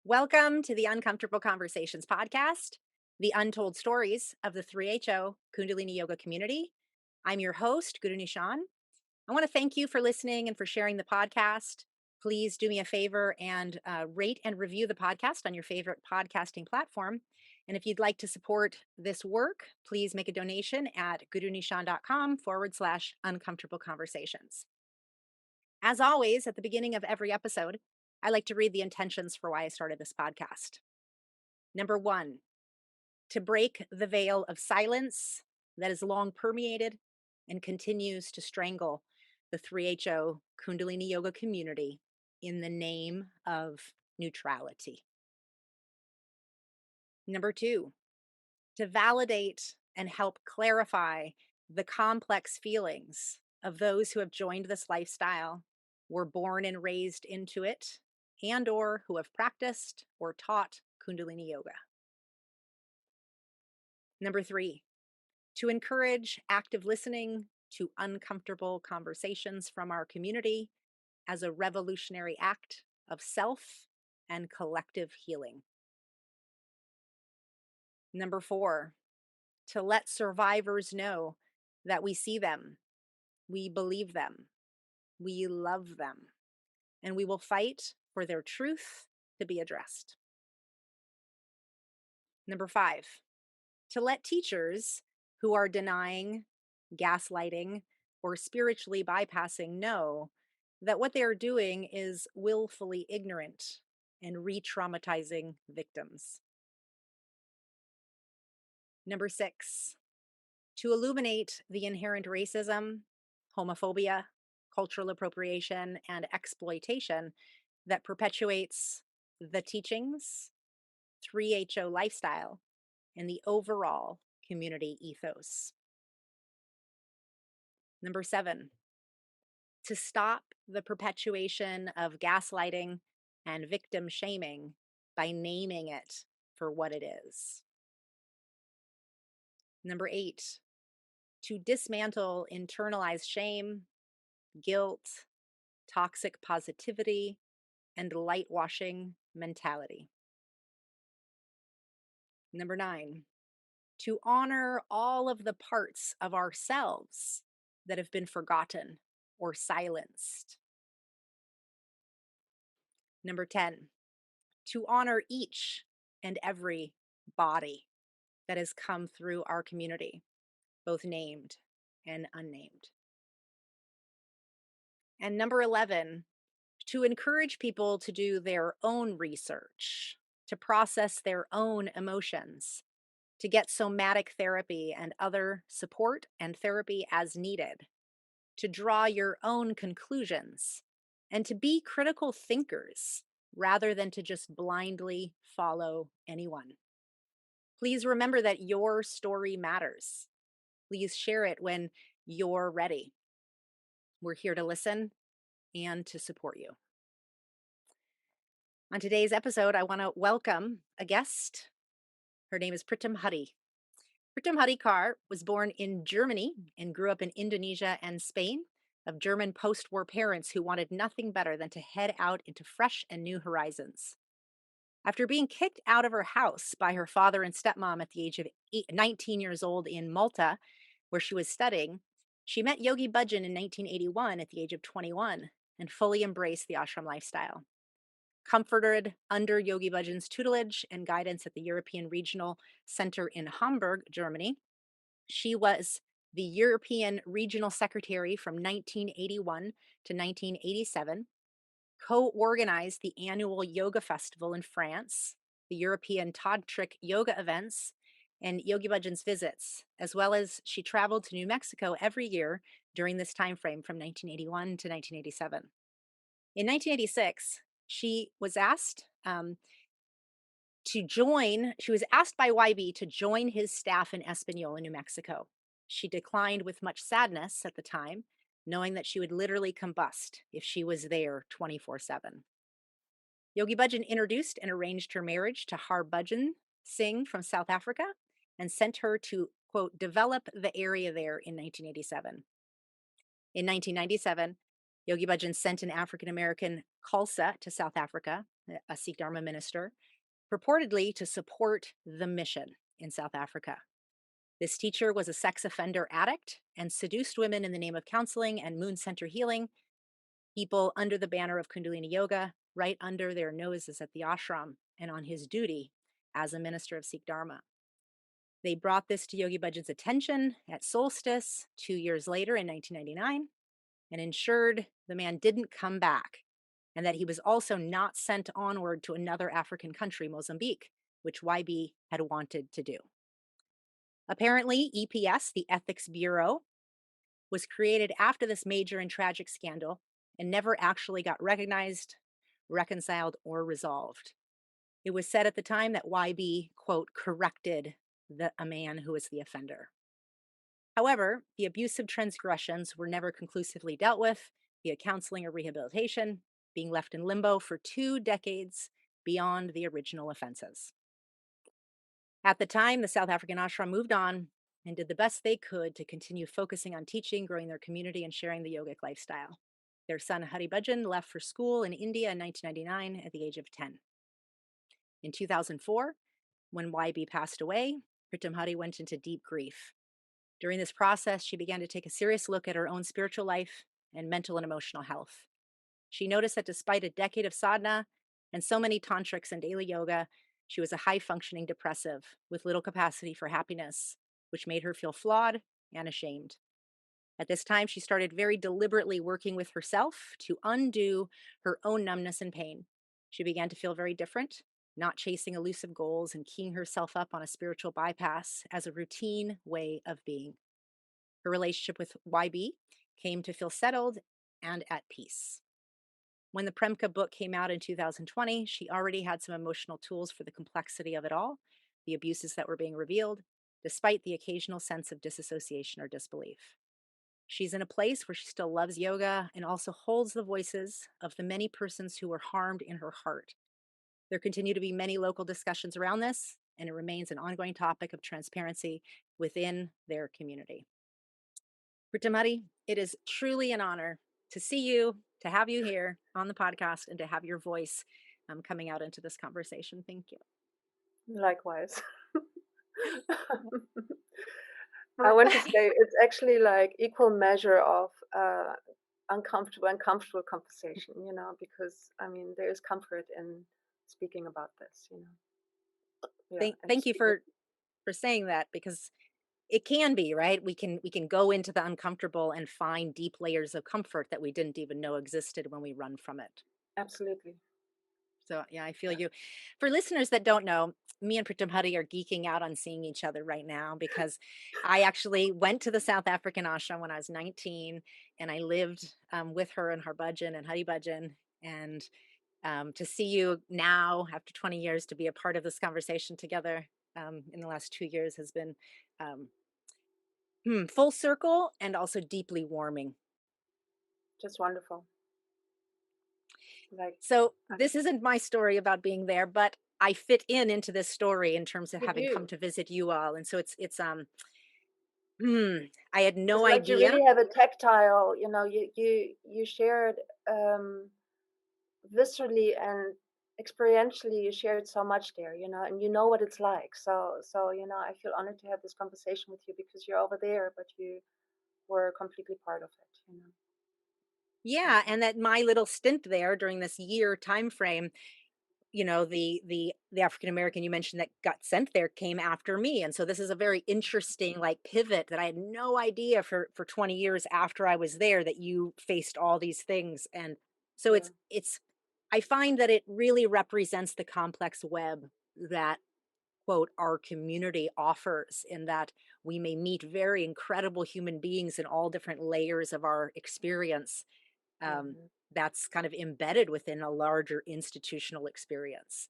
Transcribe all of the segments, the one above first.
Welcome to the Uncomfortable Conversations podcast, the untold stories of the 3HO Kundalini Yoga community. I'm your host, Guru Nishan. I want to thank you for listening and for sharing the podcast. Please do me a favor and rate and review the podcast on your favorite podcasting platform. And if you'd like to support this work, please make a donation at gurunishan.com/uncomfortable conversations. As always, at the beginning of every episode, I like to read the intentions for why I started this podcast. Number one, to break the veil of silence that has long permeated and continues to strangle the 3HO Kundalini Yoga community in the name of neutrality. Number two, to validate and help clarify the complex feelings of those who have joined this lifestyle, were born and raised into it, and or who have practiced or taught Kundalini Yoga. Number three, to encourage active listening to uncomfortable conversations from our community as a revolutionary act of self and collective healing. Number four, to let survivors know that we see them, we believe them, we love them, and we will fight for their truth to be addressed. Number five, to let teachers who are denying, gaslighting, or spiritually bypassing know that what they are doing is willfully ignorant and re traumatizing victims. Number six, to illuminate the inherent racism, homophobia, cultural appropriation, and exploitation that perpetuates the teachings, 3HO lifestyle, and the overall community ethos. Number seven, to stop the perpetuation of gaslighting and victim shaming by naming it for what it is. Number eight, to dismantle internalized shame, guilt, toxic positivity, and light washing mentality. Number nine, to honor all of the parts of ourselves that have been forgotten or silenced. Number 10, to honor each and every body that has come through our community, both named and unnamed. And number 11, to encourage people to do their own research, to process their own emotions, to get somatic therapy and other support and therapy as needed, to draw your own conclusions, and to be critical thinkers rather than to just blindly follow anyone. Please remember that your story matters. Please share it when you're ready. We're here to listen and to support you. On today's episode, I want to welcome a guest. Her name is Pritam Hadi. Pritam Hadikar was born in Germany and grew up in Indonesia and Spain, of German post-war parents who wanted nothing better than to head out into fresh and new horizons. After being kicked out of her house by her father and stepmom at the age of 19 years old in Malta, where she was studying, she met Yogi Bhajan in 1981 at the age of 21 and fully embraced the ashram lifestyle. Comforted under Yogi Bhajan's tutelage and guidance at the European Regional Center in Hamburg, Germany, she was the European Regional Secretary from 1981 to 1987, co-organized the annual yoga festival in France, the European Tantric yoga events, and Yogi Bhajan's visits, as well as she traveled to New Mexico every year during this time frame from 1981 to 1987. In 1986, she was asked she was asked by YB to join his staff in Espanola, New Mexico. She declined with much sadness at the time, knowing that she would literally combust if she was there 24/7. Yogi Bhajan introduced and arranged her marriage to Harbhajan Singh from South Africa and sent her to, quote, develop the area there in 1987. In 1997, Yogi Bhajan sent an African American Khalsa to South Africa, a Sikh Dharma minister, purportedly to support the mission in South Africa. This teacher was a sex offender addict and seduced women in the name of counseling and moon center healing, people under the banner of Kundalini Yoga, right under their noses at the ashram and on his duty as a minister of Sikh Dharma. They brought this to Yogi Bhajan's attention at Solstice 2 years later in 1999 and ensured the man didn't come back and that he was also not sent onward to another African country, Mozambique, which YB had wanted to do. Apparently, EPS, the Ethics Bureau, was created after this major and tragic scandal and never actually got recognized, reconciled, or resolved. It was said at the time that YB, quote, corrected a man who was the offender. However, the abusive transgressions were never conclusively dealt with via counseling or rehabilitation, being left in limbo for 2 decades beyond the original offenses. At the time, the South African ashram moved on and did the best they could to continue focusing on teaching, growing their community, and sharing the yogic lifestyle. Their son, Hari Bhajan, left for school in India in 1999 at the age of 10. In 2004, when YB passed away, Pritam Hari went into deep grief. During this process, she began to take a serious look at her own spiritual life and mental and emotional health. She noticed that despite a decade of sadhana and so many tantrics and daily yoga, she was a high functioning depressive with little capacity for happiness, which made her feel flawed and ashamed. At this time, she started very deliberately working with herself to undo her own numbness and pain. She began to feel very different, not chasing elusive goals and keying herself up on a spiritual bypass as a routine way of being. Her relationship with YB came to feel settled and at peace. When the Premka book came out in 2020, she already had some emotional tools for the complexity of it all, the abuses that were being revealed, despite the occasional sense of disassociation or disbelief. She's in a place where she still loves yoga and also holds the voices of the many persons who were harmed in her heart. There continue to be many local discussions around this, and it remains an ongoing topic of transparency within their community. Pritam Hari, it is truly an honor to see you, to have you here on the podcast, and to have your voice coming out into this conversation. Thank you. Likewise. I For- want to say it's actually like equal measure of uncomfortable and comfortable conversation, because I mean there is comfort in speaking about this, yeah, and to thank you speak with. for saying that, because it can be, right? We can go into the uncomfortable and find deep layers of comfort that we didn't even know existed when we run from it. Absolutely. So yeah, I feel Yeah. you. For listeners that don't know, me and Pritam Hari are geeking out on seeing each other right now because I actually went to the South African ashram when I was 19, and I lived with her and Harbhajan and Hari Bhajan. And to see you now after 20 years to be a part of this conversation together in the last 2 years has been um, full circle and also deeply warming. Just wonderful. Like So um, this isn't my story about being there, but I fit into this story in terms of you having come do. to visit you all. And so I had It's no like you idea. really have a tactile, you shared viscerally and experientially you shared so much there, and you know what it's like. So I feel honored to have this conversation with you because you're over there, but you were completely part of it. Yeah, So and that my little stint there during this year time frame, the African American you mentioned that got sent there came after me. And so this is a very interesting like pivot that I had no idea for 20 years after I was there that you faced all these things. And so yeah. it's I find that it really represents the complex web that quote our community offers, in that we may meet very incredible human beings in all different layers of our experience, um, Hmm. that's kind of embedded within a larger institutional experience.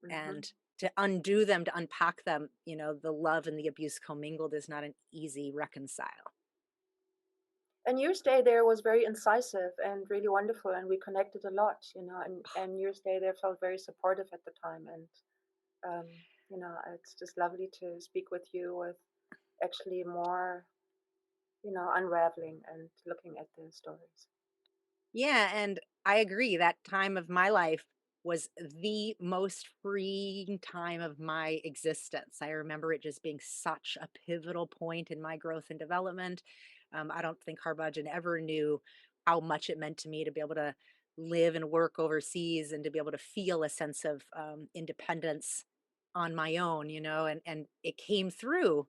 Hmm. And to undo them, to unpack them, the love and the abuse commingled is not an easy reconcile. And your stay there was very incisive and really wonderful, and we connected a lot, and your stay there felt very supportive at the time. And um, it's just lovely to speak with you with actually more unraveling and looking at the stories. Yeah, and I agree that time of my life was the most freeing time of my existence. I remember it just being such a pivotal point in my growth and development. I don't think Harbhajan ever knew how much it meant to me to be able to live and work overseas and to be able to feel a sense of independence on my own, and it came through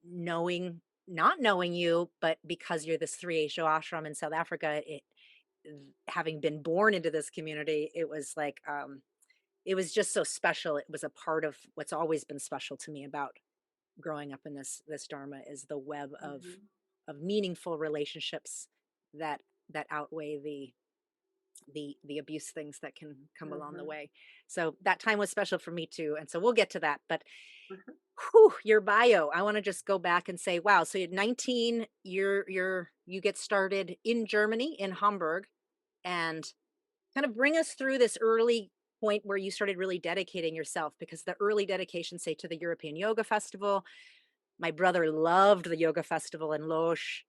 knowing, not knowing you, but because you're this 3 Asho ashram in South Africa, having been born into this community, it was like, it was just so special. It was a part of what's always been special to me about growing up in this dharma is the web Hmm. of meaningful relationships that that outweigh the abuse things that can come along the Hmm. way. So that time was special for me too. And so we'll get to that. But Hmm. whew, your bio, I want to just go back and say, wow, so you're 19, you get started in Germany, in Hamburg, and kind of bring us through this early point where you started really dedicating yourself, because the early dedication, say, to the European Yoga Festival, my brother loved the yoga festival in Loche,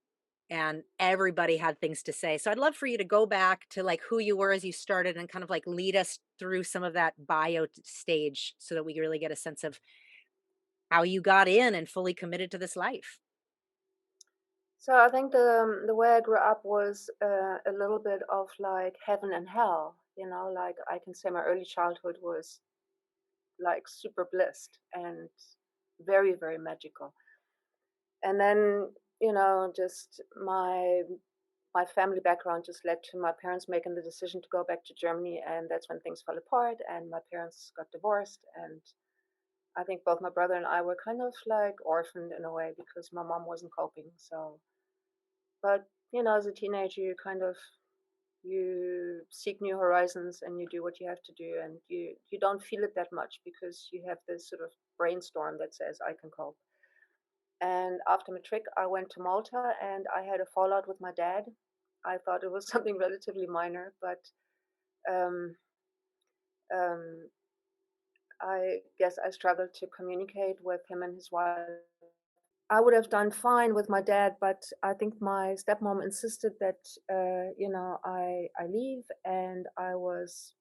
and everybody had things to say. So I'd love for you to go back to like who you were as you started and kind of like lead us through some of that stage so that we really get a sense of how you got in and fully committed to this life. So I think the way I grew up was a little bit of like heaven and hell. You know, like I can say my early childhood was like super blissed and very, very magical. And then, just my family background just led to my parents making the decision to go back to Germany, and that's when things fell apart and my parents got divorced. And I think both my brother and I were kind of like orphaned in a way because my mom wasn't coping. So, but as a teenager, you seek new horizons and you do what you have to do, and you don't feel it that much because you have this sort of brainstorm that says I can cope. And after matric, I went to Malta and I had a fallout with my dad. I thought it was something relatively minor, but um, um, I guess I struggled to communicate with him and his wife. I would have done fine with my dad, but I think my stepmom insisted that I leave, and I was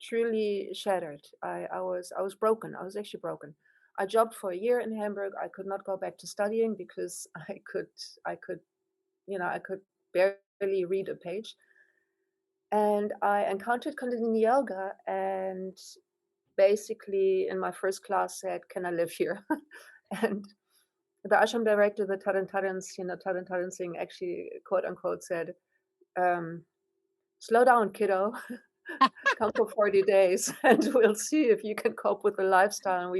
truly shattered. I was broken. I was actually broken. I jobbed for a year in Hamburg. I could not go back to studying because I could barely read a page. And I encountered Kundalini Yoga, and basically in my first class said, "Can I live here?" And the ashram director, the Taran Singh, actually quote unquote said, um, "Slow down, kiddo. Come for 40 days, and we'll see if you can cope with the lifestyle, and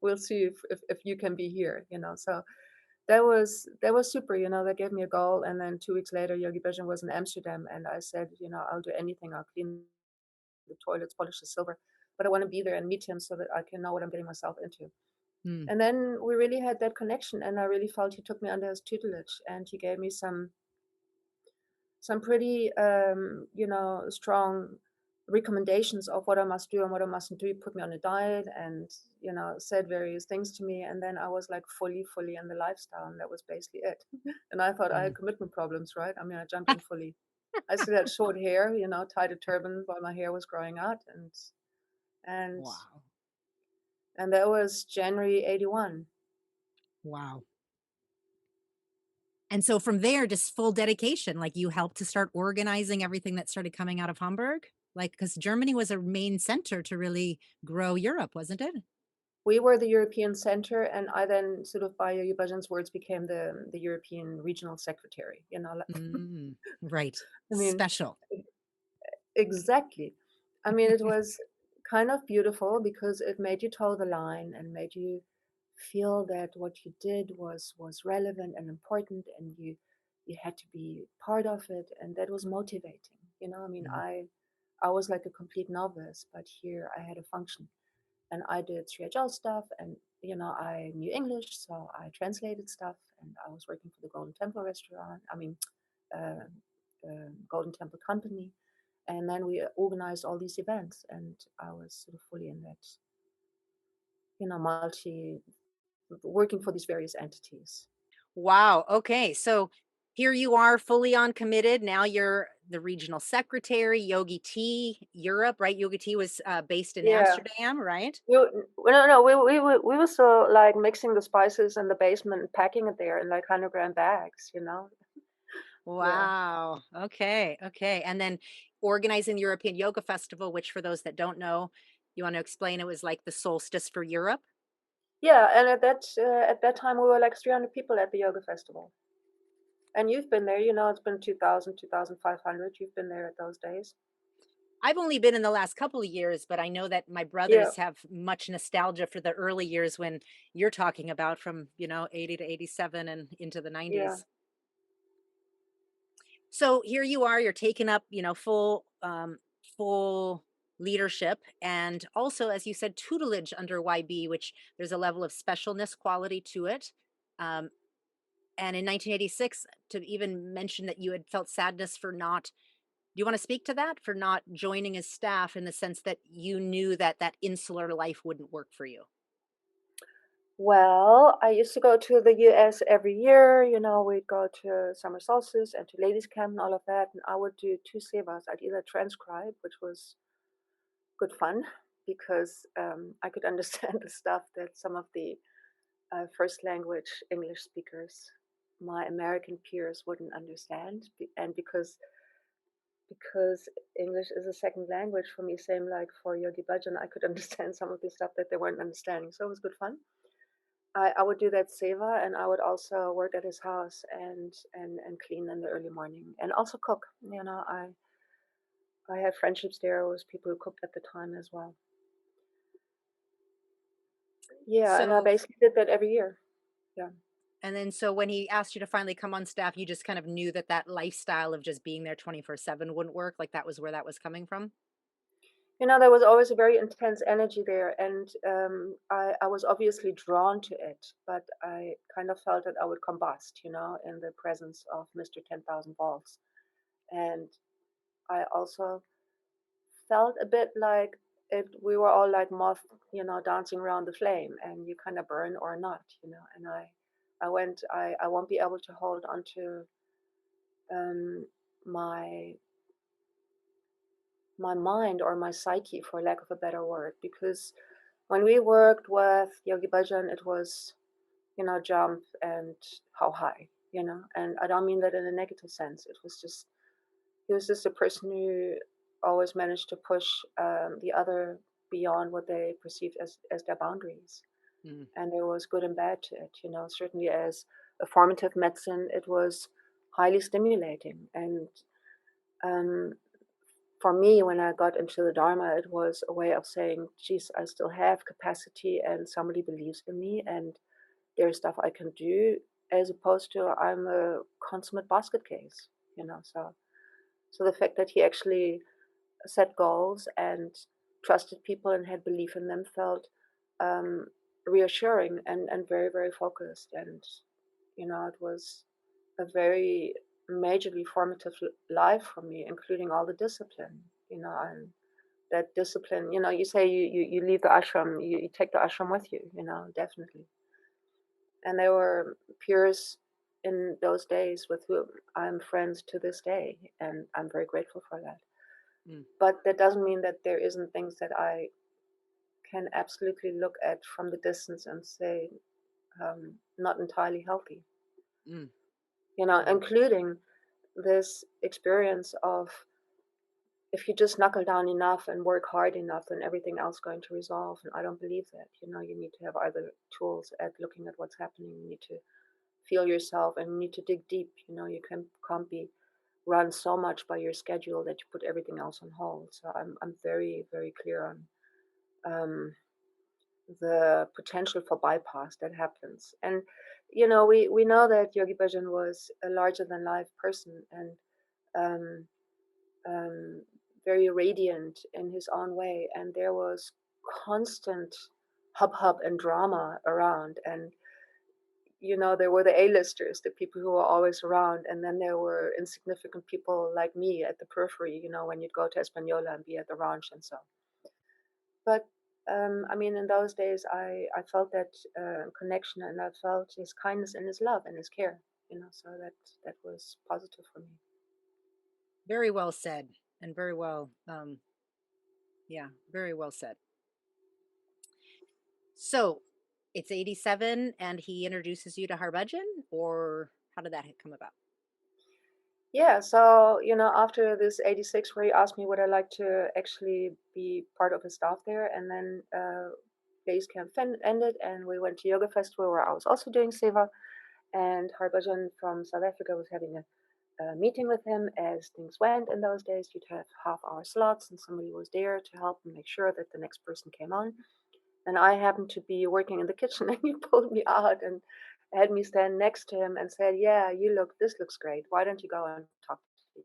we'll see if you can be here." So that was super. That gave me a goal. And then 2 weeks later, Yogi Bhajan was in Amsterdam, and I said, I'll do anything. I'll clean the toilets, polish the silver, but I want to be there and meet him so that I can know what I'm getting myself into. Mm. And then we really had that connection, and I really felt he took me under his tutelage, and he gave me some pretty strong recommendations of what I must do and what I mustn't do. He put me on a diet and said various things to me, and then I was like fully in the lifestyle, and that was basically it. And I thought I had Mm. commitment problems, right? I mean, I jumped in fully. I still had short hair, tied a turban while my hair was growing out, and Wow. and that was January 81. Wow. And so from there, just full dedication, like you helped to start organizing everything that started coming out of Hamburg? Like, because Germany was a main center to really grow Europe, wasn't it? We were the European center, and I then sort of by Yogi Bhajan's words became the European regional secretary. Mm, right. I mean, Special. exactly. I mean, it was kind of beautiful because it made you toe the line and made you feel that what you did was relevant and important, and you had to be part of it, and that was motivating. I mean, Mm. I was like a complete novice, but here I had a function, and I did 3HL stuff, and I knew English, so I translated stuff, and I was working for the Golden Temple restaurant. I mean, uh, Golden Temple company, and then we organized all these events, and I was sort of fully in that, multi working for these various entities. Wow. Okay. So here you are fully on committed. Now you're the regional secretary, Yogi Tea Europe, right? Yogi Tea was based in Yeah. Amsterdam, right? No, we were still like mixing the spices in the basement and packing it there in like 100-gram bags, you know? Yeah. Wow. Okay. Okay. And then organizing the European Yoga Festival, which for those that don't know, you want to explain it was like the solstice for Europe? Yeah, and at that time we were like 300 people at the yoga festival. And you've been there, you know, it's been 2000, 2500. You've been there at those days. I've only been in the last couple of years, but I know that my Yeah, brothers have much nostalgia for the early years when you're talking about from, 80 to 87 and into the yeah. 90s. So here you are, you're taking up, full leadership and also, as you said, tutelage under YB, which there's a level of specialness quality to it. Um, and in 1986, to even mention that you had felt sadness for not, do you want to speak to that? For not joining as staff in the sense that you knew that that insular life wouldn't work for you. Well, I used to go to the US every year, you know, we'd go to summer solstice and to ladies camp and all of that, and I would do two sevas. I'd either transcribe, which was good fun because I could understand the stuff that some of the first language English speakers, my American peers, wouldn't understand, and because English is a second language for me, same like for Yogi Bhajan, I could understand some of the stuff that they weren't understanding. So it was good fun. I would do that seva, and I would also work at his house and clean in the early morning and also cook. You know, I had friendships there with people who cooked at the time as well. Yeah, and I So, basically did that every year. Yeah. and then so when he asked you to finally come on staff, you just kind of knew that that lifestyle of just being there 24/7 wouldn't work. Like that was where that was coming from. You know, there was always a very intense energy there, and I was obviously drawn to it, but I kind of felt that I would combust, you know, in the presence of Mr. 10,000 Volts. And I also felt a bit like we were all like moth, you know, dancing around the flame, and you kind of burn or not, you know. And I won't be able to hold on to um, my my mind or my psyche, for lack of a better word, because when we worked with Yogi Bhajan, it was, you know, jump and how high, you know, and I don't mean that in a negative sense. It was just, he was just a person who always managed to push the other beyond what they perceived as their boundaries. Mm, And there was good and bad to it, you know, certainly as a formative medicine, it was highly stimulating. And um, for me, when I got into the Dharma, it was a way of saying, geez, I still have capacity and somebody believes in me and there's stuff I can do, as opposed to I'm a consummate basket case, you know. So the fact that he actually set goals and trusted people and had belief in them felt um, reassuring and very, very focused. And, you know, it was a very majorly formative life for me, including all the discipline, you know, and that discipline, you know, you say you leave the ashram, you take the ashram with you, you know, definitely. And there were peers in those days with whom I'm friends to this day, and I'm very grateful for that. mm, But that doesn't mean that there isn't things that I can absolutely look at from the distance and say, not entirely healthy, mm, you know, mm, including this experience of if you just knuckle down enough and work hard enough, then everything else going to resolve. And I don't believe that. You know, you need to have other tools at looking at what's happening. You need to feel yourself and you need to dig deep. You know, you can't be run so much by your schedule that you put everything else on hold. So I'm very, very clear on the potential for bypass that happens. And you know, we know that Yogi Bhajan was a larger than life person and um, um, very radiant in his own way, and there was constant hub and drama around. And you know, there were the A-listers, the people who were always around, and then there were insignificant people like me at the periphery, you know, when you'd go to Espanola and be at the ranch and so. But I mean, in those days, I felt that connection, and I felt his kindness and his love and his care. So that was positive for me. Very well said, and very well, yeah, very well said. So it's 87 and he introduces you to Harbudgeon, or how did that come about? Yeah, so after this 86, where he asked me would I like to actually be part of his staff there, and then base camp ended, and we went to Yoga Festival where I was also doing Seva, and Harbhajan from South Africa was having a meeting with him as things went in those days. You'd have half-hour slots, and somebody was there to help and make sure that the next person came on. And I happened to be working in the kitchen, and he pulled me out and had me stand next to him and said, "Yeah, this looks great. Why don't you go and talk to me?"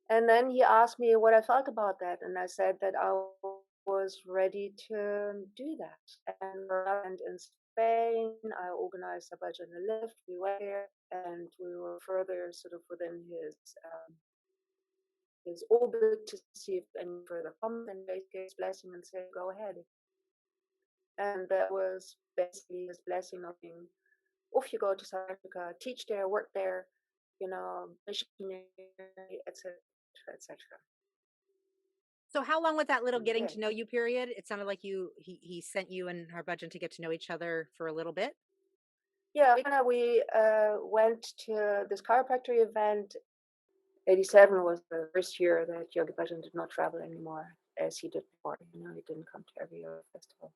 And then he asked me what I felt about that, and I said that I was ready to do that. And in Spain, I organized a budget and a lift. We went there, and we were further sort of within his orbit to see if any further comments, and they gave his blessing and said, "Go ahead." And that was basically his blessing of being off you go to South Africa, teach there, work there, missionary, etc., etc. So how long was that little And we getting did. to know you period? It sounded like he sent you and Harbudgeon to get to know each other for a little bit. Yeah, we went to this chiropractor event. 87 was the first year that Yogi Bhajan did not travel anymore as he did before. He didn't come to every year festival.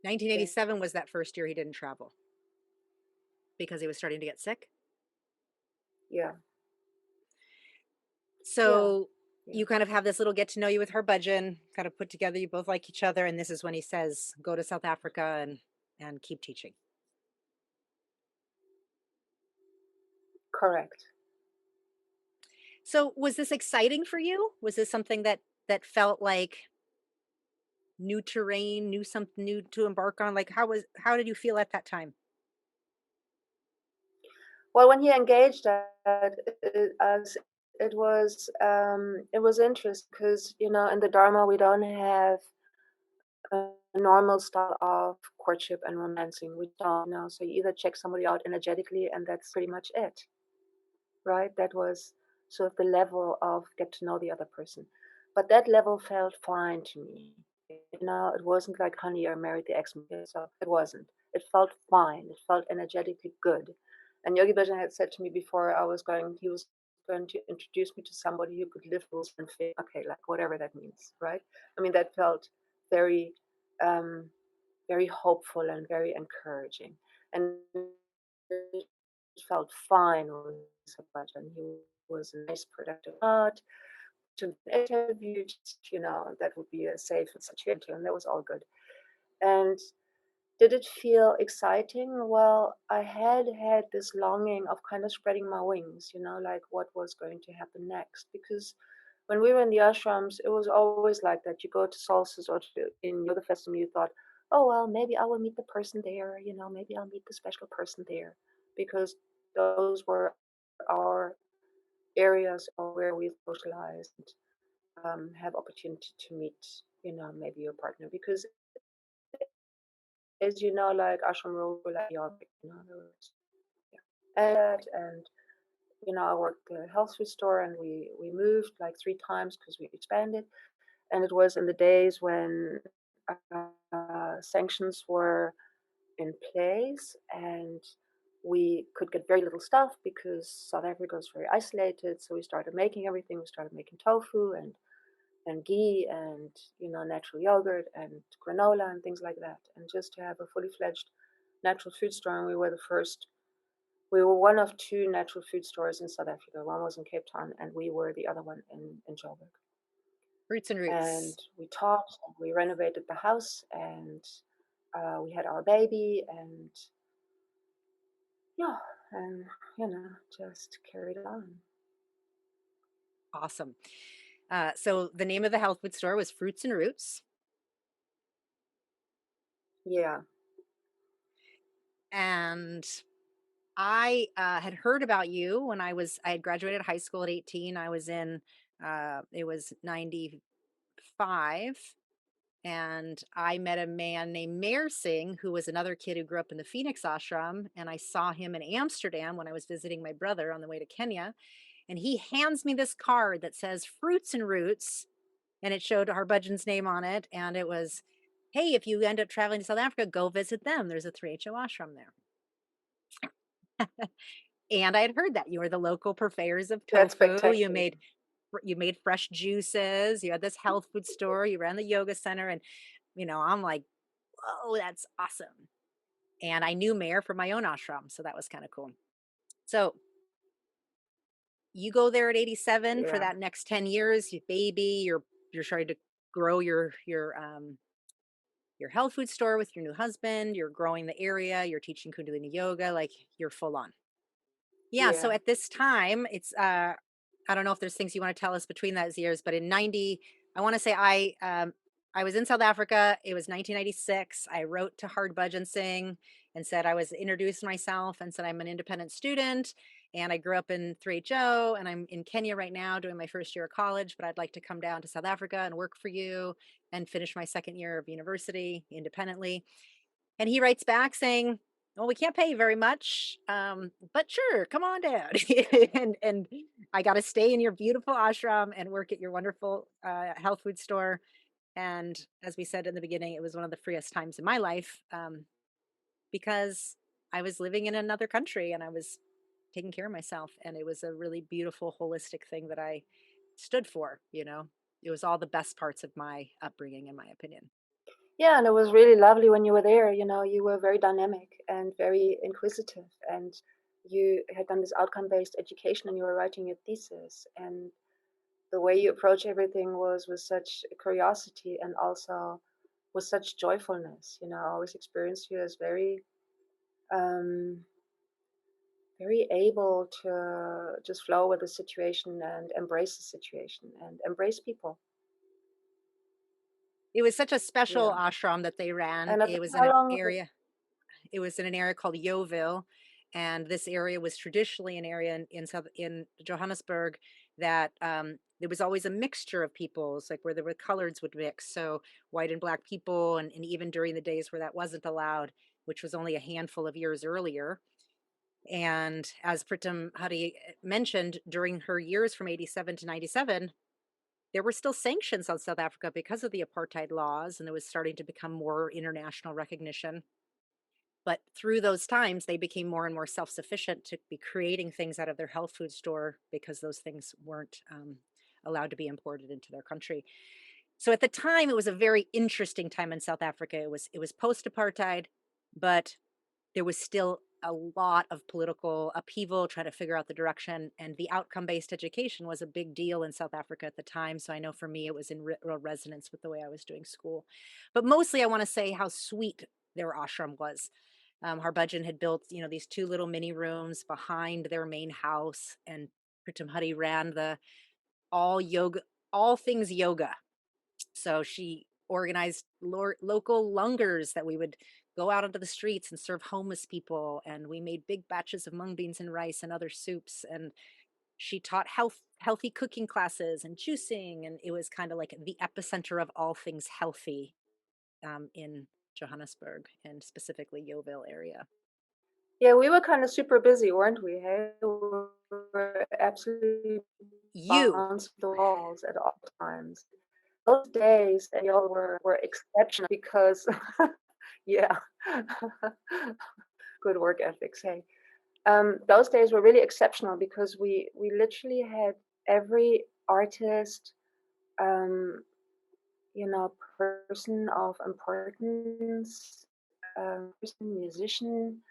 Yeah, 1987 was that first year he didn't travel because he was starting to get sick. yeah, yeah, So yeah. you kind of have this little get to know you with Harbudgeon, kind of put together. You both like each other, and this is when he says, "Go to South Africa and keep teaching." Correct. So was this exciting for you? Was this something that felt like new terrain, new something new to embark on? Like how did you feel at that time? Well, when he engaged us, it was interesting because in the Dharma we don't have a normal style of courtship and romancing. We don't know. So you either check somebody out energetically, and that's pretty much it, right? That was sort of the level of get to know the other person. But that level felt fine to me. It wasn't like, honey, I married the ex. So it wasn't. It felt fine. It felt energetically good. And Yogi Bhajan had said to me before he was going to introduce me to somebody who could live rules and faith. Okay, like whatever that means, right? I mean, that felt very, um, very hopeful and very encouraging. And it felt fine with Bhajan. He was a nice, productive art to interview, that would be a safe situation, and that was all good. And did it feel exciting? Well, I had this longing of kind of spreading my wings, like what was going to happen next. Because when we were in the ashrams, it was always like that. You go to solstice or in yoga festival, you thought, oh, well, maybe I will meet the person there, maybe I'll meet the special person there. Because those were our areas of where we socialized, have opportunity to meet, maybe your partner. Because as you know, like ashram rules were like chaotic, there was, yeah. And I worked the health food store, and we moved like 3 times because we expanded. And it was in the days when sanctions were in place, and we could get very little stuff because South Africa was very isolated. So we started making everything. We started making tofu and ghee and natural yogurt and granola and things like that. And just to have a fully fledged natural food store, and we were the first. We were one of two natural food stores in South Africa. One was in Cape Town, and we were the other one in Joburg. Roots and And roots. we taught, and we renovated the house, and we had our baby, and yeah, and just carried on. Awesome. So the name of the health food store was Fruits and Roots. Yeah, And I had heard about you when I had graduated high school at 18. I was in, it was 95. and I met a man named Meher Singh, who was another kid who grew up in the Phoenix ashram, and I saw him in Amsterdam when I was visiting my brother on the way to Kenya, and he hands me this card that says Fruits and Roots, and it showed Harbhajan's name on it, and it was, "Hey, if you end up traveling to South Africa, go visit them. There's a 3HO ashram there." And I had heard that you were the local purveyors of That's tofu. spectacular. You made fresh juices. You had this health food store. You ran the yoga center, and I'm like, "Whoa, that's awesome!" And I knew Meher from my own ashram, so that was kind of cool. So you go there at 87 for Yeah. that next 10 years. You baby, you're trying to grow your health food store with your new husband. You're growing the area. You're teaching Kundalini yoga. Like you're full on. Yeah, so Yeah. at this time, it's I don't know if there's things you want to tell us between those years, but in 90, I want to say I was in South Africa. It was 1996. I wrote to Harbhajan Singh and said I was introduced myself and said I'm an independent student and I grew up in 3HO and I'm in Kenya right now doing my first year of college, but I'd like to come down to South Africa and work for you and finish my second year of university independently. And he writes back saying, "Well, we can't pay you very much, but sure, come on down." And I got to stay in your beautiful ashram and work at your wonderful health food store. And as we said in the beginning, it was one of the freest times in my life because I was living in another country and I was taking care of myself. And it was a really beautiful, holistic thing that I stood for. It was all the best parts of my upbringing, in my opinion. Yeah, and it was really lovely when you were there. You know, you were very dynamic and very inquisitive, and you had done this outcome-based education, and you were writing your thesis. And the way you approach everything was with such curiosity and also with such joyfulness. You know, I always experienced you as um, very able to just flow with the situation and embrace the situation and embrace people. It was such a special Yeah. ashram that they ran. And It was in how an long? area It was in an area called Yeoville, and this area was traditionally an area in Johannesburg that, there was always a mixture of peoples, like, where there were coloreds would mix, so white and black people, and even during the days where that wasn't allowed, which was only a handful of years earlier, and as Pritam Hari mentioned, during her years from '87 to '97, there were still sanctions on South Africa because of the apartheid laws, and there was starting to become more international recognition. But through those times, they became more and more self-sufficient to be creating things out of their health food store because those things weren't allowed to be imported into their country. So at the time, it was a very interesting time in South Africa. It was post-apartheid, but there was still a lot of political upheaval, trying to figure out the direction, and the outcome-based education was a big deal in South Africa at the time. So I know for me, it was in real resonance with the way I was doing school. But mostly, I want to say how sweet their ashram was. Harbhajan had built, these two little mini rooms behind their main house, and Pritam Hadi ran the all yoga, all things yoga. So she organized local lungers that we would go out onto the streets and serve homeless people, and we made big batches of mung beans and rice and other soups. And she taught healthy cooking classes and juicing, and it was kind of like the epicenter of all things healthy in Johannesburg and specifically Yeoville area. Yeah, we were kind of super busy, weren't we? Hey, we were absolutely You bouncing the walls at all times. Those days, they all were exceptional because, yeah, good work ethics. Hey, those days were really exceptional because we literally had every artist, um, person of importance, person, musician,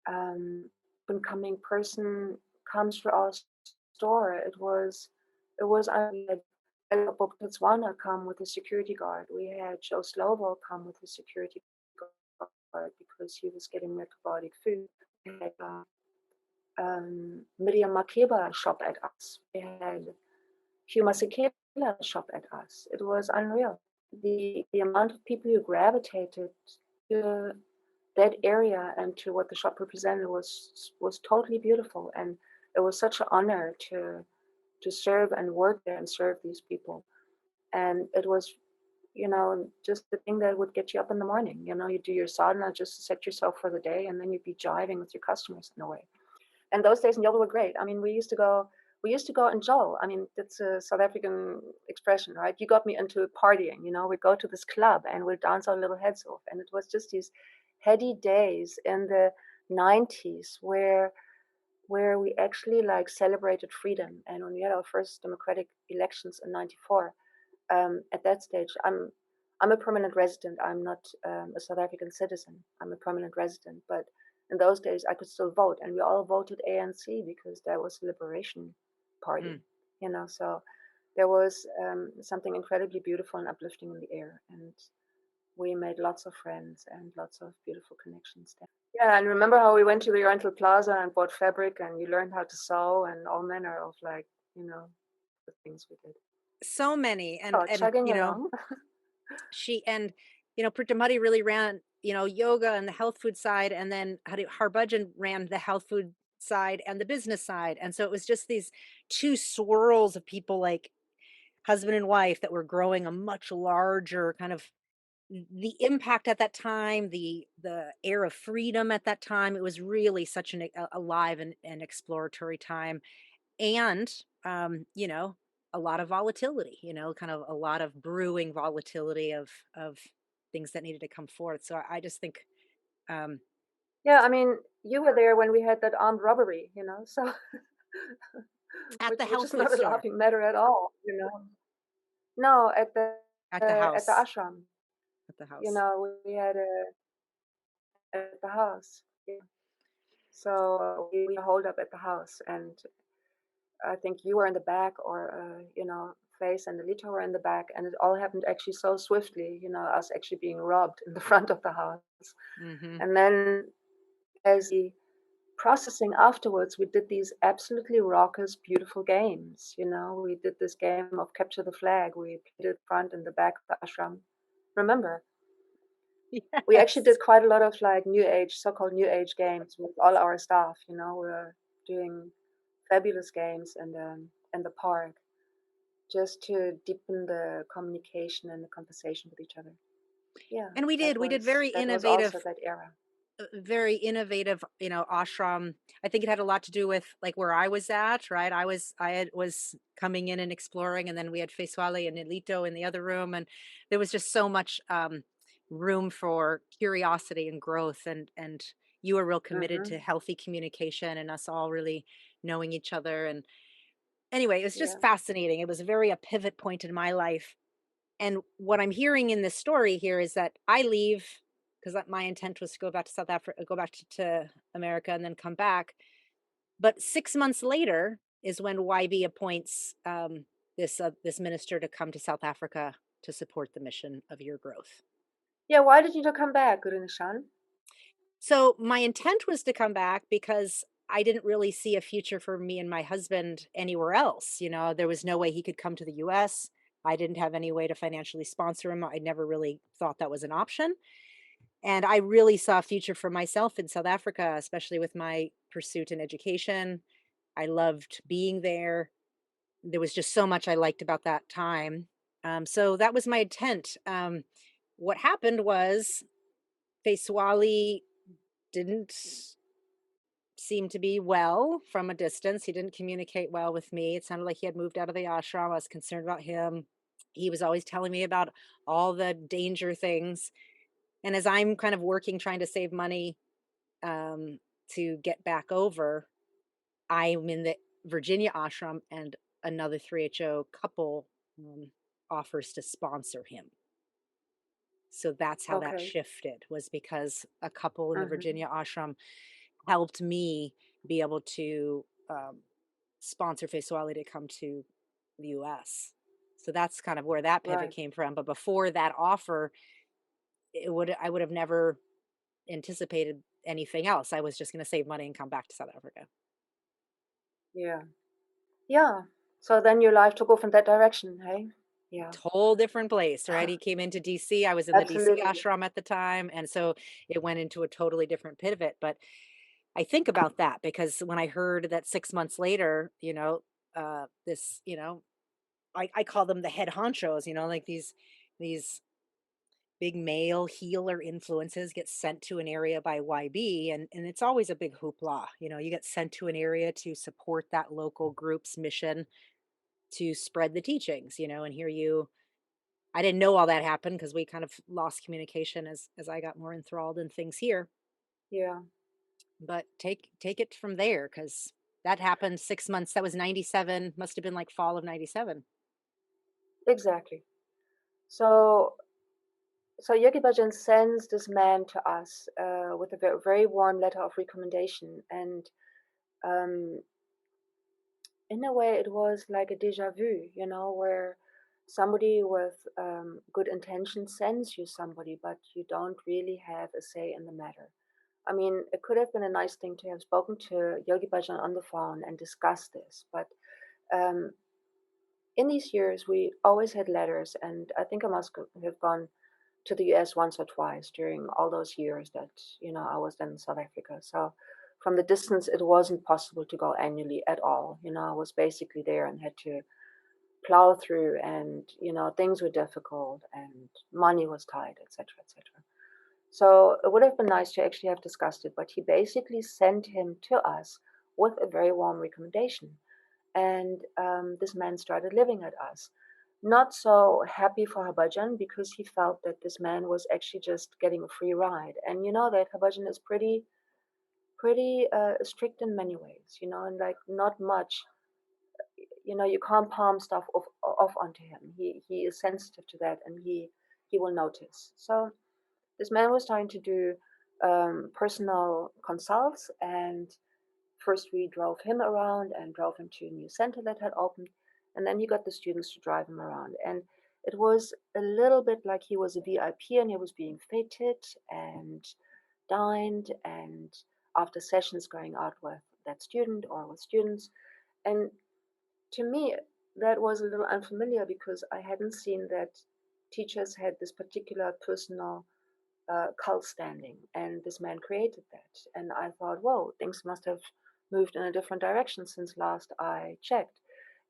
um, incoming person comes to our store. It was we had Bob Botswana come with a security guard. We had Joe Slovo come with a security guard because he was getting metabolic food. We had Miriam Makeba shop at us. We had Hugh Masekela shop at us. It was unreal. The amount of people who gravitated to that area and to what the shop represented was totally beautiful, and it was such an honor to serve and work there and serve these people. And it was just the thing that would get you up in the morning. You do your sadhana just to set yourself for the day, and then you'd be jiving with your customers in a way. And those days in yoga were great. I mean, we used to go and jol. I mean, that's a South African expression, right? You got me into partying. We'd go to this club and we'd dance our little heads off. And it was just these heady days in the 90s where we actually like celebrated freedom. And when we had our first democratic elections in 94, at that stage, I'm a permanent resident. I'm not a South African citizen. I'm a permanent resident. But in those days, I could still vote, and we all voted ANC because that was a liberation Mm. party. So there was something incredibly beautiful and uplifting in the air, and we made lots of friends and lots of beautiful connections there. Yeah, and remember how we went to the Oriental Plaza and bought fabric, and you learned how to sew and all manner of like, the things we did. So many, Oh, chugging along. she and Pritamati really ran, yoga and the health food side, and then Harbhajan ran the health food side and the business side. And so it was just these two swirls of people like husband and wife that were growing a much larger kind of the impact at that time, the air of freedom at that time. It was really such alive and exploratory time. And a lot of volatility, kind of a lot of brewing volatility of things that needed to come forth. So I just think um Yeah, I mean, you were there when we had that armed robbery, so at the which health is food not a store, laughing matter at all. No, at the at the house, ashram. at the house. We had a at the house. Yeah. So we holed up at the house, and I think you were in the back, or Face and Alito were in the back, and it all happened actually so swiftly. Us actually being robbed in the front of the house, Hmm. and then as the processing afterwards, we did these absolutely raucous, beautiful games. We did this game of capture the flag. We played it front and the back of the ashram. Remember, we actually Yes. did quite a lot of like new age, so-called new age games with all our staff. We were doing fabulous games in the park just to deepen the communication and the conversation with each other. Yeah, And we that did we did was very that was also innovative, that era. ashram. I think it had a lot to do with like where I was at, right? I was coming in and exploring, and then we had Feswale and Nilito in the other room, and there was just so much room for curiosity and growth, and you were real committed Hmm. to healthy communication and us all really knowing each other. And anyway, it was just Yeah. fascinating. It was very a pivot point in my life. And what I'm hearing in this story here is that I leave because my intent was to go back to South Africa, go back to America, and then come back. But 6 months later is when YB appoints this minister to come to South Africa to support the mission of Your Growth. Yeah. Why did you not come back, Guru Nishan? So my intent was to come back because I didn't really see a future for me and my husband anywhere else. There was no way he could come to the US. I didn't have any way to financially sponsor him. I never really thought that was an option. And I really saw a future for myself in South Africa, especially with my pursuit in education. I loved being there. There was just so much I liked about that time. So that was my intent. What happened was Faiswali didn't seem to be well from a distance. He didn't communicate well with me. It sounded like he had moved out of the ashram. I was concerned about him. He was always telling me about all the danger things. And as I'm kind of working, trying to save money um, to get back over, I'm in the Virginia ashram, and another 3HO couple offers to sponsor him. So that's how that Okay. shifted, was because a couple in the Hmm. Virginia ashram helped me be able to sponsor Faiswali to come to the US. So that's kind of where that pivot Right. came from. But before that offer, I would have never anticipated anything else. I was just going to save money and come back to South Africa. Yeah. Yeah. So then your life took off in that direction, hey? Yeah. Whole different place, right? He came into DC. I was in the DC Absolutely. ashram at the time. And so it went into a totally different pivot. But I think about that because when I heard that 6 months later, this, I call them the head honchos, like these big male healer influences get sent to an area by YB, and it's always a big hoopla. You know, you get sent to an area to support that local group's mission to spread the teachings, and here you I didn't know all that happened because we kind of lost communication as I got more enthralled in things here. Yeah, But take it from there because that happened 6 months. That was 97, must have been like fall of 97. exactly. So so Yogi Bhajan sends this man to us with a very warm letter of recommendation, and um, in a way, it was like a déjà vu, where somebody with good intentions sends you somebody, but you don't really have a say in the matter. I mean, it could have been a nice thing to have spoken to Yogi Bhajan on the phone and discussed this, but um, in these years, we always had letters, and I think I must have gone to the US once or twice during all those years that, I was then in South Africa. So from the distance, it wasn't possible to go annually at all. I was basically there and had to plow through, and, things were difficult and money was tight, etc., etc. So it would have been nice to actually have discussed it, but he basically sent him to us with a very warm recommendation. And this man started living at us. Not so happy for Harbhajan because he felt that this man was actually just getting a free ride. And you know that Harbhajan is pretty strict in many ways, and like not much, you can't palm stuff off onto him. He is sensitive to that, and he will notice. So this man was trying to do personal consults, and first we drove him around and drove him to a new center that had opened, and then he got the students to drive him around. And it was a little bit like he was a VIP and he was being feted and dined, and after sessions going out with that student or with students. And to me, that was a little unfamiliar because I hadn't seen that teachers had this particular personal cult standing, and this man created that. And I thought, whoa, things must have moved in a different direction since last I checked.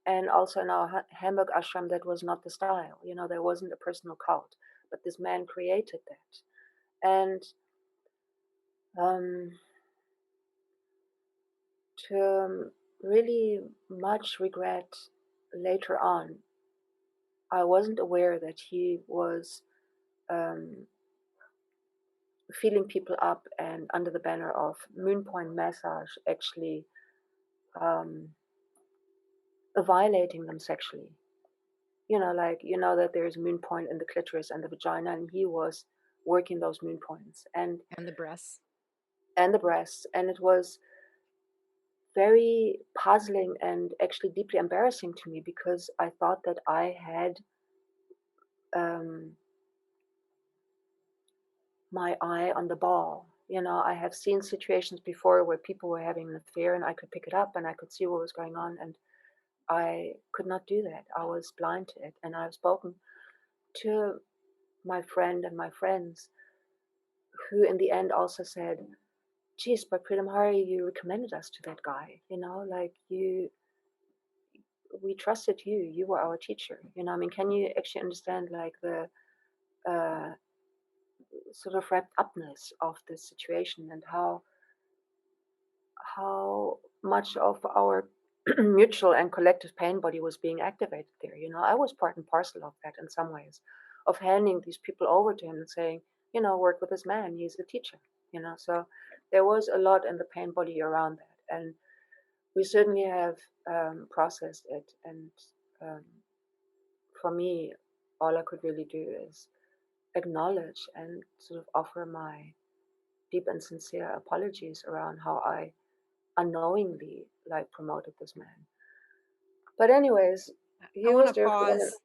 And also in our Hamburg ashram, that was not the style. There wasn't a personal cult, but this man created that. And um, to really much regret later on, I wasn't aware that he was um, feeling people up and under the banner of Moon Point Massage actually um, violating them sexually. Like that there's moon point in the clitoris and the vagina, and he was working those moon points And the breasts. and the breasts, and it was very puzzling and actually deeply embarrassing to me because I thought that I had um, my eye on the ball. I have seen situations before where people were having an affair, and I could pick it up and I could see what was going on, and I could not do that. I was blind to it, and I've spoken to my friend and my friends who in the end also said, geez, but Pritam Hari, you recommended us to that guy, like we trusted you. You were our teacher. I mean, can you actually understand like the uh, sort of wrapped upness of this situation and how much of our mutual and collective pain body was being activated there. I was part and parcel of that in some ways, of handing these people over to him and saying, work with this man, he's a teacher, so there was a lot in the pain body around that. And we certainly have processed it. And um, for me, all I could really do is acknowledge and sort of offer my deep and sincere apologies around how I unknowingly like promoted this man. But anyways, I he want was to there for them. pause.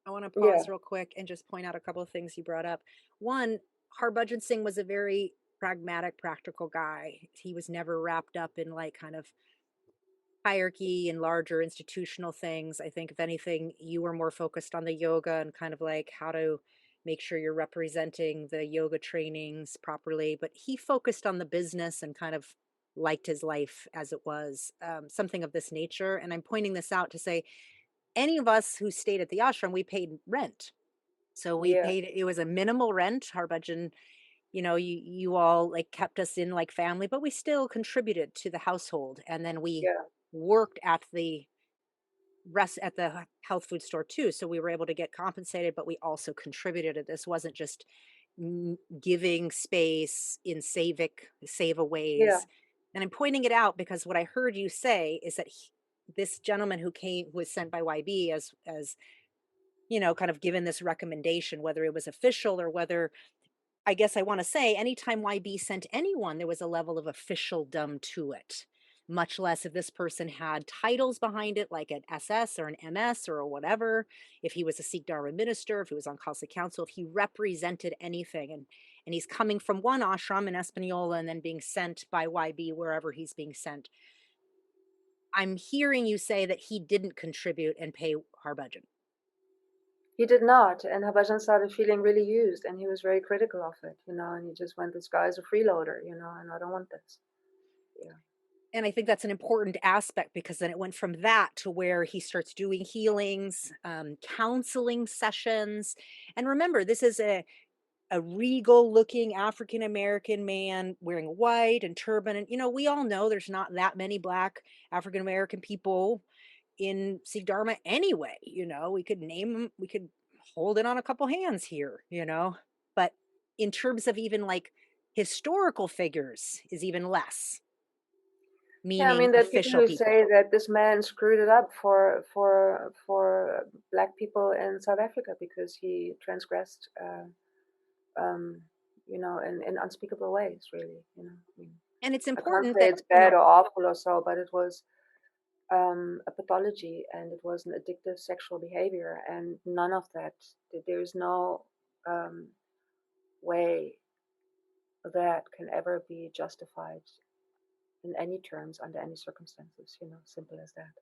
I want to Yeah, pause real quick and just point out a couple of things you brought up. One, Harbhajan Singh was a very pragmatic, practical guy. He was never wrapped up in like kind of hierarchy and larger institutional things. I think if anything, you were more focused on the yoga and kind of like how to make sure you're representing the yoga trainings properly. But he focused on the business and kind of liked his life as it was, something of this nature. And I'm pointing this out to say any of us who stayed at the ashram, we paid rent. So we Yeah, paid it was a minimal rent, Harbudgeon, you all, like, kept us in like family, but we still contributed to the household, and then we yeah, worked at the health food store too, so we were able to get compensated, but we also contributed. This wasn't just giving space in save yeah. ways. And I'm pointing it out because what I heard you say is that this gentleman who was sent by YB as kind of given this recommendation, whether it was official or whether I guess I want to say anytime YB sent anyone, there was a level of officialdom to it. Much less if this person had titles behind it, like an SS or an MS or whatever, if he was a Sikh Dharma minister, if he was on Khalsa Council, if he represented anything. And he's coming from one ashram in Espanola and then being sent by YB wherever he's being sent. I'm hearing you say that he didn't contribute and pay Harbudgeon. He did not, and Harbhajan started feeling really used, and he was very critical of it, and he just went, "This guy's a freeloader, and I don't want this." Yeah. And I think that's an important aspect because then it went from that to where he starts doing healings, counseling sessions. And remember, this is a regal looking African American man wearing white and turban. And, we all know there's not that many Black African American people in Sikh Dharma anyway. We could name them, we could hold it on a couple hands here. But in terms of even like historical figures, is even less, Yeah, I meaning mean, there are people official who people. say that this man screwed it up for Black people in South Africa because he transgressed, um, in unspeakable ways, really. I mean, And it's I can't important say that, it's bad or awful or so, but it was a pathology and it was an addictive sexual behavior, and none of that. There's no um, way that can ever be justified in any terms under any circumstances. Simple as that.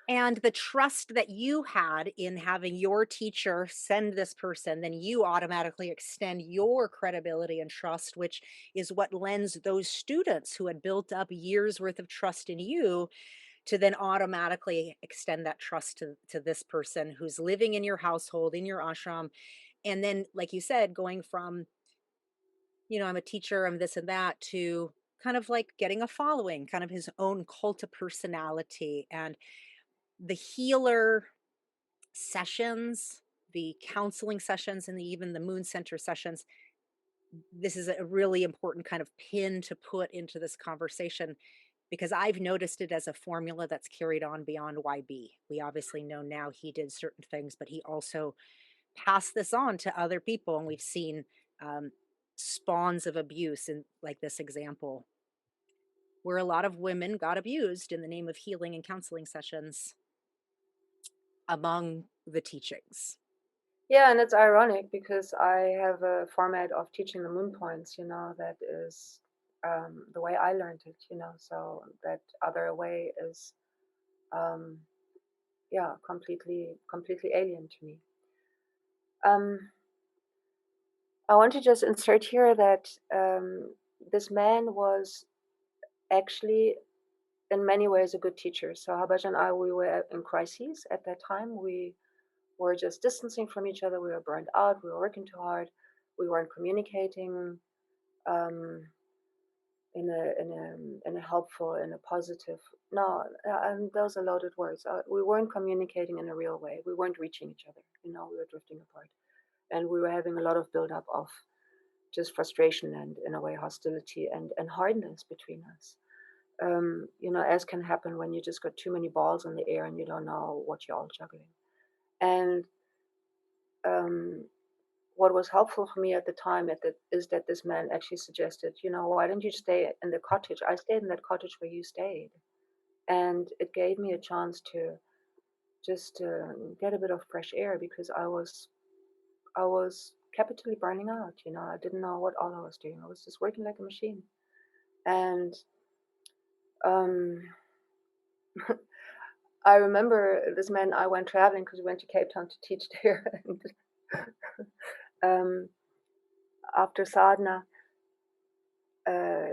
and the trust that you had in having your teacher send this person, then you automatically extend your credibility and trust, which is what lends those students who had built up years worth of trust in you to then automatically extend that trust to this person who's living in your household, in your ashram. And then, like you said, going from, I'm a teacher, I'm this and that, to kind of like getting a following, kind of his own cult of personality. And the healer sessions, the counseling sessions, and even the Moon Center sessions, this is a really important kind of pin to put into this conversation because I've noticed it as a formula that's carried on beyond YB. We obviously know now he did certain things, but he also passed this on to other people. And we've seen um, spawns of abuse in like this example, where a lot of women got abused in the name of healing and counseling sessions among the teachings. Yeah, and it's ironic because I have a format of teaching the moon points, that is the way I learned it, so that other way is, um, yeah, completely alien to me. Um, I want to just insert here that this man was actually in many ways a good teacher. So Habaj and I, we were in crises at that time. We were just distancing from each other. We were burned out. We were working too hard. We weren't communicating um, in a helpful, in a positive. No, and those are loaded words. We weren't communicating in a real way. We weren't reaching each other. We were drifting apart, and we were having a lot of buildup of just frustration and, in a way, hostility and hardness between us. As can happen when you just got too many balls in the air and you don't know what you're all juggling. And um, what was helpful for me at the time is that this man actually suggested, why don't you stay in the cottage? I stayed in that cottage where you stayed. And it gave me a chance to just get a bit of fresh air because I was capitally burning out. I didn't know what all I was doing. I was just working like a machine. And um, I remember this man. I went traveling because we went to Cape Town to teach there. And um, after sadhana,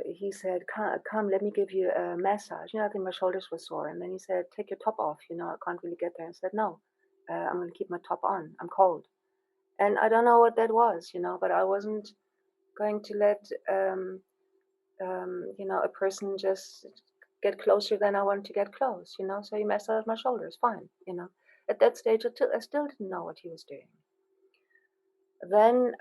he said, come, let me give you a massage. I think my shoulders were sore. And then he said, take your top off. I can't really get there. I said, no, I'm going to keep my top on. I'm cold. And I don't know what that was, but I wasn't going to let a person just get closer than I wanted to get close, So he massaged my shoulders, fine, At that stage, I still didn't know what he was doing. Then,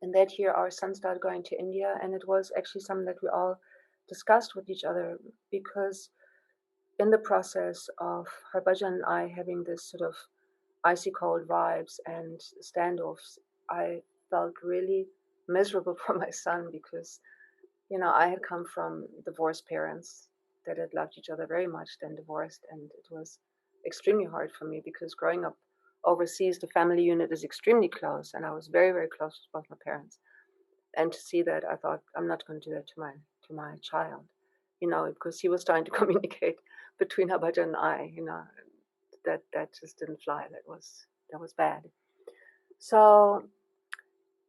in that year, our son started going to India, and it was actually something that we all discussed with each other because in the process of Harbhajan and I having this sort of icy cold vibes and standoffs, I felt really miserable for my son because I had come from divorced parents that had loved each other very much, then divorced, and it was extremely hard for me because growing up overseas, the family unit is extremely close, and I was very, very close with both my parents. And to see that, I thought, I'm not going to do that to my child, because he was trying to communicate between Habaja and I, that just didn't fly. That was bad. So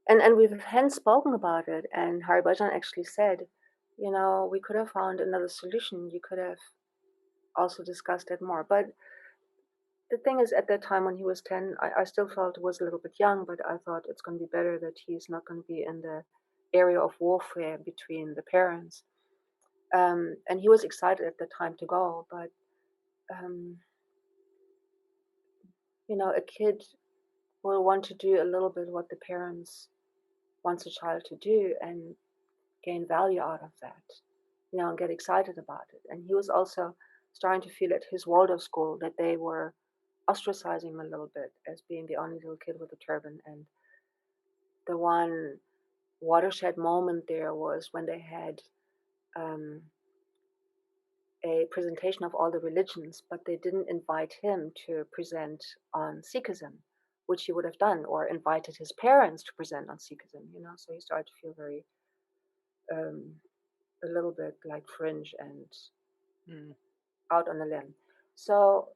and we've hence spoken about it, and Haribajan actually said, we could have found another solution. You could have also discussed it more. But the thing is, at that time when he was 10, I still felt it was a little bit young, but I thought it's going to be better that he's not going to be in the area of warfare between the parents. And he was excited at the time to go, but, um, a kid will want to do a little bit what the parents wants a child to do and gain value out of that, and get excited about it. And he was also starting to feel at his Waldorf school that they were ostracizing him a little bit as being the only little kid with a turban. And the one watershed moment there was when they had um, a presentation of all the religions, but they didn't invite him to present on Sikhism, which he would have done, or invited his parents to present on Sikhism, So he started to feel very, um, a little bit like fringe and Mm. out on a limb. So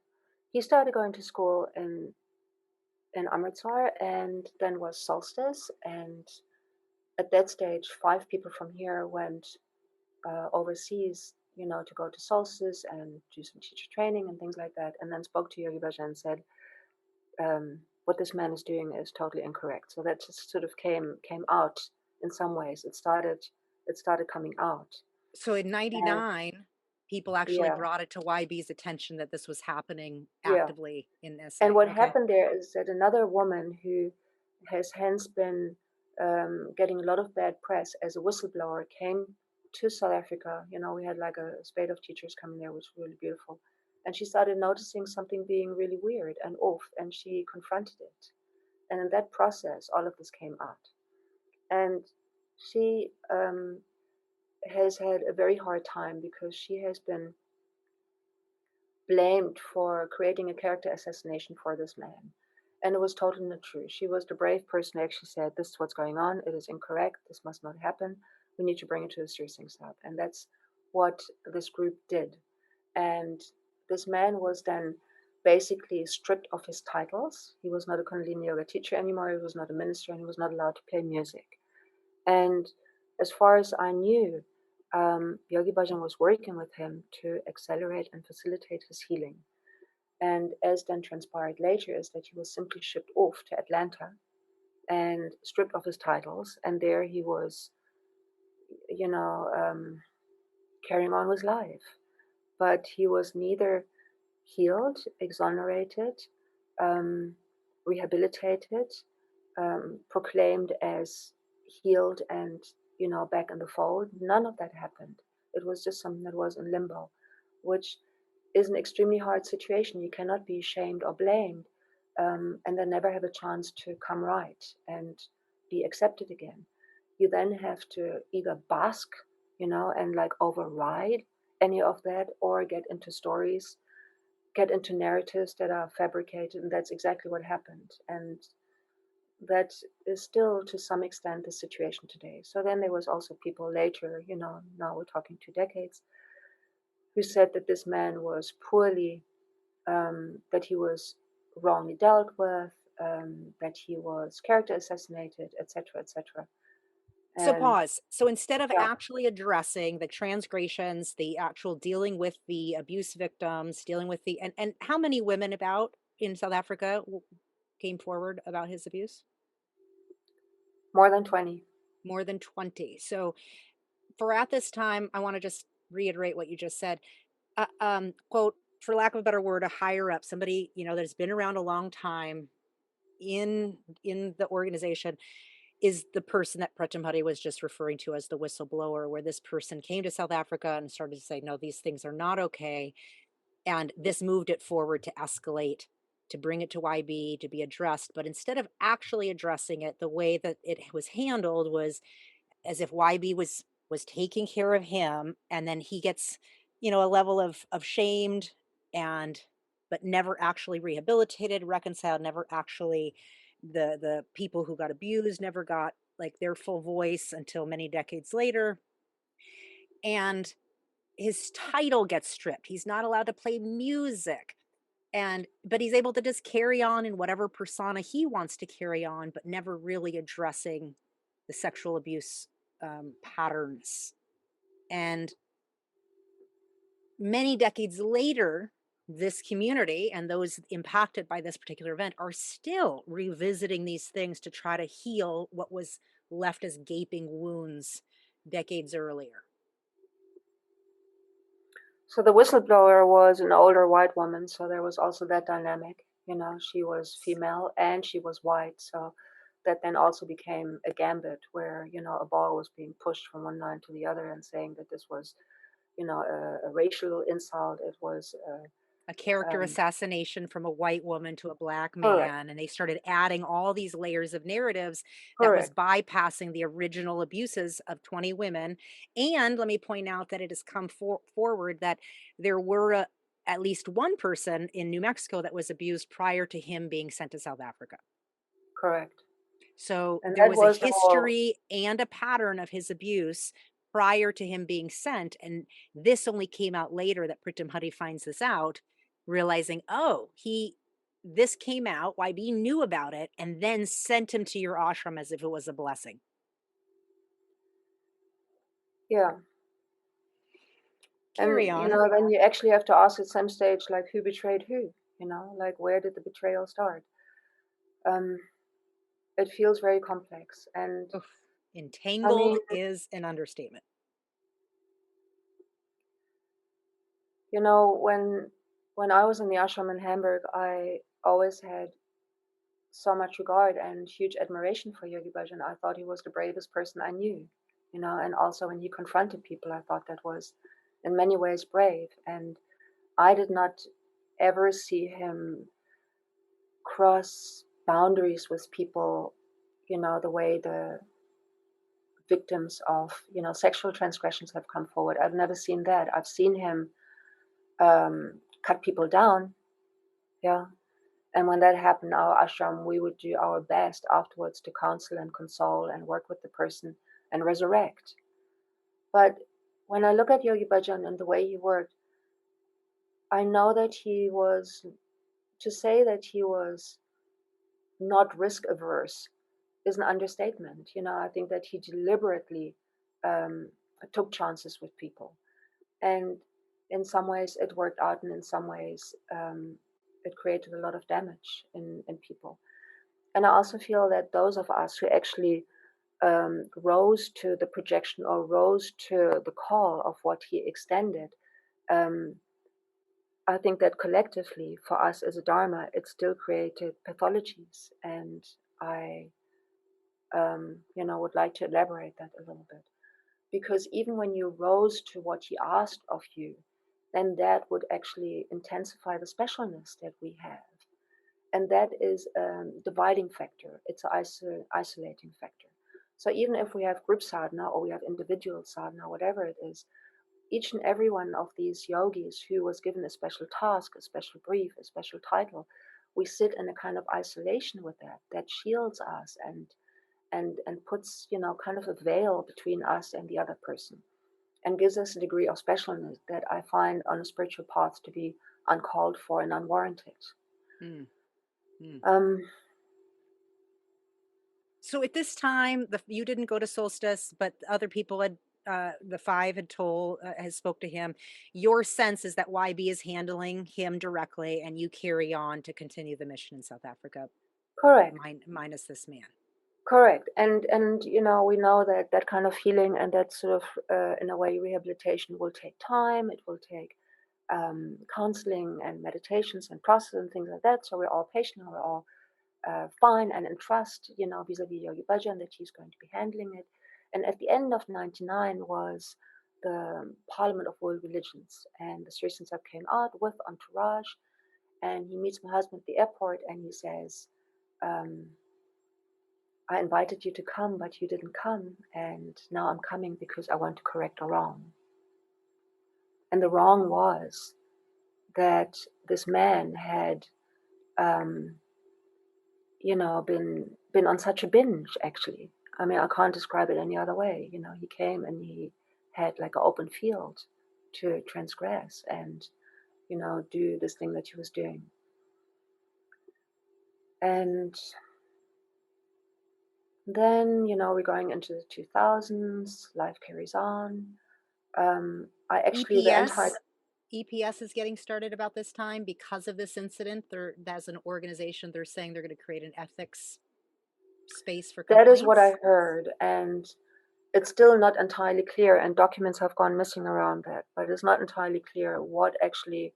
he started going to school in Amritsar, and then was solstice. And at that stage, 5 people from here went overseas, to go to solstice and do some teacher training and things like that. And then spoke to Yogi Bhajan and said, what this man is doing is totally incorrect. So that just sort of came out in some ways. It started coming out. So in And '99, people actually yeah, brought it to YB's attention that this was happening yeah. actively in And SA. what Okay. happened there is that another woman who has hence been getting a lot of bad press as a whistleblower came to South Africa. We had like a spate of teachers coming there, which was really beautiful. And she started noticing something being really weird and off, and she confronted it. And in that process, all of this came out. And she has had a very hard time because she has been blamed for creating a character assassination for this man. And it was totally not true. She was the brave person who actually said, this is what's going on. It is incorrect. This must not happen. We need to bring it to the serious things up. And that's what this group did. And this man was then basically stripped of his titles. He was not a Kundalini yoga teacher anymore. He was not a minister, and he was not allowed to play music. And as far as I knew, Yogi Bhajan was working with him to accelerate and facilitate his healing. And as then transpired later, is that he was simply shipped off to Atlanta and stripped of his titles. And there he was, you know, um, carrying on with life. But he was neither healed, exonerated, um, rehabilitated, proclaimed as healed and back in the fold. None of that happened. It was just something that was in limbo, which is an extremely hard situation. You cannot be shamed or blamed, and then never have a chance to come right and be accepted again. You then have to either bask, and like override any of that, or get into stories, get into narratives that are fabricated, and that's exactly what happened. And that is still to some extent the situation today. So then there was also people later, now we're talking 2 decades, who said that this man was poorly, that he was wrongly dealt with, that he was character assassinated, etc., etc. So And pause. So instead of yeah, actually addressing the transgressions, the actual dealing with the abuse victims, dealing with the and how many women about in South Africa? came forward about his abuse? More than 20. More than 20. So for at this time, I want to just reiterate what you just said. Quote, for lack of a better word, a higher up, somebody, that's been around a long time in the organization is the person that Pratim Hadi was just referring to as the whistleblower, where this person came to South Africa and started to say, no, these things are not okay. And this moved it forward to escalate, to bring it to YB, to be addressed. But instead of actually addressing it, the way that it was handled was as if YB was taking care of him, and then he gets, a level of shamed and but never actually rehabilitated, reconciled, never actually the people who got abused never got like their full voice until many decades later. And his title gets stripped. He's not allowed to play music. And but he's able to just carry on in whatever persona he wants to carry on, but never really addressing the sexual abuse patterns. And many decades later, this community and those impacted by this particular event are still revisiting these things to try to heal what was left as gaping wounds decades earlier. So the whistleblower was an older white woman, so there was also that dynamic. She was female and she was white, so that then also became a gambit where, a ball was being pushed from one line to the other and saying that this was, a racial insult. It was, A character um, assassination from a white woman to a black correct, man, and they started adding all these layers of narratives that was correct, bypassing the original abuses of 20 women. And let me point out that it has come forward that there were at least one person in New Mexico that was abused prior to him being sent to South Africa. correct. So And there that was a was the whole, history and a pattern of his abuse prior to him being sent. And this only came out later that Pritam Hadi finds this out, realizing, oh, this came out, YB knew about it, and then sent him to your ashram as if it was a blessing. yeah. Carry on. Then you actually have to ask at some stage, like, who betrayed who? Like, where did the betrayal start? Um, it feels very complex. And Oof. I Entangled mean, is an understatement. when I was in the ashram in Hamburg, I always had so much regard and huge admiration for Yogi Bhajan. I thought he was the bravest person I knew, and also when he confronted people, I thought that was in many ways brave. And I did not ever see him cross boundaries with people, the way the victims of, sexual transgressions have come forward. I've never seen that. I've seen him cut people down. Yeah. And when that happened in our ashram, we would do our best afterwards to counsel and console and work with the person and resurrect. But when I look at Yogi Bhajan and the way he worked, I know that to say that he was not risk averse is an understatement. I think that he deliberately um, took chances with people. And in some ways it worked out, and in some ways it created a lot of damage in people. And I also feel that those of us who actually rose to the projection or rose to the call of what he extended, um, I think that collectively for us as a Dharma, it still created pathologies. And I, would like to elaborate that a little bit. Because even when you rose to what he asked of you, then that would actually intensify the specialness that we have. And that is a dividing factor. It's an isolating factor. So even if we have group sadhana or we have individual sadhana, whatever it is, each and every one of these yogis who was given a special task, a special brief, a special title, we sit in a kind of isolation with that shields us and puts, kind of a veil between us and the other person, and gives us a degree of specialness that I find on a spiritual path to be uncalled for and unwarranted. Mm, mm. Um, So at this time, you didn't go to Solstice, but other people had, the five had has spoke to him. Your sense is that YB is handling him directly, and you carry on to continue the mission in South Africa. Correct. minus this man. Correct. And you know, we know that that kind of healing and that sort of in a way rehabilitation will take time. It will take counseling and meditations and process and things like that. So we're all patient and we're all fine and in trust, you know, vis-a-vis Yogi Bhajan that he's going to be handling it. And at the end of '99 was the Parliament of World Religions, and the Sri Sansab came out with entourage, and he meets my husband at the airport, and he says, um, "I invited you to come, but you didn't come, and now I'm coming because I want to correct a wrong." And the wrong was that this man had um, you know, been on such a binge actually. I mean, I can't describe it any other way. You know, he came and he had like an open field to transgress and, you know, do this thing that he was doing. And then, you know, we're going into the 2000s, life carries on. I actually, the entire, EPS EPS is getting started about this time because of this incident. They're as an organization, they're saying they're going to create an ethics space for that is what I complaints. heard. And it's still not entirely clear, and documents have gone missing around that, but it's not entirely clear what actually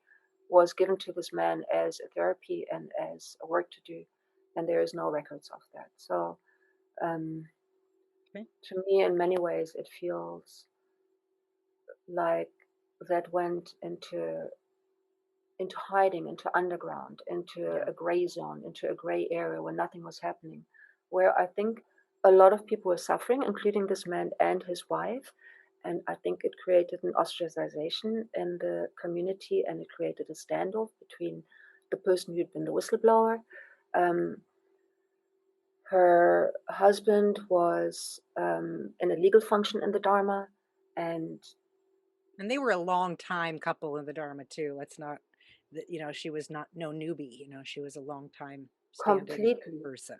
was given to this man as a therapy and as a work to do, and there is no records of that. So, um, Okay. to me, in many ways, it feels like that went into hiding, into underground, into Yeah. a gray zone, into a gray area where nothing was happening, where I think a lot of people were suffering, including this man and his wife. And I think it created an ostracization in the community and it created a standoff between the person who'd been the whistleblower. Um, Her husband was in a legal function in the Dharma, and And they were a long time couple in the Dharma too. Let's not that she was not no newbie, she was a long time standing completely. person.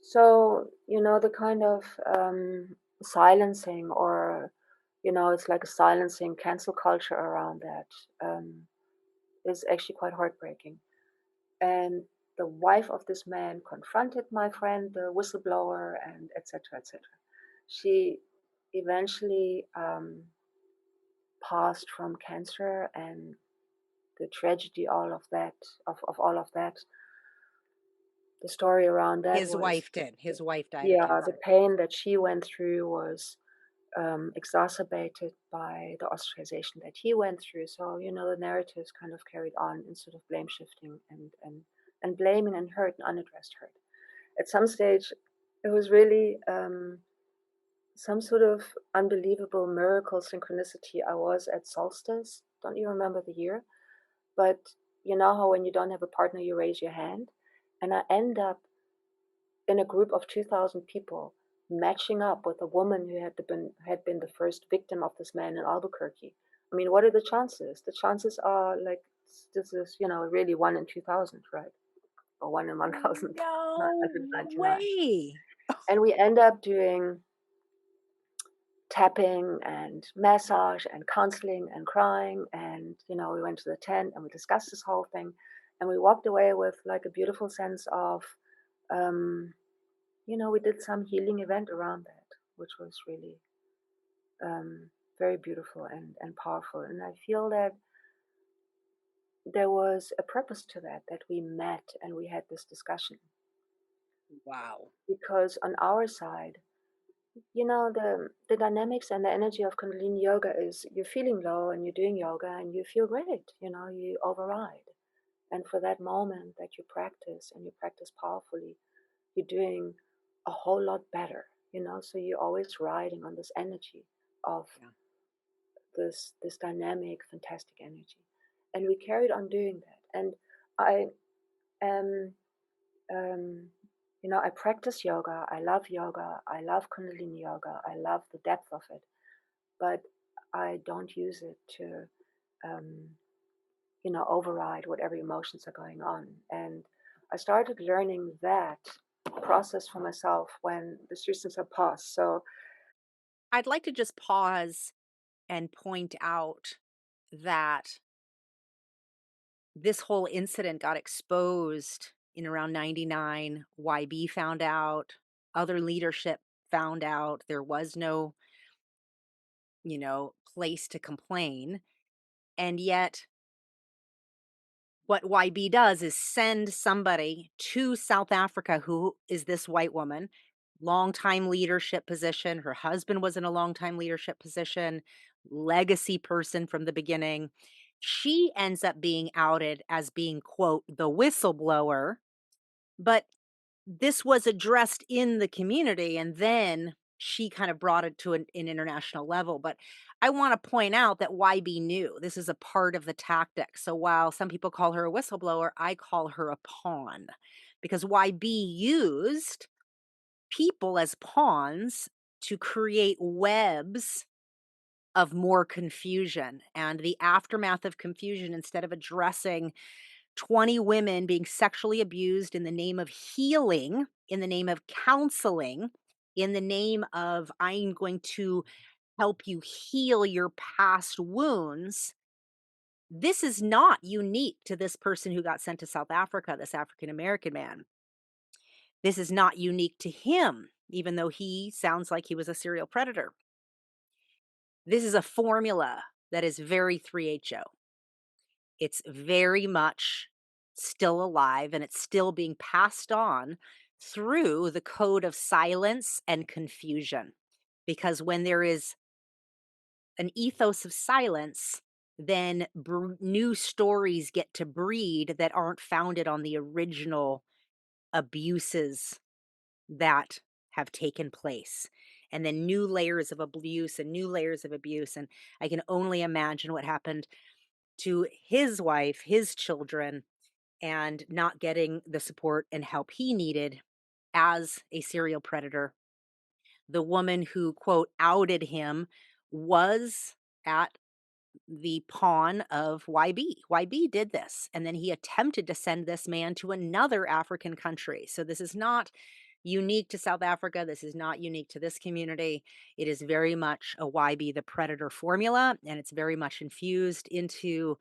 So, you know, the kind of silencing, or, you know, it's like a silencing cancel culture around that is actually quite heartbreaking. And the wife of this man confronted my friend, the whistleblower, and etc., etc. She eventually passed from cancer, and the tragedy, all of that, of all of that, the story around that His was, wife did. His wife died of yeah, the cancer. pain that she went through was exacerbated by the ostracization that he went through. So, you know, the narratives kind of carried on instead of blame shifting and blaming and hurt and unaddressed hurt. At some stage, it was really some sort of unbelievable miracle synchronicity. I was at Solstice. Don't you remember the year? But you know how when you don't have a partner, you raise your hand? And I end up in a group of 2,000 people matching up with a woman who had been the first victim of this man in Albuquerque. I mean, what are the chances? The chances are like this is, you know, really 1 in 2,000, right? Or 1 in 1,999. No way. And we end up doing tapping and massage and counseling and crying, and you know, we went to the tent and we discussed this whole thing, and we walked away with like a beautiful sense of um, you know, we did some healing event around that, which was really very beautiful and powerful. And I feel that there was a purpose to that, that we met and we had this discussion. Wow. Because on our side, you know, the dynamics and the energy of Kundalini yoga is you're feeling low and you're doing yoga and you feel great, you know, you override. And for that moment that you practice powerfully, you're doing a whole lot better, you know. So you're always riding on this energy of Yeah. this dynamic, fantastic energy, and we carried on doing that. And I am, um, you know, I practice yoga. I love yoga. I love Kundalini yoga. I love the depth of it, but I don't use it to, um, you know, override whatever emotions are going on. And I started learning that process for myself when the restrictions have passed. So I'd like to just pause and point out that this whole incident got exposed in around 99. YB found out, other leadership found out. There was no, place to complain. And yet, what YB does is send somebody to South Africa who is this white woman, longtime leadership position. Her husband was in a longtime leadership position, legacy person from the beginning. She ends up being outed as being, quote, the whistleblower, but this was addressed in the community, and then she kind of brought it to an international level. But I want to point out that YB knew this is a part of the tactic. So while some people call her a whistleblower, I call her a pawn because YB used people as pawns to create webs of more confusion. And the aftermath of confusion, instead of addressing 20 women being sexually abused in the name of healing, in the name of counseling, in the name of I'm going to help you heal your past wounds. This is not unique to this person who got sent to South Africa, this African American man. This is not unique to him, even though he sounds like he was a serial predator. This is a formula that is very 3HO. It's very much still alive and it's still being passed on through the code of silence and confusion. Because when there is an ethos of silence, then new stories get to breed that aren't founded on the original abuses that have taken place. And then new layers of abuse and new layers of abuse. And I can only imagine what happened to his wife, his children, and not getting the support and help he needed as a serial predator. The woman who, quote, outed him was at the pawn of YB. YB did this, and then he attempted to send this man to another African country. So this is not unique to South Africa. This is not unique to this community. It is very much a YB the predator formula, and it's very much infused into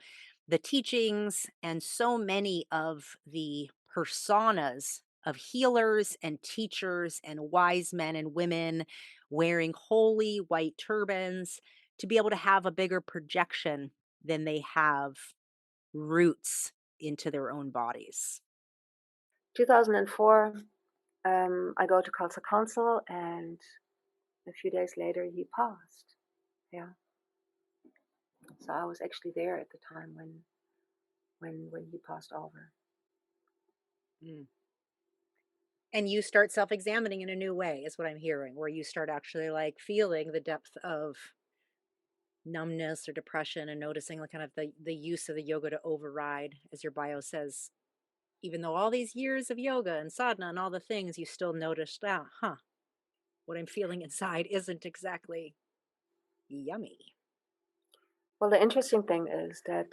the teachings and so many of the personas of healers and teachers and wise men and women wearing holy white turbans to be able to have a bigger projection than they have roots into their own bodies. 2004, I go to Khalsa Council, and a few days later he passed. Yeah, so I was actually there at the time when he passed over. Mm. And you start self-examining in a new way is what I'm hearing, where you start actually like feeling the depth of numbness or depression and noticing the kind of the use of the yoga to override, as your bio says, even though all these years of yoga and sadhana and all the things, you still noticed, what I'm feeling inside isn't exactly yummy. Well, the interesting thing is that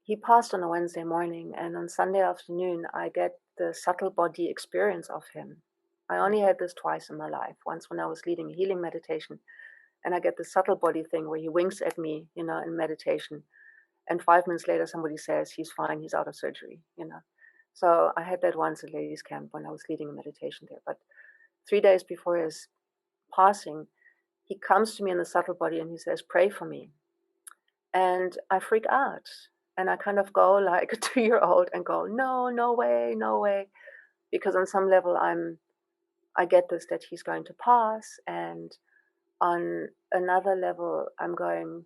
he passed on a Wednesday morning, and on Sunday afternoon, I get the subtle body experience of him. I Mm. only had this twice in my life. Once when I was leading a healing meditation, and I get the subtle body thing where he winks at me, in meditation. And 5 minutes later, somebody says, he's fine, he's out of surgery. So I had that once at ladies' camp when I was leading a meditation there. But 3 days before his passing, he comes to me in the subtle body and he says, pray for me. And I freak out. And I kind of go like a 2-year-old and go, no, no way, no way. Because on some level, I get this that he's going to pass. And on another level, I'm going,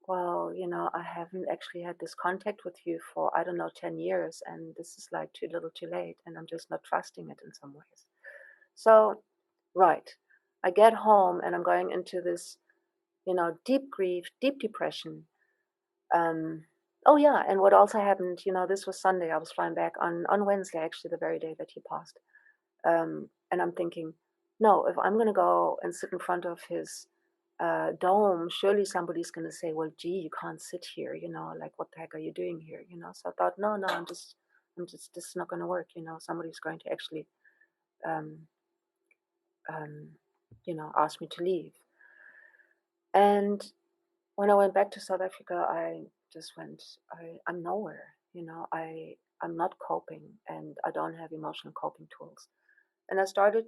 well, I haven't actually had this contact with you for, I don't know, 10 years. And this is like too little too late. And I'm just not trusting it in some ways. So, right. I get home and I'm going into this, deep grief, deep depression. Um, oh yeah, and what also happened, this was Sunday. I was flying back on Wednesday, actually, the very day that he passed. And I'm thinking, no, if I'm going to go and sit in front of his dome, surely somebody's going to say, well, gee, you can't sit here, like what the heck are you doing here. So I thought, no, no, this is not going to work. Somebody's going to actually, um, um, ask me to leave. And when I went back to South Africa, I just went, I'm nowhere. I'm not coping and I don't have emotional coping tools. And I started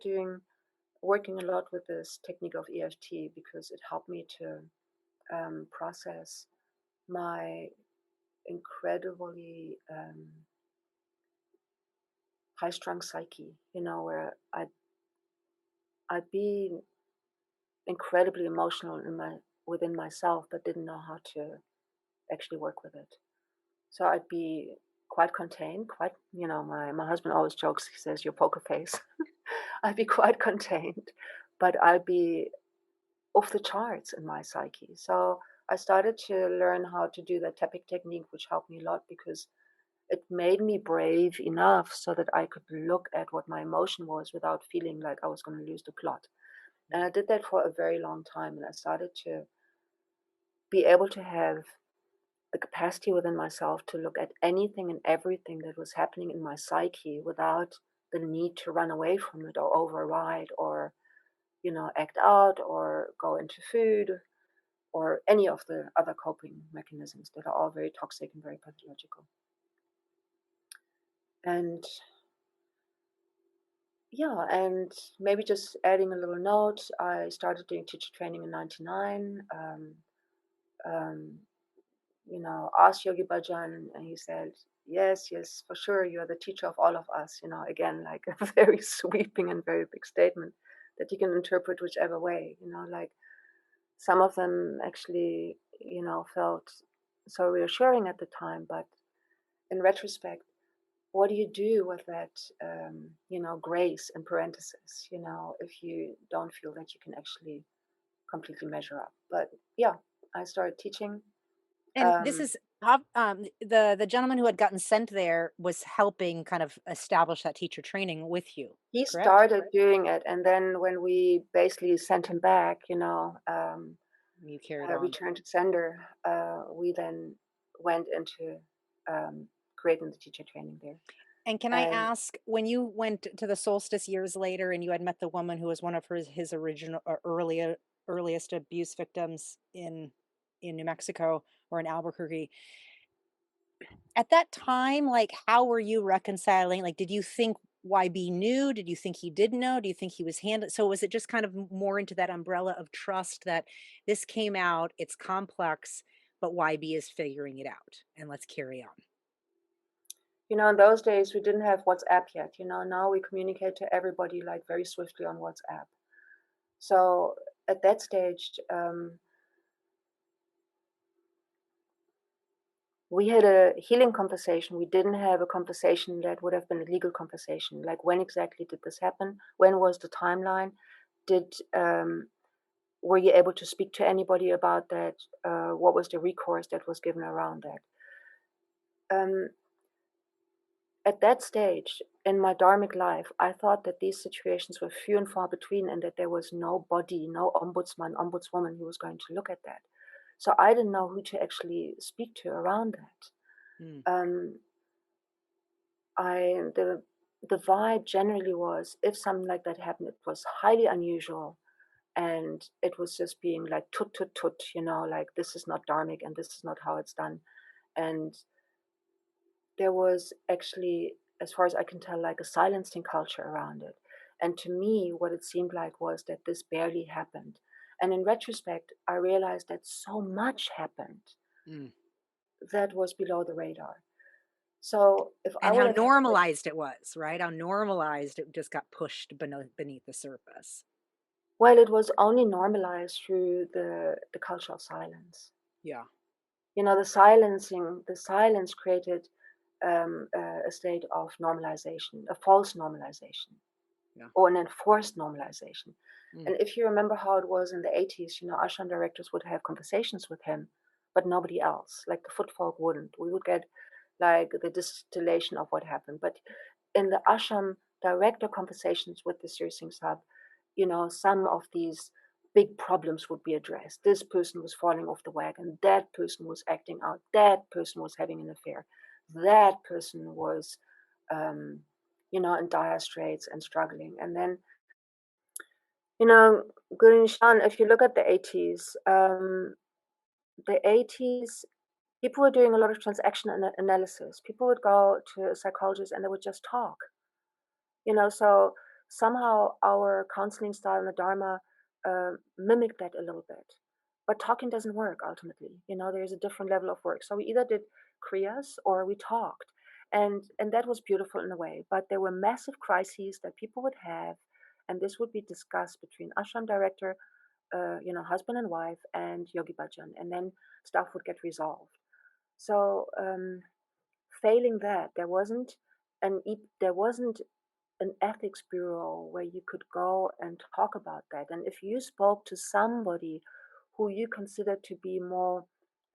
working a lot with this technique of EFT because it helped me to process my incredibly high strung psyche, where I'd be incredibly emotional within myself, but didn't know how to actually work with it. So I'd be quite contained, my husband always jokes, he says, your poker face. I'd be quite contained, but I'd be off the charts in my psyche. So I started to learn how to do that tapping technique, which helped me a lot because it made me brave enough so that I could look at what my emotion was without feeling like I was going to lose the plot. And I did that for a very long time. And I started to be able to have the capacity within myself to look at anything and everything that was happening in my psyche without the need to run away from it or override or, act out or go into food or any of the other coping mechanisms that are all very toxic and very pathological. And yeah, and maybe just adding a little note, I started doing teacher training in 99. Um, asked Yogi Bhajan, and he said, yes, yes, for sure, you're the teacher of all of us. Again, like a very sweeping and very big statement that you can interpret whichever way. Like some of them actually, felt so reassuring at the time, but in retrospect, what do you do with that, grace in parentheses, if you don't feel that you can actually completely measure up? But yeah, I started teaching. And this Um, is the gentleman who had gotten sent there was helping kind of establish that teacher training with you, he correct? started doing it, and then when we basically sent him back, You carried on. returned to sender, we then went into creating the teacher training there. And can I And ask, when you went to the solstice years later and you had met the woman who was one of his original or earliest abuse victims in New Mexico or in Albuquerque, at that time, like how were you reconciling? Like, did you think YB knew? Did you think he didn't know? Do you think he was handled? So was it just kind of more into that umbrella of trust that this came out, it's complex, but YB is figuring it out and let's carry on. in those days we didn't have WhatsApp yet. Now we communicate to everybody like very swiftly on WhatsApp. So at that stage, we had a healing conversation. We didn't have a conversation that would have been a legal conversation. Like, when exactly did this happen? When was the timeline? Did Were you able to speak to anybody about that? What was the recourse that was given around that? At that stage in my dharmic life, I thought that these situations were few and far between and that there was nobody, no ombudsman, ombudswoman who was going to look at that. So I didn't know who to actually speak to around Mm. that. I the vibe generally was, if something like that happened, it was highly unusual, and it was just being like tut tut tut, like this is not dharmic and this is not how it's done. And there was actually, as far as I can tell, like a silencing culture around it. And to me, what it seemed like was that this barely happened. And in retrospect, I realized that so much happened Mm. that was below the radar. So if I And would how have had to, normalized it was, right? How normalized it just got pushed beneath the surface. well, it was only normalized through the culture of silence. Yeah. The silence created a state of normalization, a false normalization, Yeah. or an enforced normalization. Mm. And if you remember how it was in the 80s, ashram directors would have conversations with him, but nobody else. Like the footfolk wouldn't. We would get like the distillation of what happened. But in the ashram director conversations with the Sri Singh Sab, some of these big problems would be addressed. This person was falling off the wagon. That person was acting out. That person was having an affair. That person was, um, in dire straits and struggling. And then, you know, Guru Nishan, if you look at the 80s, the 80s People were doing a lot of transaction analysis. People would go to a psychologist and they would just talk. So somehow our counseling style in the Dharma mimicked that a little bit. But talking doesn't work ultimately. There's a different level of work. So we either did kriyas or we talked. And that was beautiful in a way. But there were massive crises that people would have, and this would be discussed between ashram director, husband and wife, and Yogi Bhajan, and then stuff would get resolved. So failing that, there wasn't an ethics bureau where you could go and talk about that. And if you spoke to somebody who you consider to be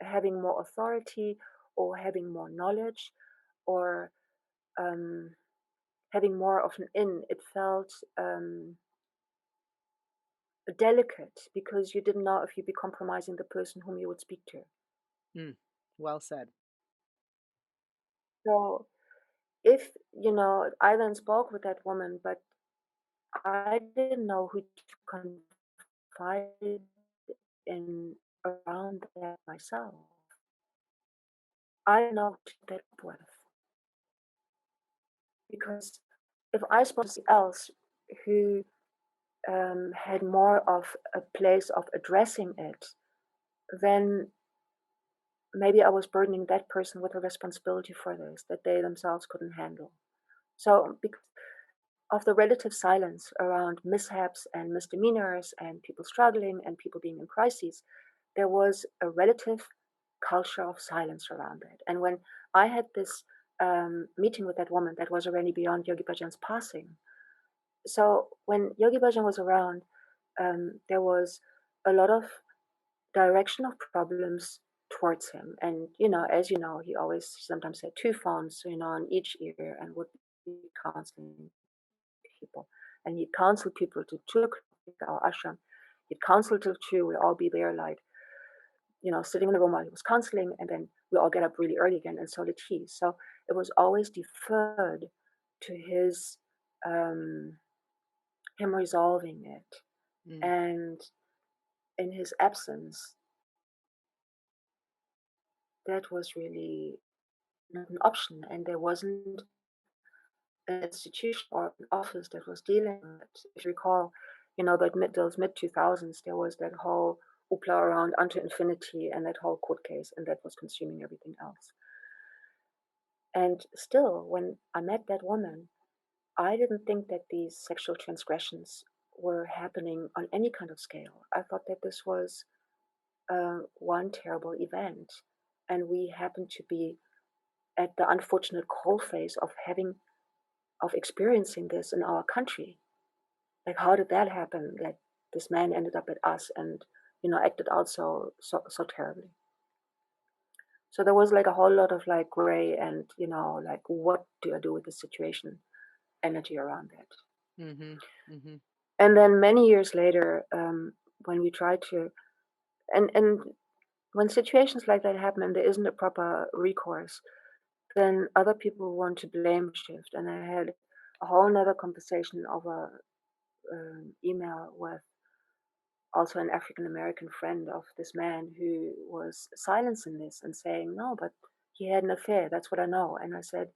having more authority or having more knowledge or um, having more of an it felt delicate because you didn't know if you'd be compromising the person whom you would speak to. Mm, well said. So if, I then spoke with that woman, but I didn't know who to confide in around that myself. I know who to that with because if I spoke to somebody else who had more of a place of addressing it, then maybe I was burdening that person with a responsibility for this that they themselves couldn't handle. So, because of the relative silence around mishaps and misdemeanors and people struggling and people being in crises, there was a relative culture of silence around it. And when I had this meeting with that woman, that was already beyond Yogi Bhajan's passing. So when Yogi Bhajan was around, there was a lot of direction of problems towards him. And, as you know, he always sometimes had two phones, on each ear and would be counseling people. And he'd counsel people to 2 o'clock at our ashram. He'd counsel till 2. We'd all be there, like, sitting in the room while he was counseling. And then we all get up really early again, and so did he. So it was always deferred to um, him resolving it. Mm, And in his absence, that was really not an option. And there wasn't an institution or an office that was dealing with it. If you recall, those mid 2000s, there was that whole hoopla around unto infinity and that whole court case, and that was consuming everything else. And still, when I met that woman, I didn't think that these sexual transgressions were happening on any kind of scale. I thought that this was one terrible event, and we happened to be at the unfortunate coalface of experiencing this in our country. Like, how did that happen? Like, this man ended up at us and, acted out so terribly. So there was like a whole lot of like gray and, like, what do I do with this situation? Energy around that. mhm, mhm. And then many years later, when we tried to, and when situations like that happen and there isn't a proper recourse, then other people want to blame shift. And I had a whole nother conversation over email with also an African American friend of this man who was silencing this and saying, no, but he had an affair. That's what I know. And I said,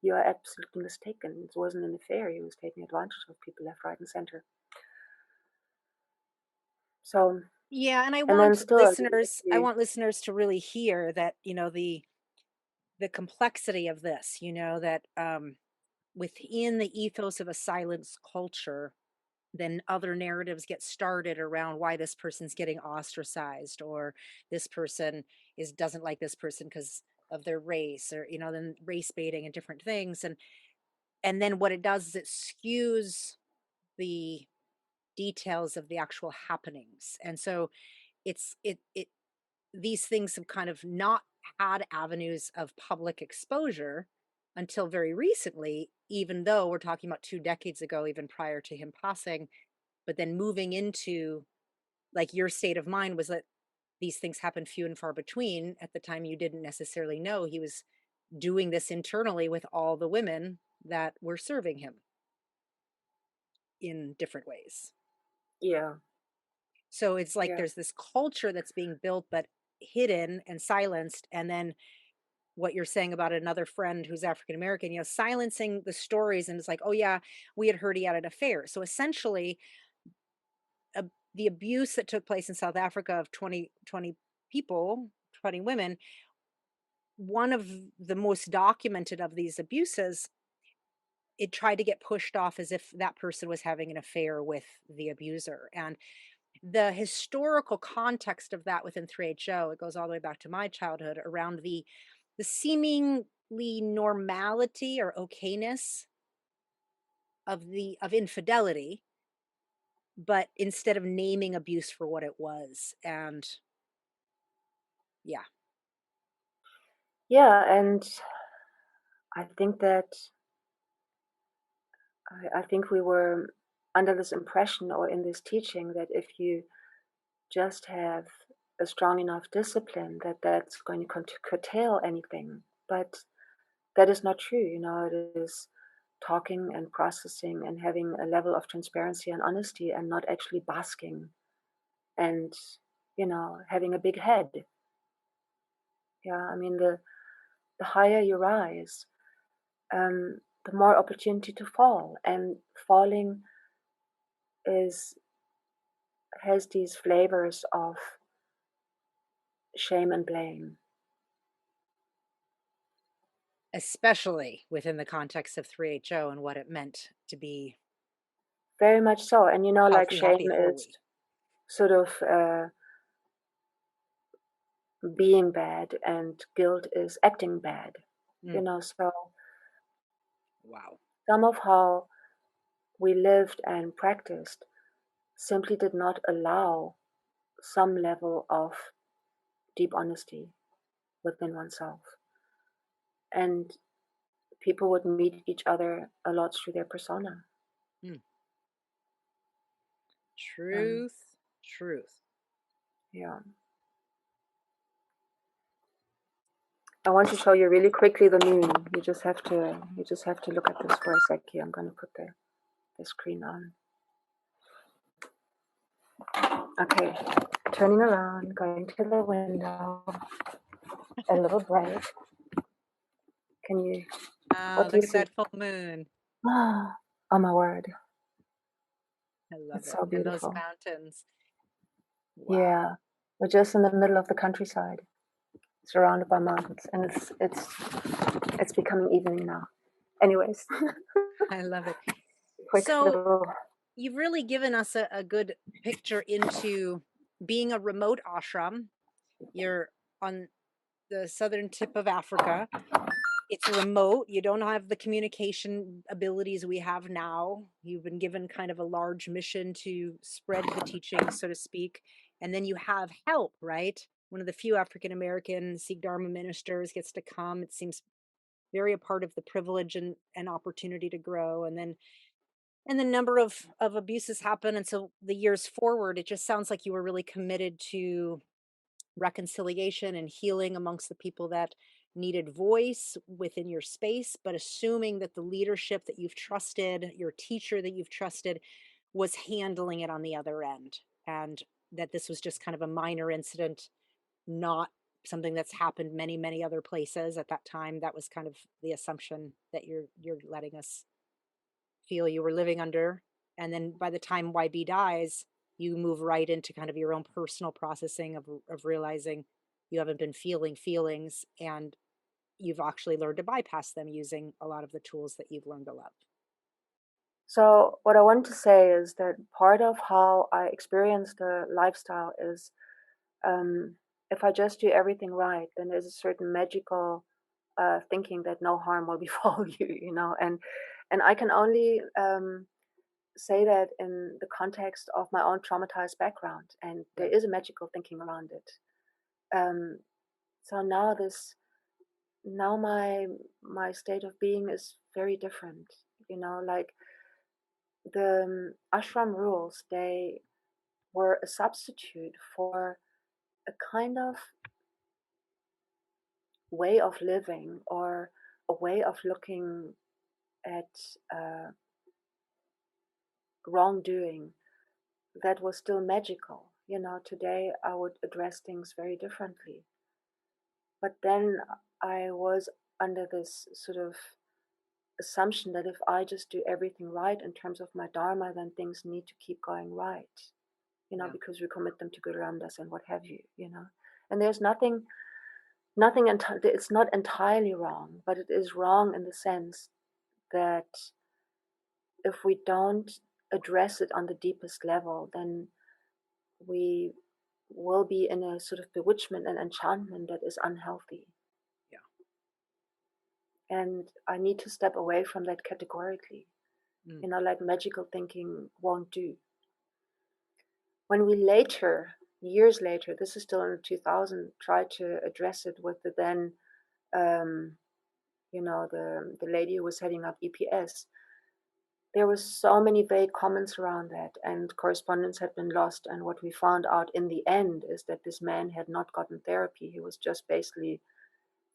you are absolutely mistaken. It wasn't an affair. He was taking advantage of people left, right, and center. So, Yeah, and and then still, I didn't get I to, want listeners to really hear that, the complexity of this, that within the ethos of a silence culture, then other narratives get started around why this person's getting ostracized, or this person is doesn't like this person because of their race, or then race baiting and different things. And then what it does is it skews the details of the actual happenings. And so it these things have kind of not had avenues of public exposure until very recently, even though we're talking about 2 decades ago, even prior to him passing. But then moving into, like, your state of mind was that these things happen few and far between. At the time, you didn't necessarily know he was doing this internally with all the women that were serving him in different ways. yeah, So it's like yeah, there's this culture that's being built, but hidden and silenced, and then what you're saying about another friend who's African American, silencing the stories, and it's like, "Oh, yeah, we had heard he had an affair." So, essentially, the abuse that took place in South Africa of 20 people, 20 women, one of the most documented of these abuses, it tried to get pushed off as if that person was having an affair with the abuser, and the historical context of that within 3HO, it goes all the way back to my childhood around the seemingly normality or okayness of infidelity, but instead of naming abuse for what it was, and yeah. Yeah, and I think that I think we were under this impression or in this teaching that if you just have a strong enough discipline, that that's going to curtail anything. But that is not true. It is talking and processing and having a level of transparency and honesty and not actually basking and, having a big head. Yeah, I mean, the higher you rise, the more opportunity to fall. And falling is has these flavors of shame and blame. Especially within the context of 3HO and what it meant to be Very much so. And like healthy, happy, shame is holy. sort of being bad and guilt is acting bad. Mm, So wow. some of how we lived and practiced simply did not allow some level of deep honesty within oneself. And people would meet each other a lot through their persona. Mm, Um, truth, truth. yeah. I want to show you really quickly the moon. You just have to look at this for a sec here. I'm going to put the screen on. Okay, turning around, going to the window, a little bright. Can you, Oh, what do you look at see? that full moon. Oh my word, I love it's it. so And those beautiful. mountains. Yeah, Wow. we're just in the middle of the countryside, surrounded by mountains, and it's becoming evening now. Anyways, I love it. quick So little. you've really given us a good picture into being a remote ashram. You're on the southern tip of Africa. It's remote. You don't have the communication abilities we have now. You've been given kind of a large mission to spread the teachings, so to speak. And then you have help, right? One of the few African American Sikh Dharma ministers gets to come. It seems very a part of the privilege and opportunity to grow. And the number of abuses happen. And so the years forward, it just sounds like you were really committed to reconciliation and healing amongst the people that needed voice within your space, but assuming that the leadership that you've trusted, your teacher that you've trusted, was handling it on the other end. And that this was just kind of a minor incident, not something that's happened many, many other places at that time. That was kind of the assumption that you're letting us feel you were living under. And then by the time YB dies, you move right into kind of your own personal processing of realizing you haven't been feeling feelings, and you've actually learned to bypass them using a lot of the tools that you've learned to love. So what I want to say is that part of how I experience the lifestyle is, um, if I just do everything right, then there's a certain magical thinking that no harm will befall you, and I can only say that in the context of my own traumatized background, and there Right. is a magical thinking around it. Um, so now my state of being is very different. Like the ashram rules, they were a substitute for a kind of way of living or a way of looking at wrongdoing that was still magical. today I would address things very differently. But then I was under this sort of assumption that if I just do everything right in terms of my dharma, then things need to keep going right, Yeah. because we commit them to Guru Ramdas and what have you. And there's nothing, it's not entirely wrong, but it is wrong in the sense that if we don't address it on the deepest level, then we will be in a sort of bewitchment and enchantment that is unhealthy. Yeah. And I need to step away from that categorically, Mm. like magical thinking won't do. When we later, years later, this is still in 2000, tried to address it with the then, um, the lady who was heading up EPS, there was so many vague comments around that, and correspondence had been lost. And what we found out in the end is that this man had not gotten therapy. He was just basically,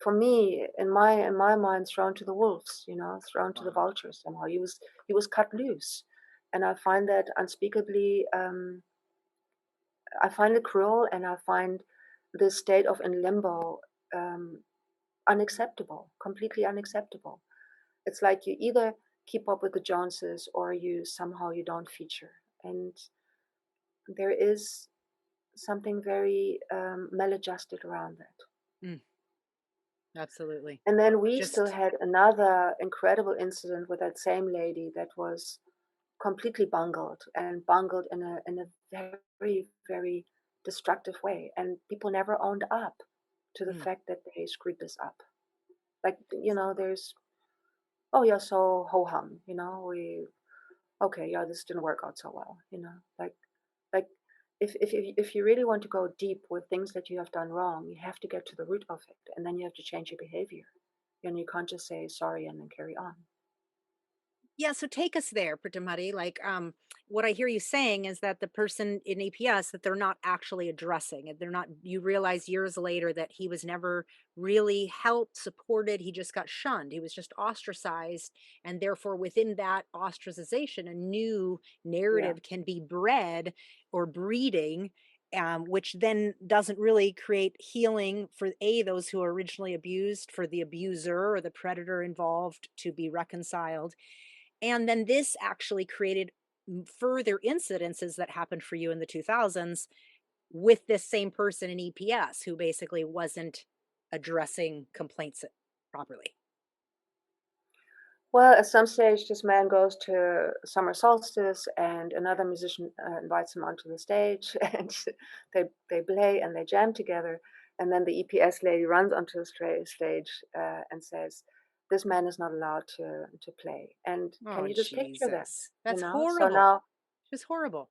for me, in my mind, thrown to the wolves, thrown to the Wow. vultures somehow. He was cut loose, and I find that unspeakably. I find it cruel, and I find this state of in limbo um, unacceptable, completely unacceptable. It's like you either keep up with the Joneses or you don't feature, and there is something very maladjusted around that. Mm. Absolutely. And then we still Just had another incredible incident with that same lady that was completely bungled in a very, very destructive way. And people never owned up to the mm. fact that they screwed this up. Like, there's, oh yeah, so ho hum, okay, yeah, this didn't work out so well, like if you really want to go deep with things that you have done wrong, you have to get to the root of it, and then you have to change your behavior. You can't just say sorry and then carry on. Yeah, so take us there, Pritamari. Like, what I hear you saying is that the person in APS that they're not actually addressing it. They're not. You realize years later that he was never really helped, supported. He just got shunned. He was just ostracized, and therefore, within that ostracization, a new Yeah, narrative can be bred or breeding. Which then doesn't really create healing for those who are originally abused, for the abuser or the predator involved to be reconciled, and then this actually created further incidences that happened for you in the 2000s with this same person in EPS who basically wasn't addressing complaints properly. well, at some stage this man goes to summer solstice and another musician invites him onto the stage and they play and they jam together, and then the EPS lady runs onto the stage and says, this man is not allowed to play. And can Oh, you just picture that? Jesus. That's So horrible. now, Just horrible.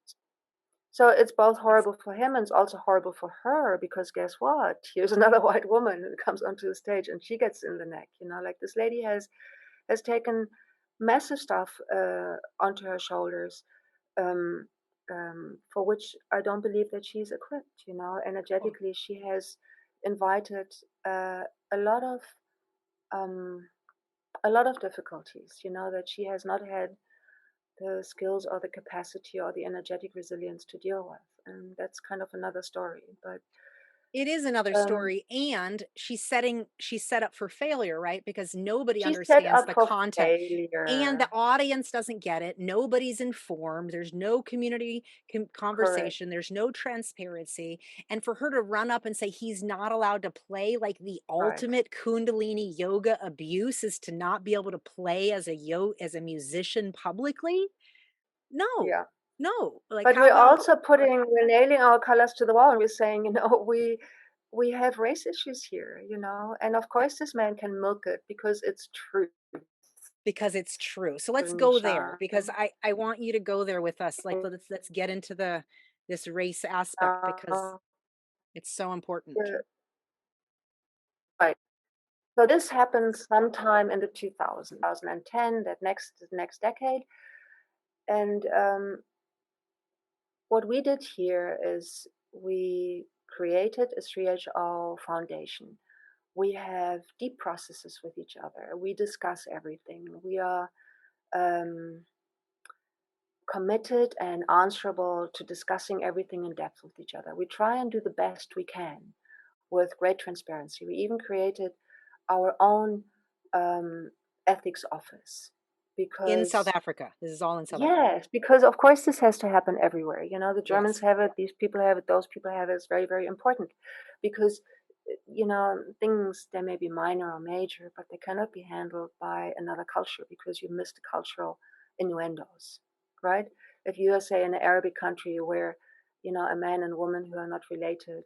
so it's both It's horrible for him and it's also horrible for her, because guess what, here's another white woman who comes onto the stage and she gets in the neck. Like, this lady has taken massive stuff onto her shoulders, um, for which I don't believe that she's equipped. oh, Energetically, she has invited uh, a lot of um, a lot of difficulties. That she has not had the skills or the capacity or the energetic resilience to deal with, and that's kind of another story. But it is another um, story, and she's set up for failure, right? Because nobody she's set understands up the for context, and the failure. audience doesn't get it. Nobody's informed. There's no community Correct. conversation. There's no transparency. And for her to run up and say he's not allowed to play, like the Right. ultimate Kundalini yoga abuse is to not be able to play as as a musician publicly. No, Yeah. no. Like, But how we're about also we're nailing our colors to the wall, and we're saying, we have race issues here. And of course, this man can milk it because it's true. because it's true. So let's go there Nisha. because I want you to go there with us. Like, let's get into this race aspect because Uh, it's so important. the- right. So this happened sometime in the 2010, the next decade. And what we did here is we created a 3HO foundation. We have deep processes with each other. We discuss everything. We are um, committed and answerable to discussing everything in depth with each other. We try and do the best we can with great transparency. We even created our own um, ethics office In South because Africa. This is all in South Africa. yes, because of course this has to happen everywhere. You know, the Germans Yes. have it, these people have it, those people have it. It's very, very important because, things, they may be minor or major, but they cannot be handled by another culture because you miss the cultural innuendos, right? If you are, say, in an Arabic country where, a man and woman who are not related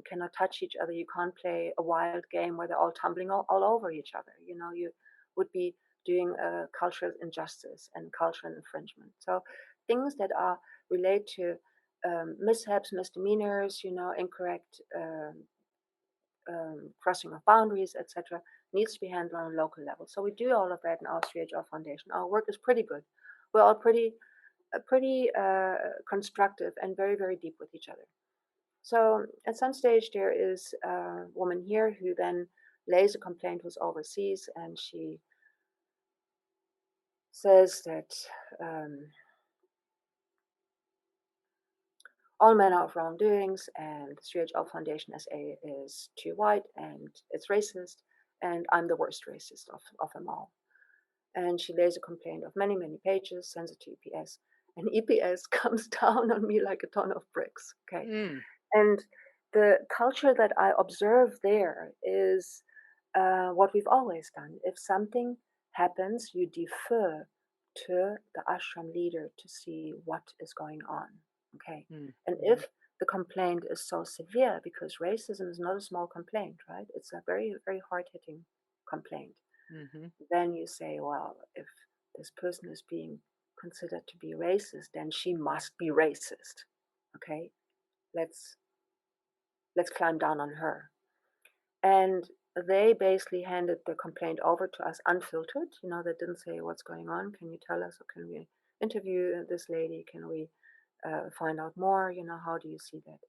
cannot touch each other, you can't play a wild game where they're all tumbling all over each other. You would be doing cultural injustice and cultural infringement. So things that are related to mishaps, misdemeanors, incorrect crossing of boundaries, etc., needs to be handled on a local level. So we do all of that in our 3HR Foundation. Our work is pretty good. We're all pretty constructive and very, very deep with each other. So at some stage, there is a woman here who then lays a complaint who's overseas, and she says that um, all manner of wrongdoings, and the 3HL Foundation SA is too white and it's racist, and I'm the worst racist of them all. And she lays a complaint of many, many pages, sends it to EPS, and EPS comes down on me like a ton of bricks. Okay. Mm. And the culture that I observe there is what we've always done. If something happens, you defer to the ashram leader to see what is going on. Okay. Mm. And Mhm. if the complaint is so severe, because racism is not a small complaint, right? It's a very, very hard hitting complaint. Mhm. Then you say, well, if this person is being considered to be racist, then she must be racist. Okay. Let's let's climb down on her. And they basically handed the complaint over to us unfiltered. They didn't say what's going on. Can you tell us, or can we interview this lady? Can we find out more? How do you see that?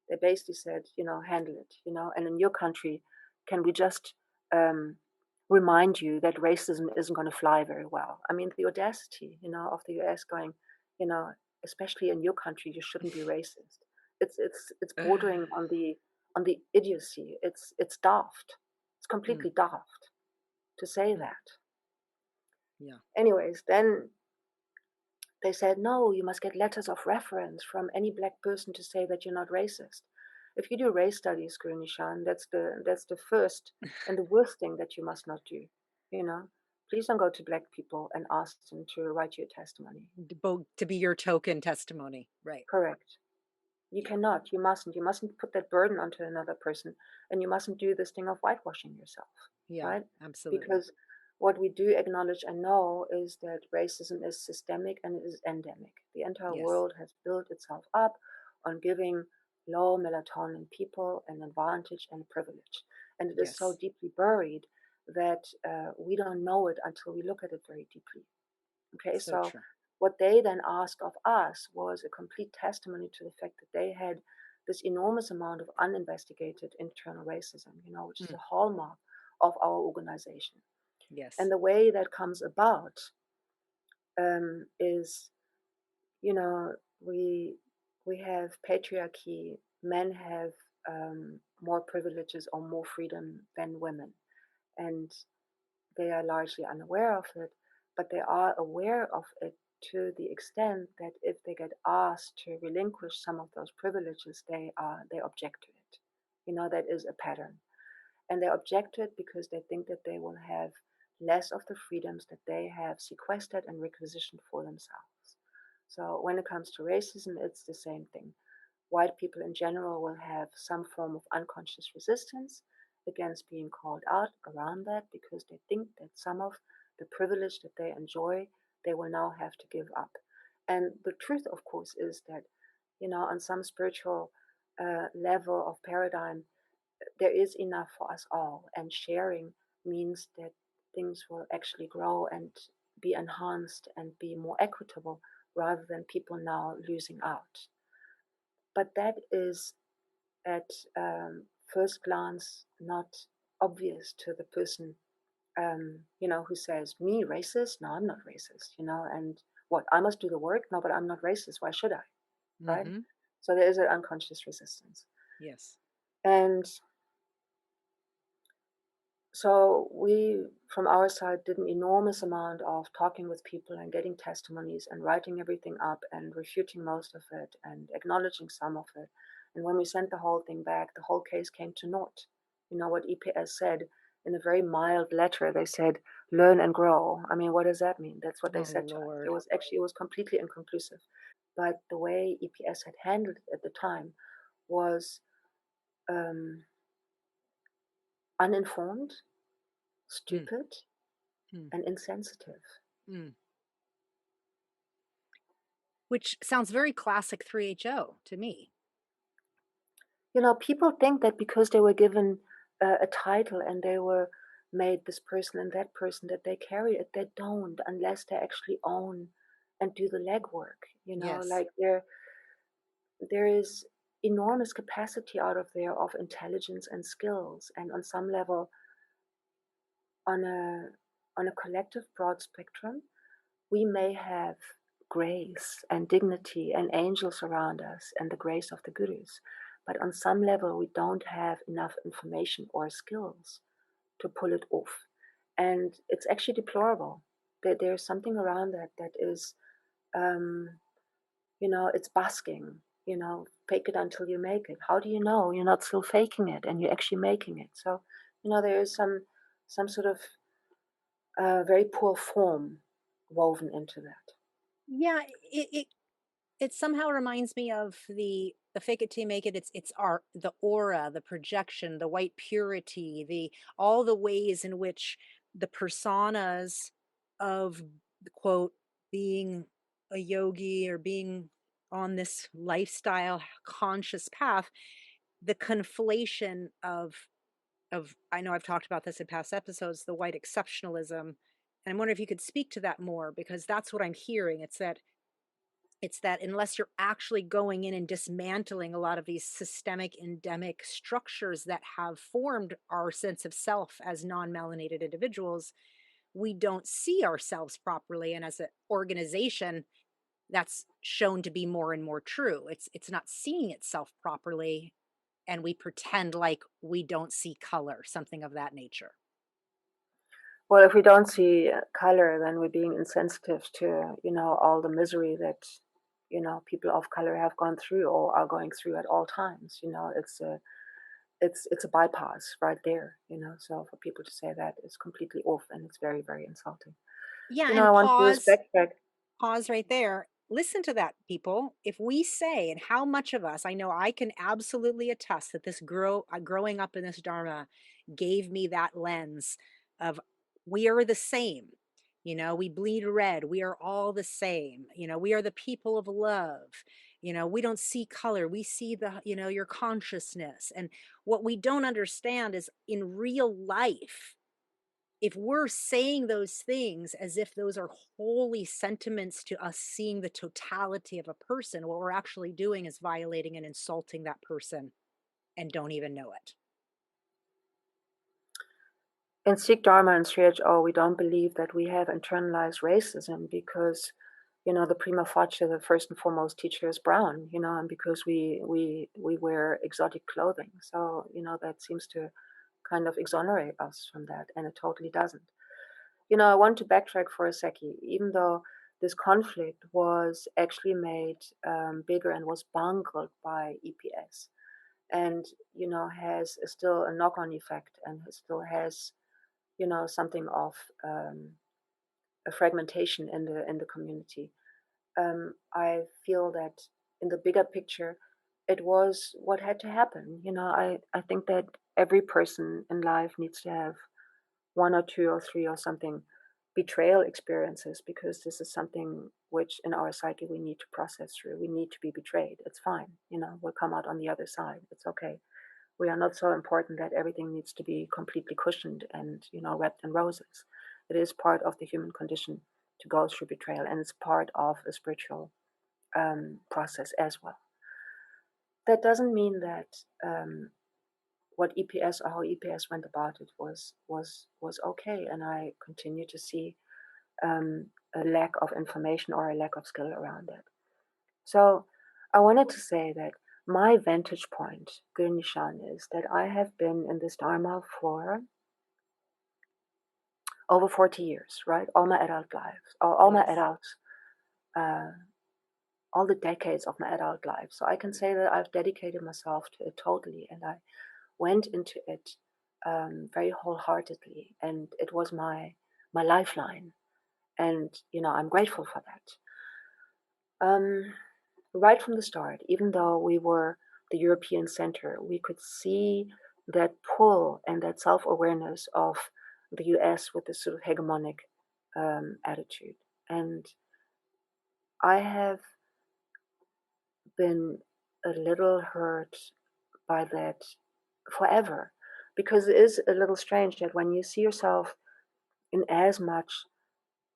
They basically said, handle it. And in your country, can we just um, remind you that racism isn't going to fly very well? I mean, the audacity, of the U.S. going, you know, especially in your country, you shouldn't be racist. It's bordering on the idiocy. It's daft. It's Mm. completely daft to say Mm. that. Yeah. Anyways, then they said, no, you must get letters of reference from any black person to say that you're not racist. If you do race studies, Guru Nishan, that's the first and the worst thing that you must not do. You know, please don't go to black people and ask them to write you a testimony. To be your token testimony. Right. Correct. You Yeah. cannot. You mustn't. You mustn't put that burden onto another person, and you mustn't do this thing of whitewashing yourself, Yeah. right? Absolutely. Because what we do acknowledge and know is that racism is systemic and it is endemic. The entire Yes. world has built itself up on giving low melatonin people an advantage and privilege, and it is so Yes. deeply buried that we don't know it until we look at it very deeply. Okay, So so true. what they then asked of us was a complete testimony to the fact that they had this enormous amount of uninvestigated internal racism, which is Mm. a hallmark of our organization. Yes. And the way that comes about is, you know, we we have patriarchy. Men have more privileges or more freedom than women, and they are largely unaware of it, but they are aware of it to the extent that if they get asked to relinquish some of those privileges, they object to it. That is a pattern. And they object to it because they think that they will have less of the freedoms that they have sequestered and requisitioned for themselves. So when it comes to racism, it's the same thing. White people in general will have some form of unconscious resistance against being called out around that because they think that some of the privilege that they enjoy, they will now have to give up. And the truth, of course, is that, on some spiritual level of paradigm, there is enough for us all. And sharing means that things will actually grow and be enhanced and be more equitable rather than people now losing out. But that is at first glance not obvious to the person who says, me racist? No, I'm not racist. And what, I must do the work? No, but I'm not racist. Why should I? Right? Mhm. So there is an unconscious resistance. Yes. And so we, from our side, did an enormous amount of talking with people and getting testimonies and writing everything up and refuting most of it and acknowledging some of it. And when we sent the whole thing back, the whole case came to naught. You know what EPS said in a very mild letter? They said, learn and grow. I mean, what does that mean? That's what they Oh, said to us. Lord. It was completely inconclusive. But the way EPS had handled it at the time was um, uninformed, Mm, stupid, mm, and insensitive. mm. Which sounds very classic 3HO to me. People think that because they were given a title and they were made this person and that person, that they carry it. They don't, unless they actually own and do the legwork. Yes. Like there is enormous capacity out of there of intelligence and skills, and on some level, on a collective broad spectrum, we may have grace and dignity and angels around us and the grace of the gurus. But on some level, we don't have enough information or skills to pull it off. And it's actually deplorable. There's something around that is, um, it's basking, fake it until you make it. How do you know you're not still faking it and you're actually making it? So, there is some sort of very poor form woven into that. Yeah, it somehow reminds me of the fake it till you make it. It's art, the aura, the projection, the white purity, the all the ways in which the personas of the quote being a yogi or being on this lifestyle conscious path, the conflation of I know I've talked about this in past episodes, the white exceptionalism. And I'm wondering if you could speak to that more because that's what I'm hearing. It's that unless you're actually going in and dismantling a lot of these systemic endemic structures that have formed our sense of self as non-melanated individuals, we don't see ourselves properly. And as an organization, that's shown to be more and more true. It's not seeing itself properly, and we pretend like we don't see color, something of that nature. Well, if we don't see color, then we're being insensitive to, all the misery that, people of color have gone through or are going through at all times. It's a bypass right there. So for people to say that is completely off, and it's very, very insulting. Yeah, I and want to just backtrack. pause right there. Listen to that, people. If we say, and how much of us, I know I can absolutely attest that this growing up in this Dharma gave me that lens of we are the same. We bleed red. We are all the same. We are the people of love. We don't see color. We see your consciousness. And what we don't understand is in real life, if we're saying those things as if those are holy sentiments to us seeing the totality of a person, what we're actually doing is violating and insulting that person and don't even know it. In Sikh Dharma and Sri HO, we don't believe that we have internalized racism because, the prima facie, the first and foremost teacher is brown, and because we wear exotic clothing. So, that seems to kind of exonerate us from that, and it totally doesn't. I want to backtrack for a second, even though this conflict was actually made bigger and was bungled by EPS and, has still a knock on effect and still has something of um, a fragmentation in the community. I feel that in the bigger picture, it was what had to happen. I think that every person in life needs to have one or two or three or something betrayal experiences because this is something which in our psyche we need to process through. We need to be betrayed. It's fine. We'll come out on the other side. It's okay. We are not so important that everything needs to be completely cushioned and wrapped in roses. It is part of the human condition to go through betrayal, and it's part of a spiritual process as well. That doesn't mean that what EPS or how EPS went about it was okay, and I continue to see a lack of information or a lack of skill around it. So I wanted to say that my vantage point, Gurnishan, is that I have been in this Dharma for over 40 years, right? All my adult life, all my Yes. adult, uh, all the decades of my adult life. So I can say that I've dedicated myself to it totally, and I went into it very wholeheartedly, and it was my lifeline. And I'm grateful for that. Right from the start, even though we were the European center, we could see that pull and that self-awareness of the US with this sort of hegemonic attitude. And I have been a little hurt by that forever, because it is a little strange that when you see yourself in as much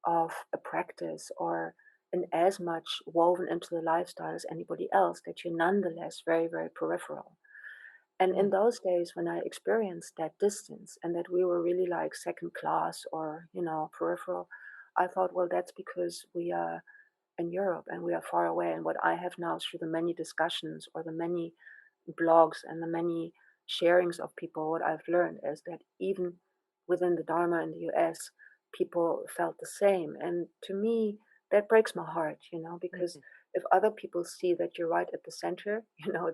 of a practice or in as much woven into the lifestyle as anybody else, that you're nonetheless very, very peripheral. And in Mm, those days when I experienced that distance and that we were really like second class or, peripheral, I thought, well, that's because we are in Europe and we are far away. And what I have now through the many discussions or the many blogs and the many sharings of people, what I've learned is that even within the Dharma in the US, people felt the same. And to me, that breaks my heart, because mm, if other people see that you're right at the center,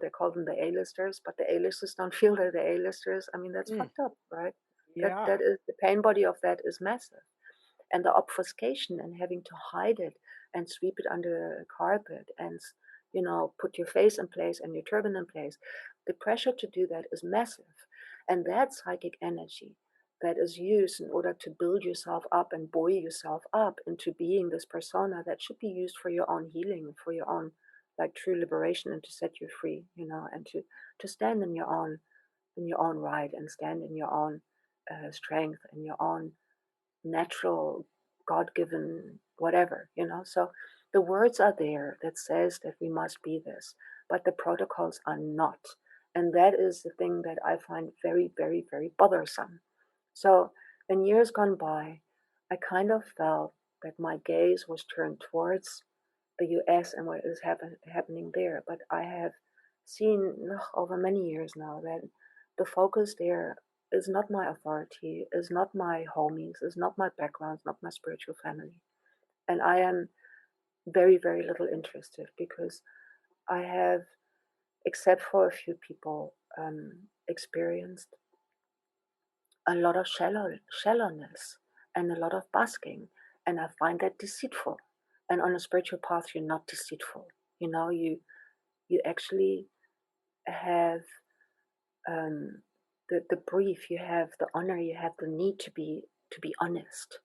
they call them the A-listers, but the A-listers don't feel they're the A-listers. I mean, that's mm. fucked up, right? That Yeah. that is the pain body of that is massive, and the obfuscation and having to hide it and sweep it under the carpet and put your face in place and your turban in place, the pressure to do that is massive, and that psychic energy that is used in order to build yourself up and buoy yourself up into being this persona that should be used for your own healing, for your own like true liberation, and to set you free, and to stand in your own right and stand in your own strength and your own natural, God-given, whatever, So the words are there that says that we must be this, but the protocols are not. And that is the thing that I find very, very, very bothersome. So in years gone by, I kind of felt that my gaze was turned towards the US and what is happening there. But I have seen over many years now that the focus there is not my authority, is not my homies, is not my background, not my spiritual family. And I am very, very little interested because I have, except for a few people, experienced a lot of shallowness and a lot of basking. And I find that deceitful. And on a spiritual path, you're not deceitful. You actually have um, the brief, you have the honor, you have the need to be honest.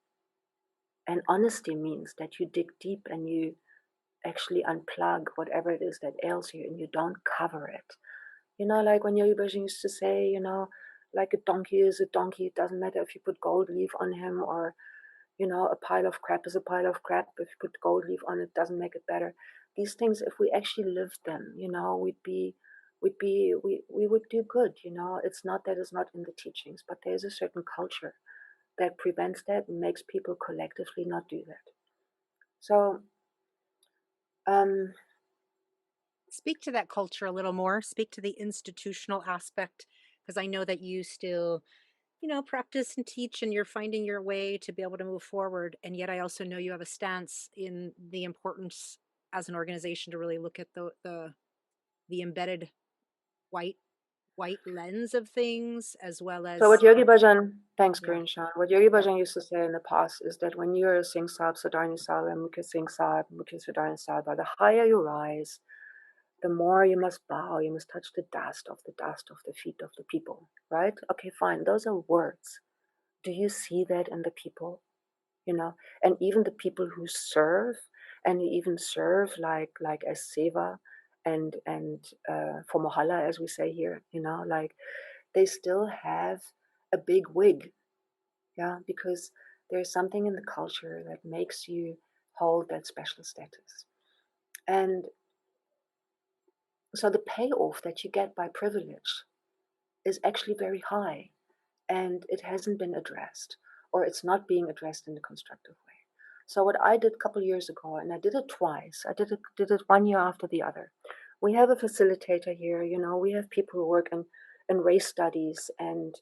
And honesty means that you dig deep and you actually unplug whatever it is that ails you and you don't cover it. Like when Yogi Bhajan used to say, like a donkey is a donkey. It doesn't matter if you put gold leaf on him or, a pile of crap is a pile of crap. If you put gold leaf on it, doesn't make it better. These things, if we actually lived them, we would do good. It's not that it's not in the teachings, but there's a certain culture that prevents that and makes people collectively not do that. So, um, Speak to that culture a little more. Speak to the institutional aspect, because I know that you still, practice and teach and you're finding your way to be able to move forward. And yet I also know you have a stance in the importance as an organization to really look at the embedded white lens of things as well so what as Yogi Bhajan, thanks, yeah. Karin Shan. What Yogi Yeah. Bhajan used to say in the past is that when you're a Singh Sahib, Sadarni Sahib, and Mukha Singh Sahib, Mukha Sadarni Sahib, the higher you rise, the more you must bow, you must touch the dust of the feet of the people, right? Okay, fine. Those are words. Do you see that in the people? And even the people who serve, and who even serve like as seva and for mohala, as we say here, like they still have a big wig, yeah, because there's something in the culture that makes you hold that special status. And so the payoff that you get by privilege is actually very high, and it hasn't been addressed, or it's not being addressed in a constructive way. So what I did a couple years ago, and I did it twice. I did it 1 year after the other. We have a facilitator here. We have people who work in race studies and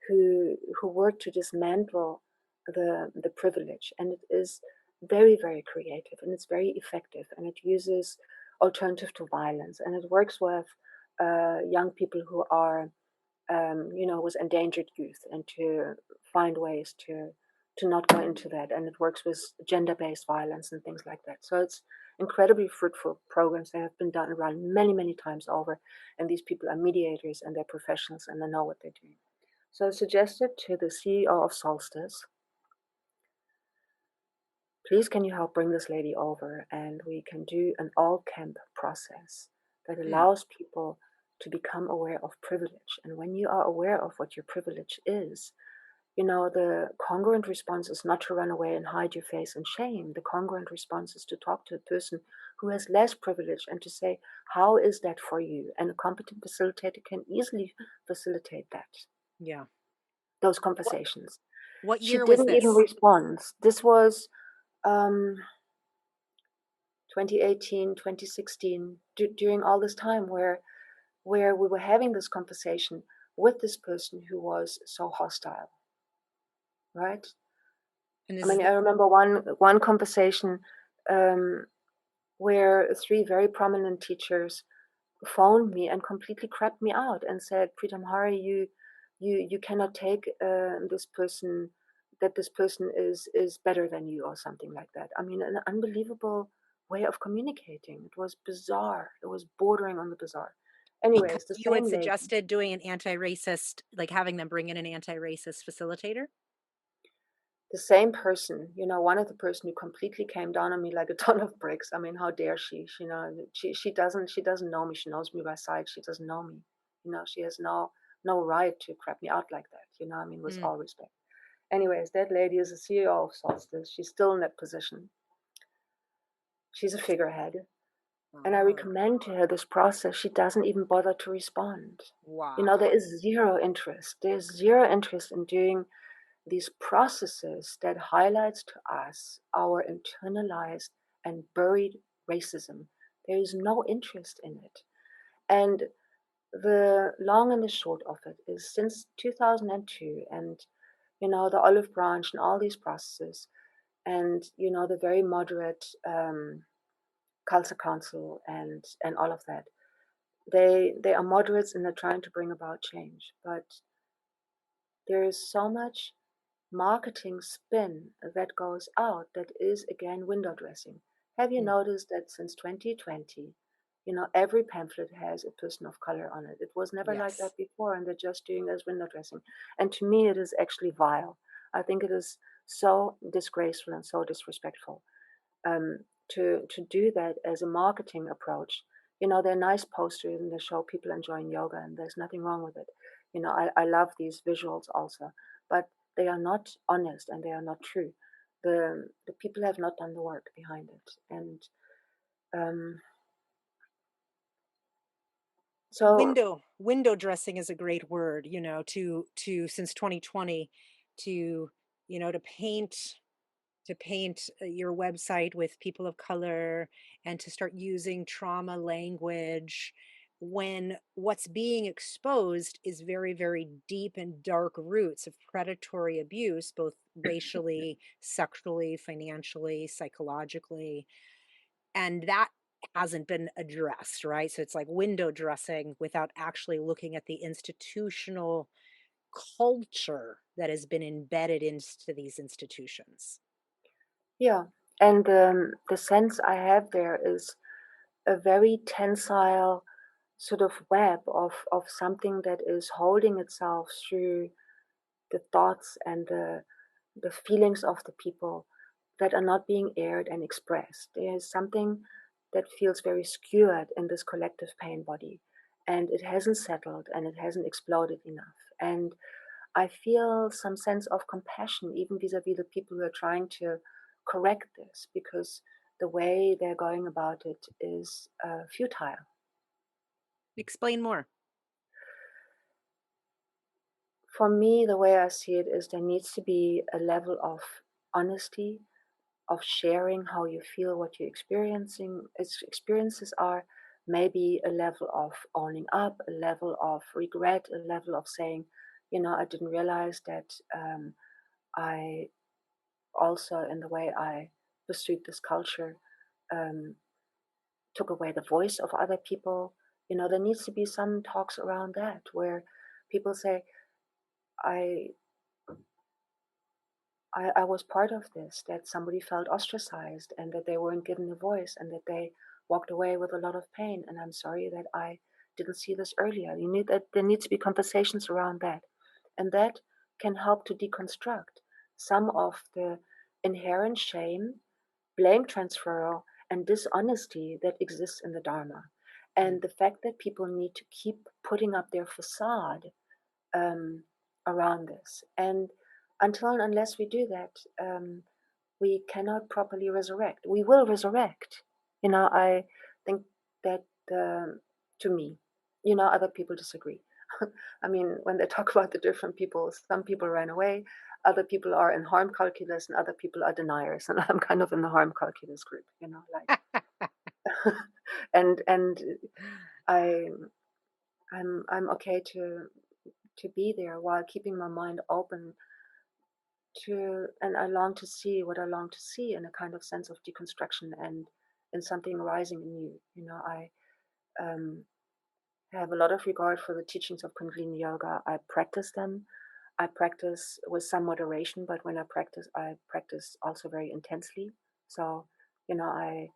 who work to dismantle the privilege, and it is very, very creative, and it's very effective, and it uses alternative to violence, and it works with young people who are with endangered youth, and to find ways to not go into that. And it works with gender-based violence and things like that. So it's incredibly fruitful programs that have been done around many, many times over. And these people are mediators and they're professionals and they know what they're doing. So I suggested to the CEO of Solstice, please can you help bring this lady over and we can do an all camp process that Mm, allows people to become aware of privilege. And when you are aware of what your privilege is, the congruent response is not to run away and hide your face in shame. The congruent response is to talk to a person who has less privilege and to say, how is that for you? And a competent facilitator can easily facilitate yeah. those What conversations. what She year was didn't even this? respond. This was um, 2018, 2016, during all this time where we were having this conversation with this person who was so hostile, right? And I this is mean, the I remember one conversation um, where three very prominent teachers phoned me and completely crapped me out and said, "Pritam Hari, you cannot take this person, that this person is better than you," or something like that. I mean, an unbelievable way of communicating. It was bizarre. It was bordering on the bizarre. because Anyways, the you had same lady. suggested doing an anti-racist, like having them bring in an anti-racist facilitator? The same person, one of the person who completely came down on me like a ton of bricks. I mean, how dare she? She doesn't know me. She knows me by sight. She doesn't know me. She has no right to crap me out like that. I mean, with Mm, all respect. Anyways, that lady is a CEO of Solstice. She's still in that position. She's a figurehead. And I oh, recommend to her this process. She doesn't even bother to respond. wow. There is zero interest. There's zero interest in doing these processes that highlights to us our internalized and buried racism. There is no interest in it. And the long and the short of it is, since 2002, and the olive branch and all these processes, and the very moderate Khalsa Council and all of that, they are moderates and they're trying to bring about change. But there is so much marketing spin that goes out that is again window dressing. Have you Mm, noticed that since 2020, every pamphlet has a person of color on it? It was never like yes. that before, and they're just doing as window dressing. And to me, it is actually vile. I think it is so disgraceful and so disrespectful um, to do that as a marketing approach. They're nice posters and they show people enjoying yoga, and there's nothing wrong with it. I love these visuals also, but they are not honest and they are not true. The people have not done the work behind it, and um, so Window dressing is a great word, to since 2020 to, to paint your website with people of color and to start using trauma language when what's being exposed is very, very deep and dark roots of predatory abuse, both racially, sexually, financially, psychologically. And that hasn't been addressed, right? So it's like window dressing without actually looking at the institutional culture that has been embedded into these institutions. yeah, and the sense I have there is a very tensile sort of web of something that is holding itself through the thoughts and the feelings of the people that are not being aired and expressed. There is something that feels very skewered in this collective pain body, and it hasn't settled and it hasn't exploded enough. And I feel some sense of compassion, even vis a vis the people who are trying to correct this, because the way they're going about it is futile. Explain more. For me, the way I see it is there needs to be a level of honesty, of sharing how you feel, what you're experiencing, experiences are, maybe a level of owning up, a level of regret, a level of saying, I didn't realize that I also, in the way I pursued this culture, um, took away the voice of other people. There needs to be some talks around that where people say, I I was part of this, that somebody felt ostracized and that they weren't given a voice and that they walked away with a lot of pain. And I'm sorry that I didn't see this earlier. There needs to be conversations around that. And that can help to deconstruct some of the inherent shame, blame transfer, and dishonesty that exists in the Dharma. Mm. And the fact that people need to keep putting up their facade um, around this. And until and unless we do that, we cannot properly resurrect. We will resurrect. I think that to me, other people disagree. I mean, when they talk about the different people, some people ran away, other people are in harm calculus, and other people are deniers. And I'm kind of in the harm calculus group, like, and I I'm okay to be there while keeping my mind open to, and I long to see what I long to see in a kind of sense of deconstruction and in something rising anew. I um, have a lot of regard for the teachings of Kundalini Yoga. I practice them. I practice with some moderation, but when I practice also very intensely. So, I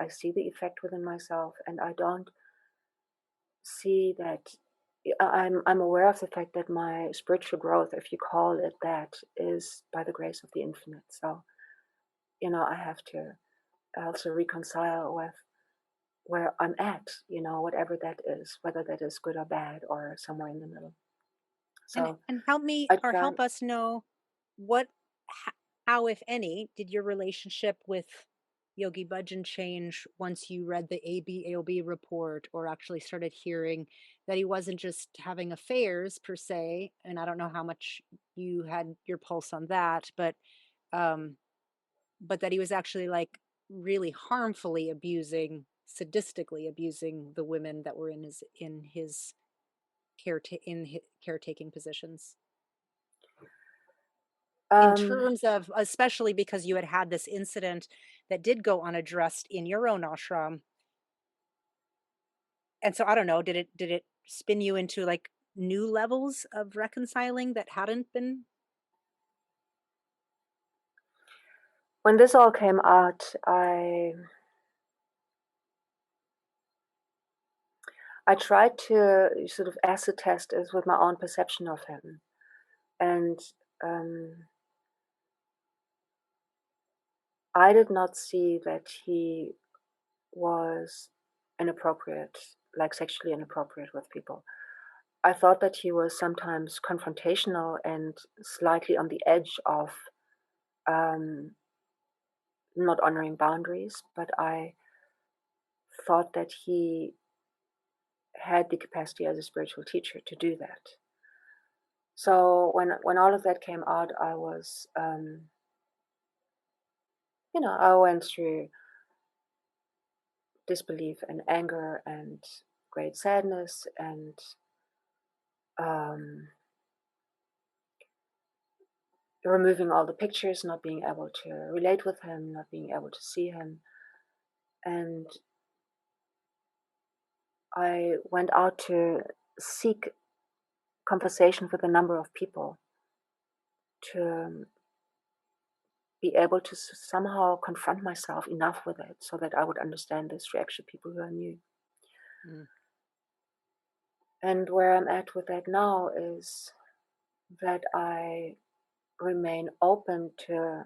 see the effect within myself, and I don't see that. I'm aware of the fact that my spiritual growth, if you call it that, is by the grace of the infinite. So, I have to also reconcile with where I'm at, whatever that is, whether that is good or bad or somewhere in the middle. So And help me I or try. help us know what how, if any, did your relationship with Yogi Bhajan change once you read the ABAOB report or actually started hearing that he wasn't just having affairs per se, and I don't know how much you had your pulse on that, um but that he was actually like really harmfully abusing, sadistically abusing the women that were in his caretaking positions. In Um, terms of, especially because you had this incident that did go unaddressed in your own ashram, and so I don't know, did it spin you into, like, new levels of reconciling that hadn't been. when this all came out, I tried to sort of acid test it with my own perception of him, and um, I did not see that he was inappropriate, like sexually inappropriate with people. I thought that he was sometimes confrontational and slightly on the edge of um, not honoring boundaries, but I thought that he had the capacity as a spiritual teacher to do that. So when all of that came out, I was, I went through disbelief and anger and great sadness and um, removing all the pictures, not being able to relate with him, not being able to see him. And I went out to seek conversation with a number of people to be able to somehow confront myself enough with it so that I would understand this through actual people who I knew. Mm. And where I'm at with that now is that I remain open to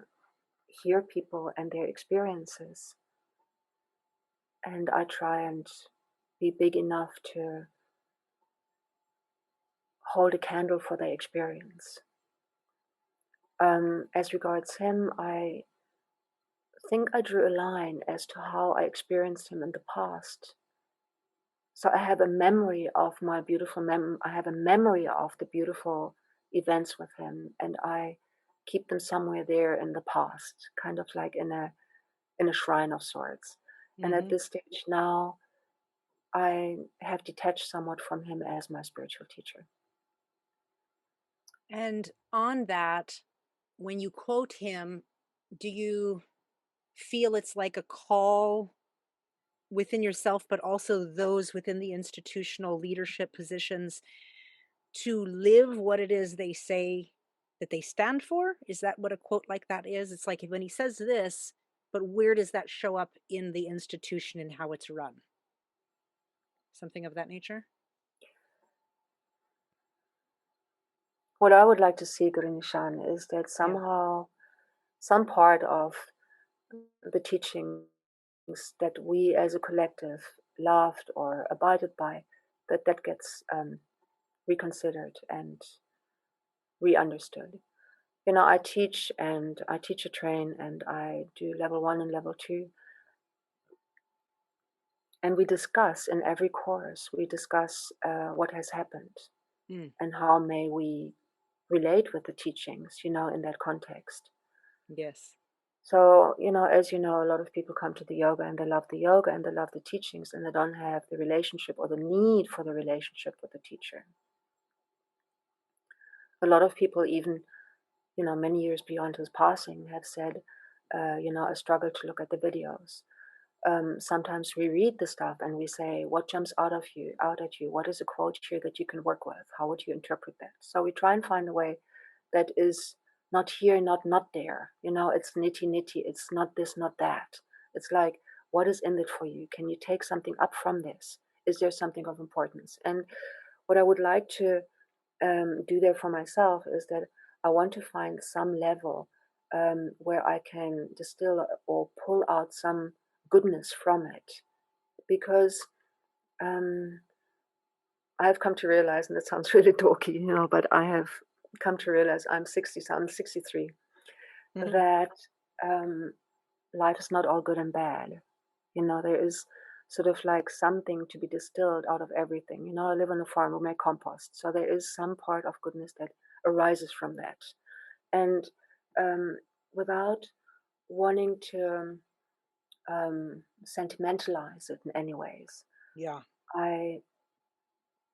hear people and their experiences. And I try and be big enough to hold a candle for their experience. As regards him, I think I drew a line as to how I experienced him in the past. So I have a memory of my beautiful I have a memory of the beautiful events with him, and I keep them somewhere there in the past, kind of like in a shrine of sorts. And at Hmm. this stage now, I have detached somewhat from him as my spiritual teacher. And on that, when you quote him, do you feel it's like a call within yourself, but also those within the institutional leadership positions to live what it is they say that they stand for? Is that what a quote like that is? It's like when he says this, but where does that show up in the institution and how it's run? Something of that nature? What I would like to see, Guru Nishan, is that Yeah. somehow some part of the teachings that we as a collective loved or abided by, that gets reconsidered and re-understood. I teach a train and I do level one and level two. And we discuss in every course, we discuss what has happened Mm, and how may we relate with the teachings, in that context. yes. So, as you know, a lot of people come to the yoga and they love the yoga and they love the teachings and they don't have the relationship or the need for the relationship with the teacher. A lot of people, even, many years beyond his passing, have said, I struggle to look at the videos. Sometimes we read the stuff and we say, what jumps out at you? What is a quote here that you can work with? How would you interpret that? So we try and find a way that is not here, not there. It's nitty nitty. It's not this, not that. It's like, what is in it for you? Can you take something up from this? Is there something of importance? And what I would like to do there for myself is that I want to find some level where I can distill or pull out some goodness from it. Because um, I've come to realize, and it sounds really dorky, but I have come to realize I'm 63, Mhm. that um, life is not all good and bad. There is sort of like something to be distilled out of everything. I live on a farm, we make compost. So there is some part of goodness that arises from that. And without wanting to sentimentalize it in any ways, Yeah. I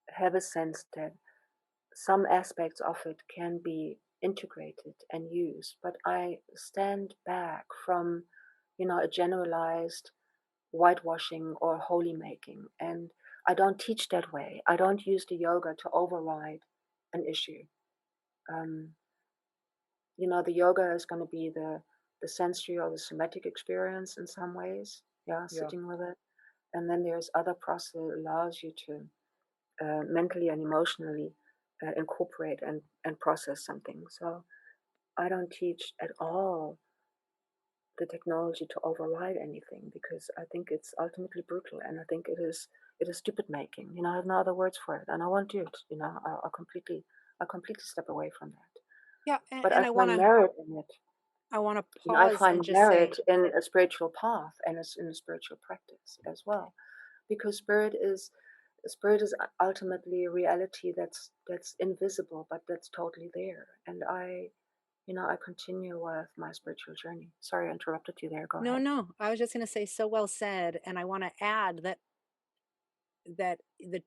have a sense that some aspects of it can be integrated and used, but I stand back from, a generalized whitewashing or holy making. And I don't teach that way. I don't use the yoga to override an issue. Um, the yoga is going to be the sensory or the somatic experience in some ways. Yeah, Yeah. sitting with it. And then there's other process that allows you to mentally and emotionally incorporate and process something. So I don't teach at all the technology to override anything because I think it's ultimately brutal and I think it is stupid making. I have no other words for it and I won't do it. I completely step away from that. Yeah. But I And find merit in it. I want to I pause and find just say, merit in a spiritual path and in a spiritual practice as well. Because spirit is ultimately a reality that's invisible but that's totally there. And I continue with my spiritual journey. Sorry, I interrupted you there. Go no, ahead. no. I was just going to say, so well said. And I want to add that the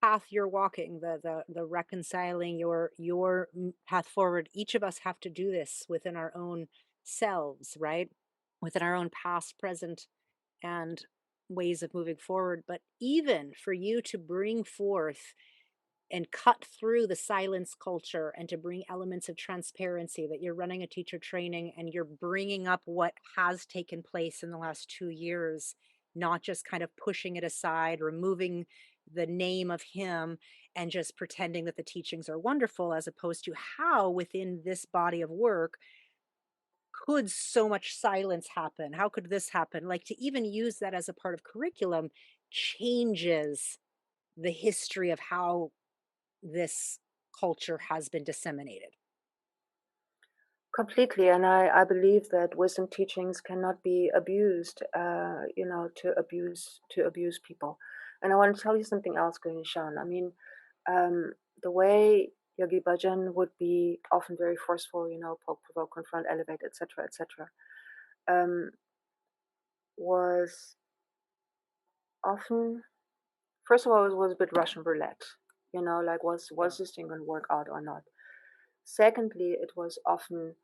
path you're walking, the reconciling your path forward, each of us have to do this within our own selves, right? Within our own past, present, and ways of moving forward. But even for you to bring forth and cut through the silence culture and to bring elements of transparency, that you're running a teacher training and you're bringing up what has taken place in the last 2 years, not just kind of pushing it aside, removing the name of him and just pretending that the teachings are wonderful, as opposed to how within this body of work could so much silence happen? How could this happen? Like, to even use that as a part of curriculum changes the history of how this culture has been disseminated. Completely, and I believe that wisdom teachings cannot be abused, to abuse people. And I want to tell you something else, Gunishan. I mean, the way Yogi Bhajan would be often very forceful, poke, provoke, confront, elevate, etc., um, was often, first of all, it was a bit Russian roulette, like Yeah. was this thing going to work out or not? Secondly, it was often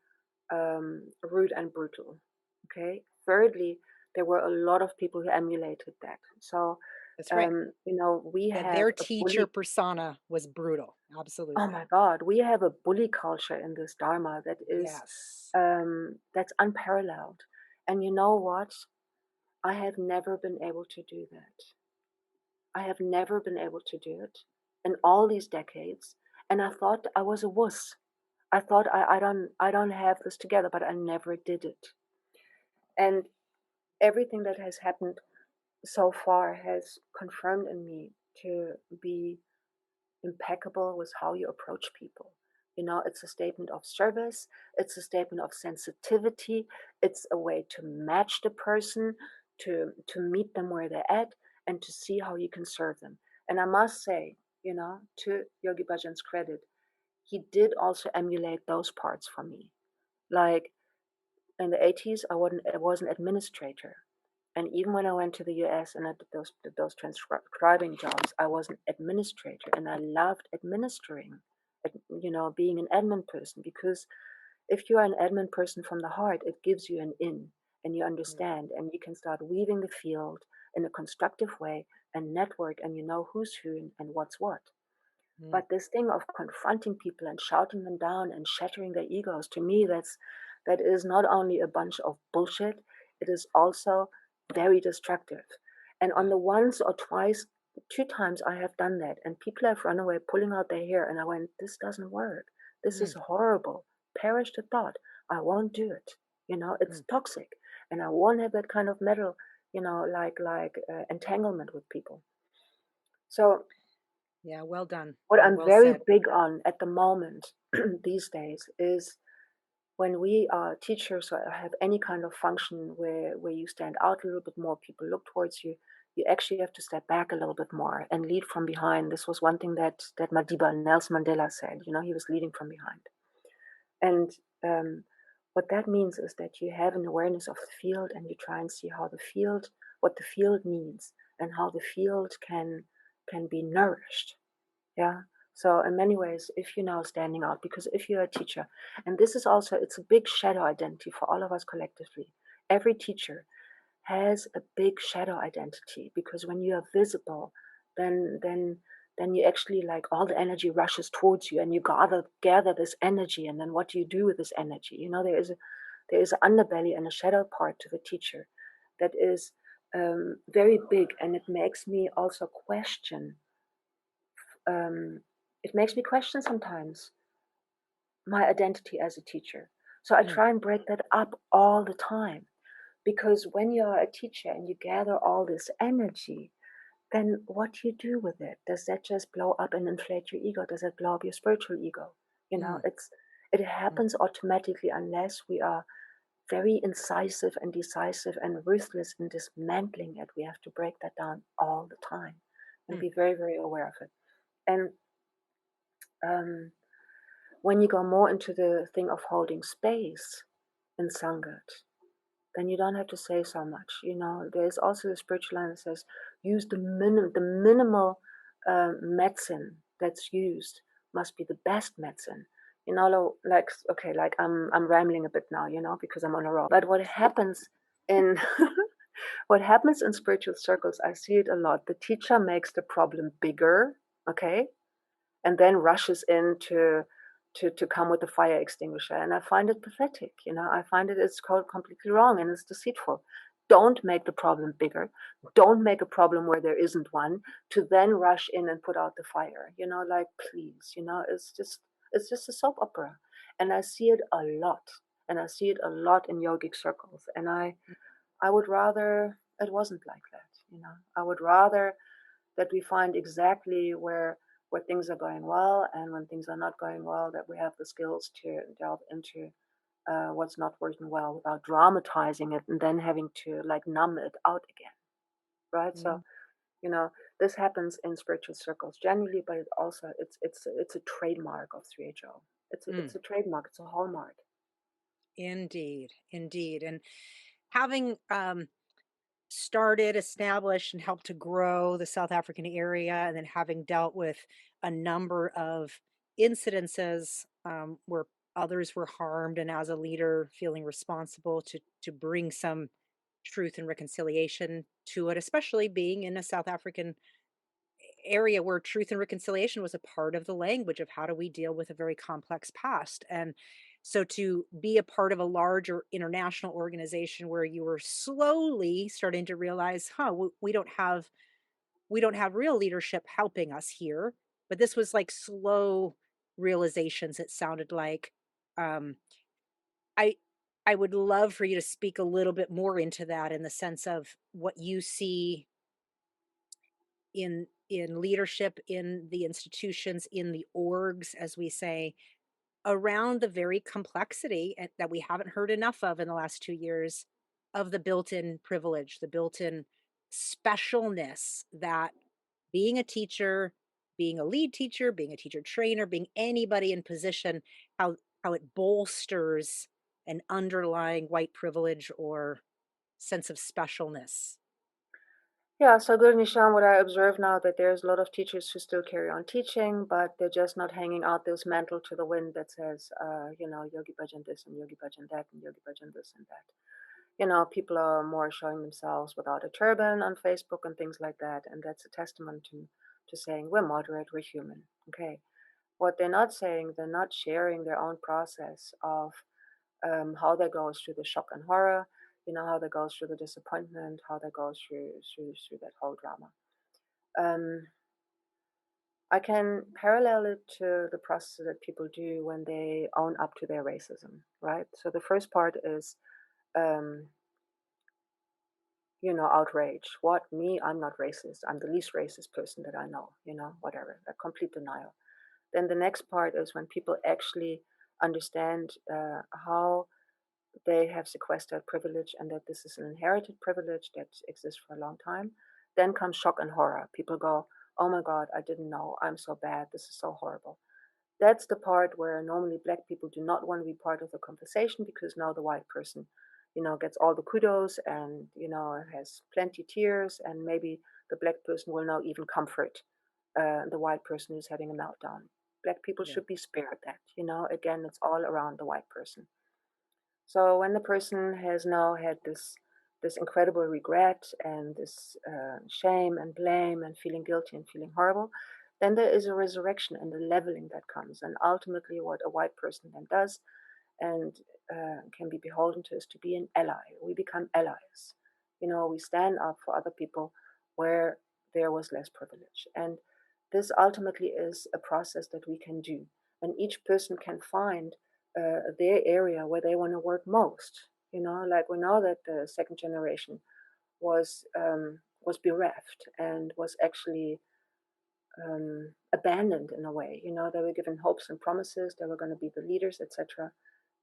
rude and brutal. Okay. Thirdly, there were a lot of people who emulated that. So, That's right. we Yeah, have their a teacher bully. persona was brutal. Oh Absolutely. my God, we have a bully culture in this Dharma Yes. that's unparalleled. And you know what? I have never been able to do that. I have never been able to do it in all these decades. And I thought I was a wuss. I thought I don't have this together, but I never did it. And everything that has happened so far has confirmed in me to be impeccable with how you approach people. It's a statement of service, it's a statement of sensitivity, it's a way to match the person, to meet them where they're at, and to see how you can serve them. And I must say, to Yogi Bhajan's credit, he did also emulate those parts for me. Like in the 80s, I was an administrator. And even when I went to the US and I did those transcribing jobs, I was an administrator and I loved administering, being an admin person, because if you are an admin person from the heart, it gives you an in and you Mm, understand and you can start weaving the field in a constructive way and network and you know who's who and what's what. mm, But this thing of confronting people and shouting them down and shattering their egos, to me, that is not only a bunch of bullshit, it is also very destructive. And on yeah. the once or twice, two times I have done that, and people have run away pulling out their hair, and I went, this doesn't work. This is Mm, horrible. Perish the thought. I won't do it. It's mm. toxic, and I won't have that kind of metal, like entanglement with people. So Yeah, well done what and I'm well very said. big on at the moment these days is when we are teachers or have any kind of function where you stand out a little bit more, people look towards you, you actually have to step back a little bit more and lead from behind. This was one thing that Madiba Nelson Mandela said, he was leading from behind. And what that means is that you have an awareness of the field and you try and see what the field needs and how the field can be nourished. Yeah. So in many ways, if you're now standing out, because if you're a teacher, and this is also, it's a big shadow identity for all of us collectively. Every teacher has a big shadow identity because when you are visible, then you actually, like, all the energy rushes towards you and you gather this energy, and then what do you do with this energy? There is an underbelly and a shadow part to the teacher that is very big, and um, it makes me question sometimes my identity as a teacher. So I Mm, try and break that up all the time, because when you're a teacher and you gather all this energy, then what do you do with it? Does that just blow up and inflate your ego? Does it blow up your spiritual ego? mm, It mm, happens automatically unless we are very incisive and decisive and ruthless in dismantling it. We have to break that down all the time and mm. be very, very aware of it. And um, when you go more into the thing of holding space in Sangat, then you don't have to say so much. There's also a spiritual line that says, use the minimal medicine that's used must be the best medicine. Like, okay, like I'm rambling a bit now, because I'm on a roll. But in what happens in spiritual circles, I see it a lot. The teacher makes the problem bigger, okay, and then rushes in to come with the fire extinguisher. And I find it pathetic. I find it's called completely wrong and it's deceitful. Don't make the problem bigger. Don't make a problem where there isn't one to then rush in and put out the fire. Like, please, it's just a soap opera. And I see it a lot. And I see it a lot in yogic circles. And I would rather it wasn't like that. I would rather that we find exactly where things are going well, and when things are not going well, that we have the skills to delve into what's not working well without dramatizing it and then having to, like, numb it out again, right? So, Mm. You know, this happens in spiritual circles generally, but it also it's a trademark of 3HO. Mm, It's a trademark. It's a hallmark. indeed, indeed. And having started, established, and helped to grow the South African area, and then having dealt with a number of incidences where others were harmed, and as a leader, feeling responsible to bring some truth and reconciliation to it, especially being in a South African area where truth and reconciliation was a part of the language of how do we deal with a very complex past. And so to be a part of a larger international organization where you were slowly starting to realize, we don't have real leadership helping us here, but this was like slow realizations, it sounded like. um i I would love for you to speak a little bit more into that, in the sense of what you see in leadership, in the institutions, in the orgs, as we say, around the very complexity that we haven't heard enough of in the last 2 years, of the built-in privilege, the built-in specialness that being a teacher, being a lead teacher, being a teacher trainer, being anybody in position, how it bolsters an underlying white privilege or sense of specialness. Yeah, so good, Nishan. What I observe now that there's a lot of teachers who still carry on teaching, but they're just not hanging out this mantle to the wind that says, Yogi Bhajan this and Yogi Bhajan that and Yogi Bhajan this and that. People are more showing themselves without a turban on Facebook and things like that, and that's a testament to saying we're moderate, we're human. Okay. What they're not saying, they're not sharing their own process of how that goes through the shock and horror, how that goes through the disappointment, how that goes through that whole drama. Um, I can parallel it to the process that people do when they own up to their racism, right? So the first part is, um, outrage. What, me? I'm not racist. I'm the least racist person that I know, whatever, a complete denial. Then the next part is when people actually understand how they have sequestered privilege and that this is an inherited privilege that exists for a long time. Then comes shock and horror. People go, oh my God, I didn't know. I'm so bad. This is so horrible. That's the part where normally black people do not want to be part of the conversation because now the white person, gets all the kudos and, has plenty tears, and maybe the black person will now even comfort the white person who's having a meltdown. Black people Yeah. should be spared that, again, it's all around the white person. So when the person has now had this incredible regret and this shame and blame and feeling guilty and feeling horrible, then there is a resurrection and a leveling that comes. And ultimately, what a white person then does and can be beholden to is to be an ally. We become allies. We stand up for other people where there was less privilege. And this ultimately is a process that we can do. And each person can find their area where they want to work most. Like we know that the second generation was bereft and was actually abandoned in a way. They were given hopes and promises. They were going to be the leaders, etc.,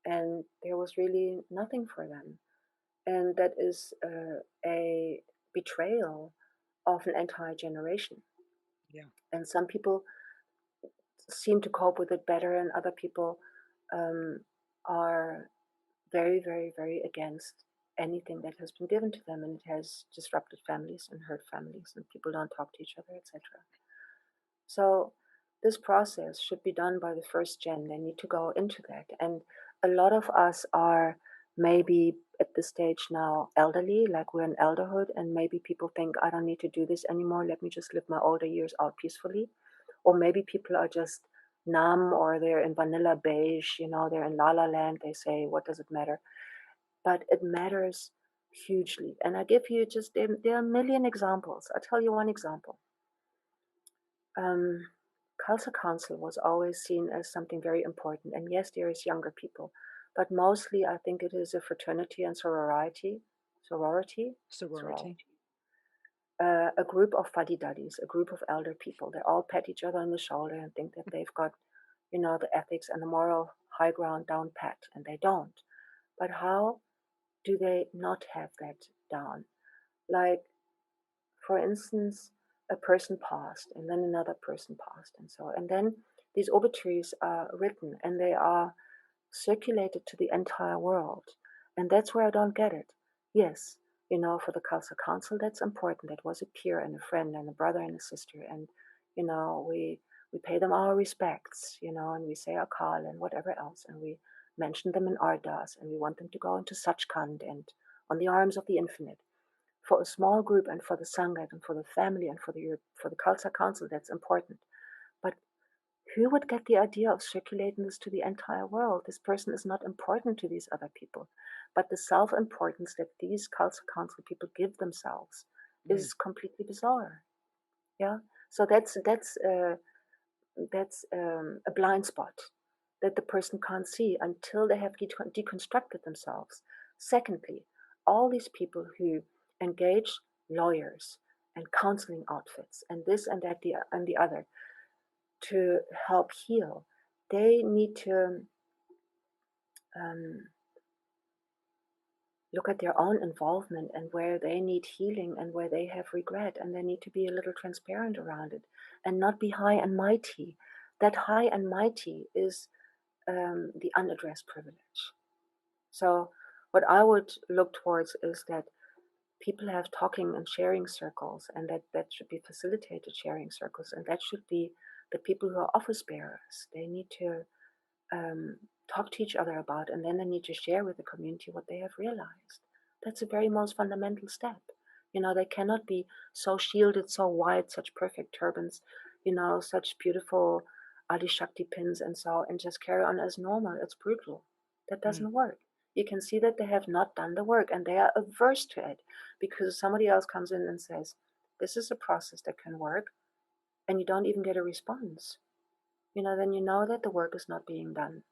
and there was really nothing for them. And that is a betrayal of an entire generation. Yeah. And some people seem to cope with it better, and other people um, are very, very, very against anything that has been given to them, and it has disrupted families and hurt families, and people don't talk to each other, etc. So this process should be done by the first gen. They need to go into that. And a lot of us are maybe at this stage now elderly, like we're in elderhood, and maybe people think, I don't need to do this anymore. Let me just live my older years out peacefully. Or maybe people are just numb, or they're in vanilla beige, they're in la la land. They say, what does it matter? But it matters hugely. And I give you just, there are a million examples. I'll tell you one example. um, Culture Council was always seen as something very important. And yes, there is younger people, but mostly I think it is a fraternity and sorority, Sorority. sorority. A group of fuddy-duddies, a group of elder people. They all pat each other on the shoulder and think that they've got, the ethics and the moral high ground down pat, and they don't. But how do they not have that down? Like, for instance, a person passed, and then another person passed, and so, and then these obituaries are written and they are circulated to the entire world. And that's where I don't get it. Yes, for the Khalsa Council, that's important. That was a peer and a friend and a brother and a sister. And, we pay them our respects, and we say Akal and whatever else. And we mention them in Ardas and we want them to go into Sachkhand and on the arms of the infinite. For a small group and for the Sangat and for the family and for the Khalsa Council, that's important. But who would get the idea of circulating this to the entire world? This person is not important to these other people. But the self importance that these Khalsa Council people give themselves Mm. is completely bizarre. Yeah. So that's a blind spot that the person can't see until they have deconstructed themselves. Secondly, all these people who engage lawyers and counseling outfits and this and that and the other to help heal, they need to um, look at their own involvement and where they need healing and where they have regret, and they need to be a little transparent around it and not be high and mighty. That high and mighty is the unaddressed privilege. So, what I would look towards is that people have talking and sharing circles, and that should be facilitated sharing circles, and that should be the people who are office bearers. They need to um, talk to each other about, and then they need to share with the community what they have realized. That's the very most fundamental step. They cannot be so shielded, so white, such perfect turbans, such beautiful Adi Shakti pins and so, and just carry on as normal. It's brutal. That Mm. doesn't work. You can see that they have not done the work and they are averse to it because somebody else comes in and says, this is a process that can work, and you don't even get a response. Then you know that the work is not being done.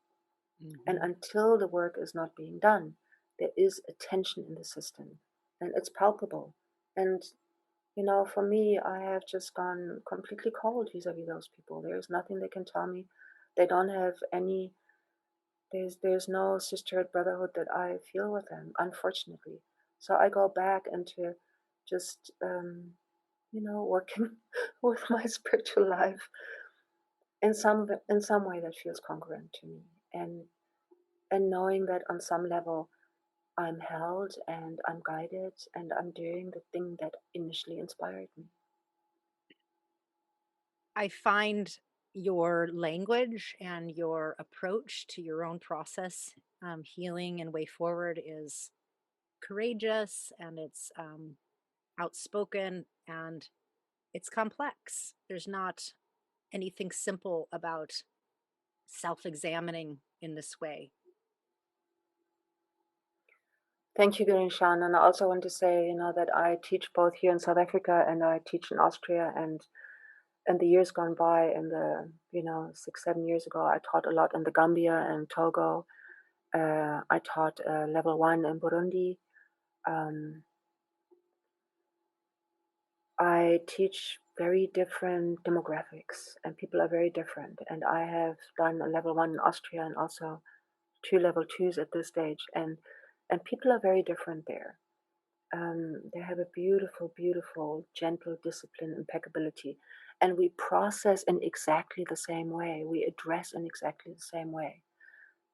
And Mhm. until the work is not being done, there is a tension in the system and it's palpable. And, for me, I have just gone completely cold vis a vis those people. There's nothing they can tell me. They don't have any, there's no sisterhood, brotherhood that I feel with them, unfortunately. So I go back into just, working with my spiritual life in some way that feels congruent to me. And knowing that on some level I'm held and I'm guided and I'm doing the thing that initially inspired me. I find your language and your approach to your own process, healing and way forward is courageous, and it's outspoken, and it's complex. There's not anything simple about self examining in this way. Thank you, Gurishan. And I also want to say, that I teach both here in South Africa and I teach in Austria. And the years gone by, and the 6, 7 years ago, I taught a lot in the Gambia and Togo. I taught level 1 in Burundi. Um, I teach very different demographics, and people are very different. And I have done a level 1 in Austria and also 2 level 2s at this stage, and people are very different there. They have a beautiful, beautiful, gentle discipline, impeccability, and we process in exactly the same way. We address in exactly the same way.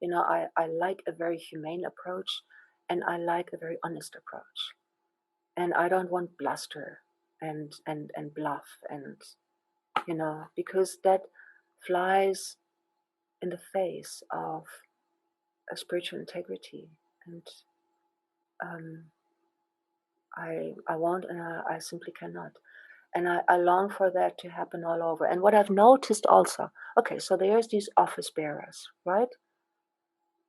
I like a very humane approach, and I like a very honest approach. And I don't want bluster and bluff and because that flies in the face of a spiritual integrity. And um, I won't, and I simply cannot. And I long for that to happen all over. And what I've noticed also, okay, so there's these office bearers, right?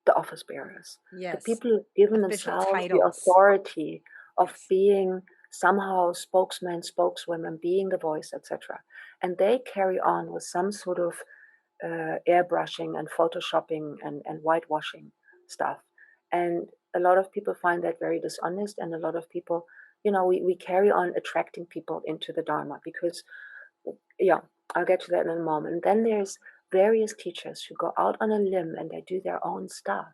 The office bearers, the Yes. people who've given Official themselves the titles. authority of Yes. being somehow spokesmen, spokeswomen, being the voice, etc. And they carry on with some sort of airbrushing and photoshopping and whitewashing stuff. And a lot of people find that very dishonest, and a lot of people, we carry on attracting people into the Dharma because, yeah, I'll get to that in a moment. And then there's various teachers who go out on a limb and they do their own stuff.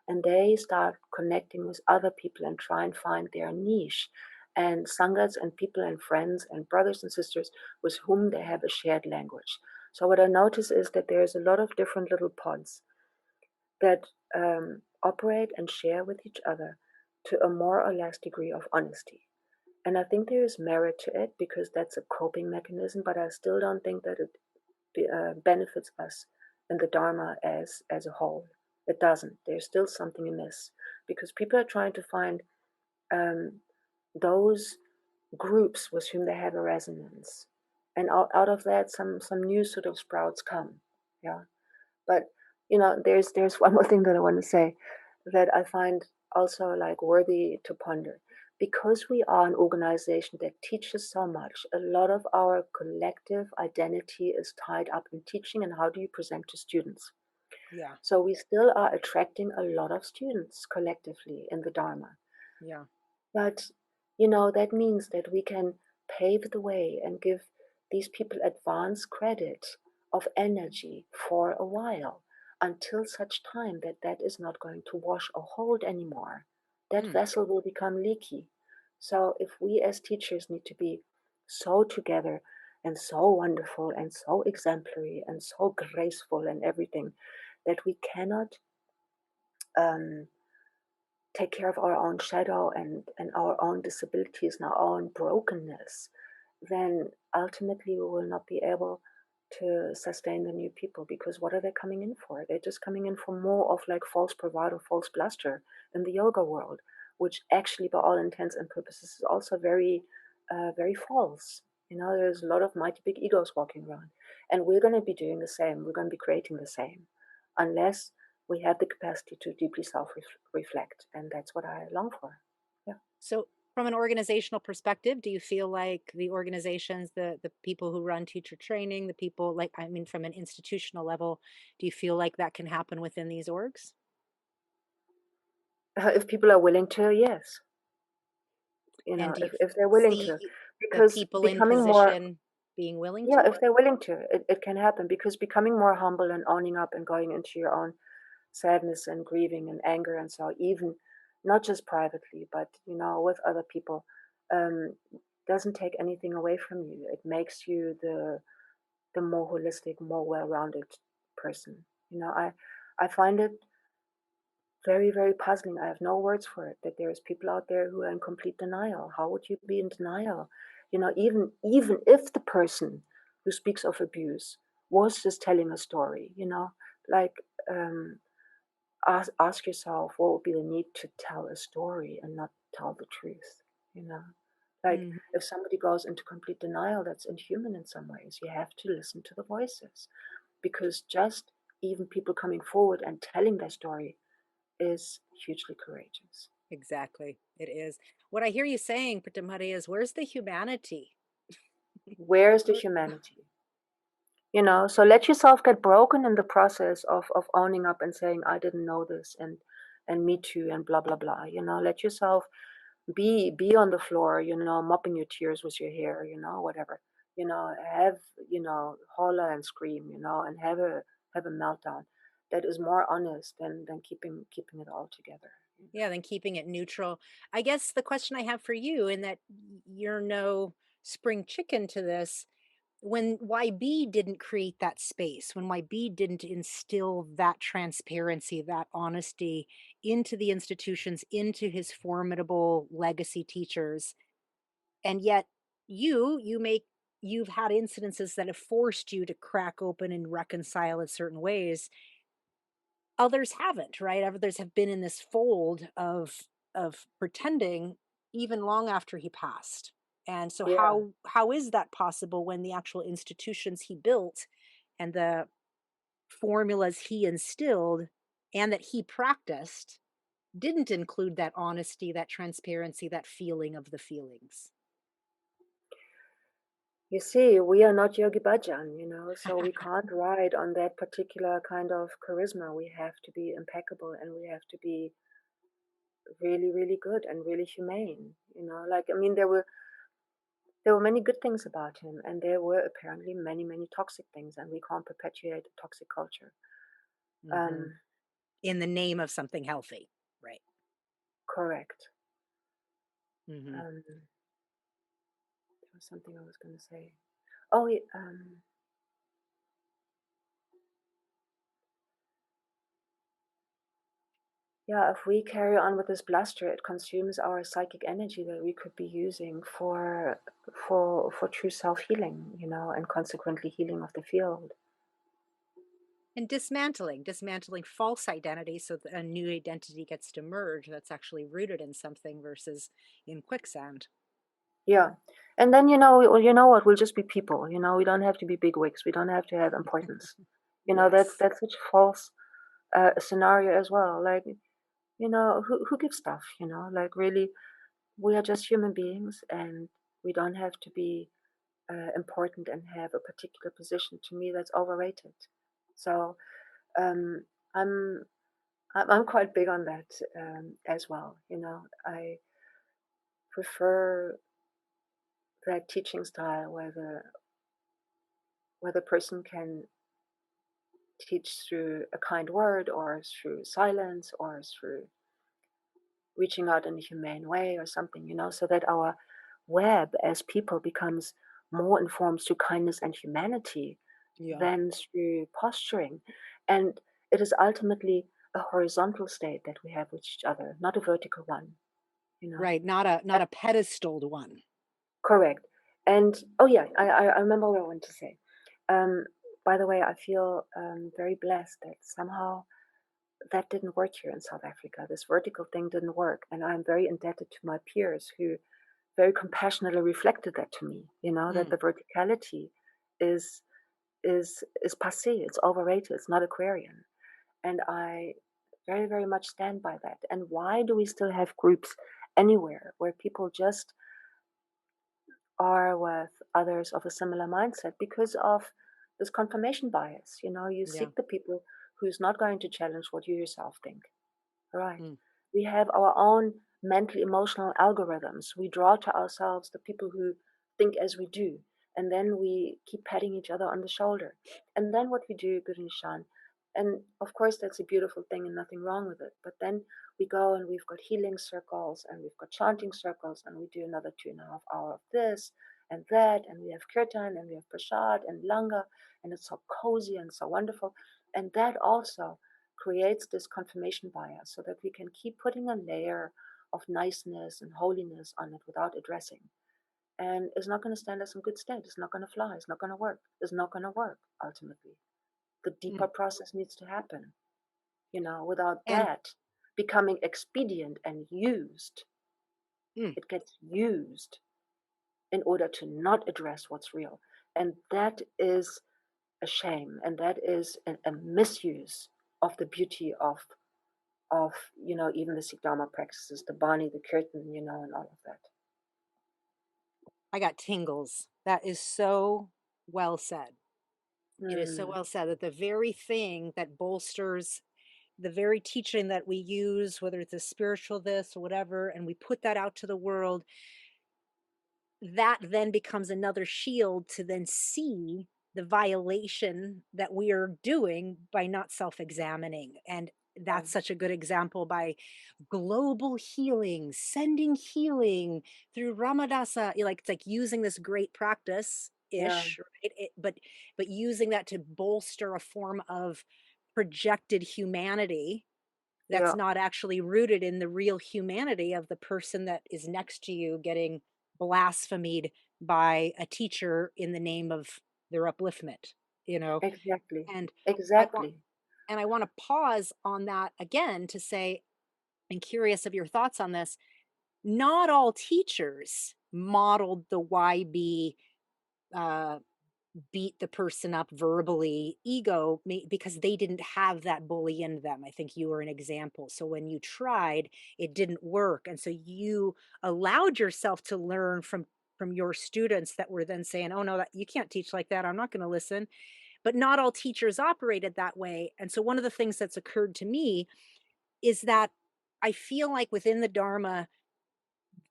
And they start connecting with other people and try and find their niche. and sanghas and people and friends and brothers and sisters with whom they have a shared language. So what I notice is that there's a lot of different little pods that operate and share with each other to a more or less degree of honesty. And I think there is merit to it because that's a coping mechanism, but I still don't think that it benefits us in the Dharma as a whole. It doesn't. There's still something amiss because people are trying to find um, those groups with whom they have a resonance, and out of that, some new sort of sprouts come. Yeah, but there's one more thing that I want to say that I find also like worthy to ponder. Because we are an organization that teaches so much, a lot of our collective identity is tied up in teaching and how do you present to students. Yeah. So we still are attracting a lot of students collectively in the Dharma. Yeah. But, that means that we can pave the way and give these people advance credit of energy for a while until such time that that is not going to wash or hold anymore. That Mm. vessel will become leaky. So if we as teachers need to be so together and so wonderful and so exemplary and so graceful and everything that we cannot um, take care of our own shadow and our own disabilities and our own brokenness, then ultimately we will not be able to sustain the new people because what are they coming in for? They're just coming in for more of like false bravado, false bluster in the yoga world, which actually, by all intents and purposes, is also very false. There's a lot of mighty big egos walking around, and we're going to be doing the same. We're going to be creating the same, unless we have the capacity to deeply self reflect. And that's what I long for. Yeah. So, from an organizational perspective, do you feel like the organizations, the people who run teacher training, the people like I mean, from an institutional level, do you feel like that can happen within these orgs? If people are willing to, yes. And do you If they're willing see to, the because people in becoming more, position being willing yeah, to? if they're willing to, it can happen because becoming more humble and owning up and going into your own sadness and grieving and anger and so even not just privately, but with other people, um, doesn't take anything away from you. It makes you the more holistic, more well-rounded person. I find it very, very puzzling. I have no words for it that there's people out there who are in complete denial. How would you be in denial? Even if the person who speaks of abuse was just telling a story, like um, ask yourself what would be the need to tell a story and not tell the truth, you know? Like Mhm. if somebody goes into complete denial, that's inhuman in some ways. You have to listen to the voices because just even people coming forward and telling their story is hugely courageous. Exactly. It is. What I hear you saying, Pratimhari, is where's the humanity? Where's the Where- humanity? So let yourself get broken in the process of owning up and saying, I didn't know this and me too and blah blah blah. Let yourself be on the floor, mopping your tears with your hair, whatever. Have, holler and scream, and have a meltdown that is more honest than keeping it all together. Yeah, then keeping it neutral. I guess the question I have for you, in that you're no spring chicken to this, when YB didn't create that space, when YB didn't instill that transparency, that honesty into the institutions, into his formidable legacy teachers, and yet you've had incidences that have forced you to crack open and reconcile in certain ways. Others haven't, right? Others have been in this fold of pretending even long after he passed. And so Yeah. how is that possible when the actual institutions he built and the formulas he instilled and that he practiced didn't include that honesty, that transparency, that feeling of the feelings? You see, we are not Yogi Bhajan, so we can't ride on that particular kind of charisma. We have to be impeccable and we have to be really, really good and really humane. Like I mean, there were many good things about him, and there were apparently many, many toxic things, and we can't perpetuate a toxic culture. Mhm. Um, In the name of something healthy, right? correct. Mhm. Um, was something I was going to say. Oh, yeah, if we carry on with this bluster, it consumes our psychic energy that we could be using for true self-healing, and consequently healing of the field. And dismantling false identity so that a new identity gets to merge that's actually rooted in something versus in quicksand. Yeah. And then, well, you know what? We'll just be people, we don't have to be big wigs. We don't have to have importance. That's Yes. that's such a false scenario as well. Like, who gives stuff, like really, we are just human beings and we don't have to be important and have a particular position. To me, that's overrated. So um, I'm I'm quite big on that as well. I prefer that teaching style where the person can teach through a kind word or through silence or through reaching out in a humane way or something, so that our web as people becomes more informed through kindness and humanity Yeah. than through posturing. And it is ultimately a horizontal state that we have with each other, not a vertical one, you know. Right. Not a pedestaled one. Correct. And oh yeah, I remember what I wanted to say. Um, by the way, I feel very blessed that somehow that didn't work here in South Africa. This vertical thing didn't work, and I'm very indebted to my peers who very compassionately reflected that to me. That Mm. the verticality is is passé. It's overrated. It's not Aquarian, and I very very much stand by that. And why do we still have groups anywhere where people just are with others of a similar mindset? Because of this confirmation bias. You Yeah. seek the people who's not going to challenge what you yourself think. Right. Mm. We have our own mental emotional algorithms. We draw to ourselves the people who think as we do. And then we keep patting each other on the shoulder. And then what we do, Guru Nishan, and of course that's a beautiful thing and nothing wrong with it. But then we go and we've got healing circles and we've got chanting circles and we do another 2.5 hours of this and that, and we have kirtan and we have prasad and langa, and it's so cozy and so wonderful. And that also creates this confirmation bias so that we can keep putting a layer of niceness and holiness on it without addressing. And it's not going to stand us in good stead. It's not going to fly. It's not going to work. It's not going to work ultimately. The deeper Mm. process needs to happen. Without And that becoming expedient and used, mm, it gets used in order to not address what's real. And that is a shame. And that is a misuse of the beauty of even the Sikh Dharma practices, the Bani, the Kirtan, and all of that. I got tingles. That is so well said. It is so Mm, well said that the very thing that bolsters the very teaching that we use, whether it's a spiritual this or whatever, and we put that out to the world, that then becomes another shield to then see the violation that we are doing by not self-examining. And yeah, that's such a good example by global healing, sending healing through Ramadasa. Like it's like using this great practice yeah, ish, right? But using that to bolster a form of projected humanity that's yeah, not actually rooted in the real humanity of the person that is next to you getting blasphemed by a teacher in the name of their upliftment, you know? exactly, And I want exactly. and I want to pause on that again to say, I'm curious of your thoughts on this. Not all teachers modeled the YB uh, beat the person up verbally because they didn't have that bully in them. I think you were an example. So when you tried, it didn't work. And so you allowed yourself to learn from your students that were then saying, "Oh no, you can't teach like that. I'm not going to listen." But not all teachers operated that way. And so one of the things that's occurred to me is that I feel like within the Dharma,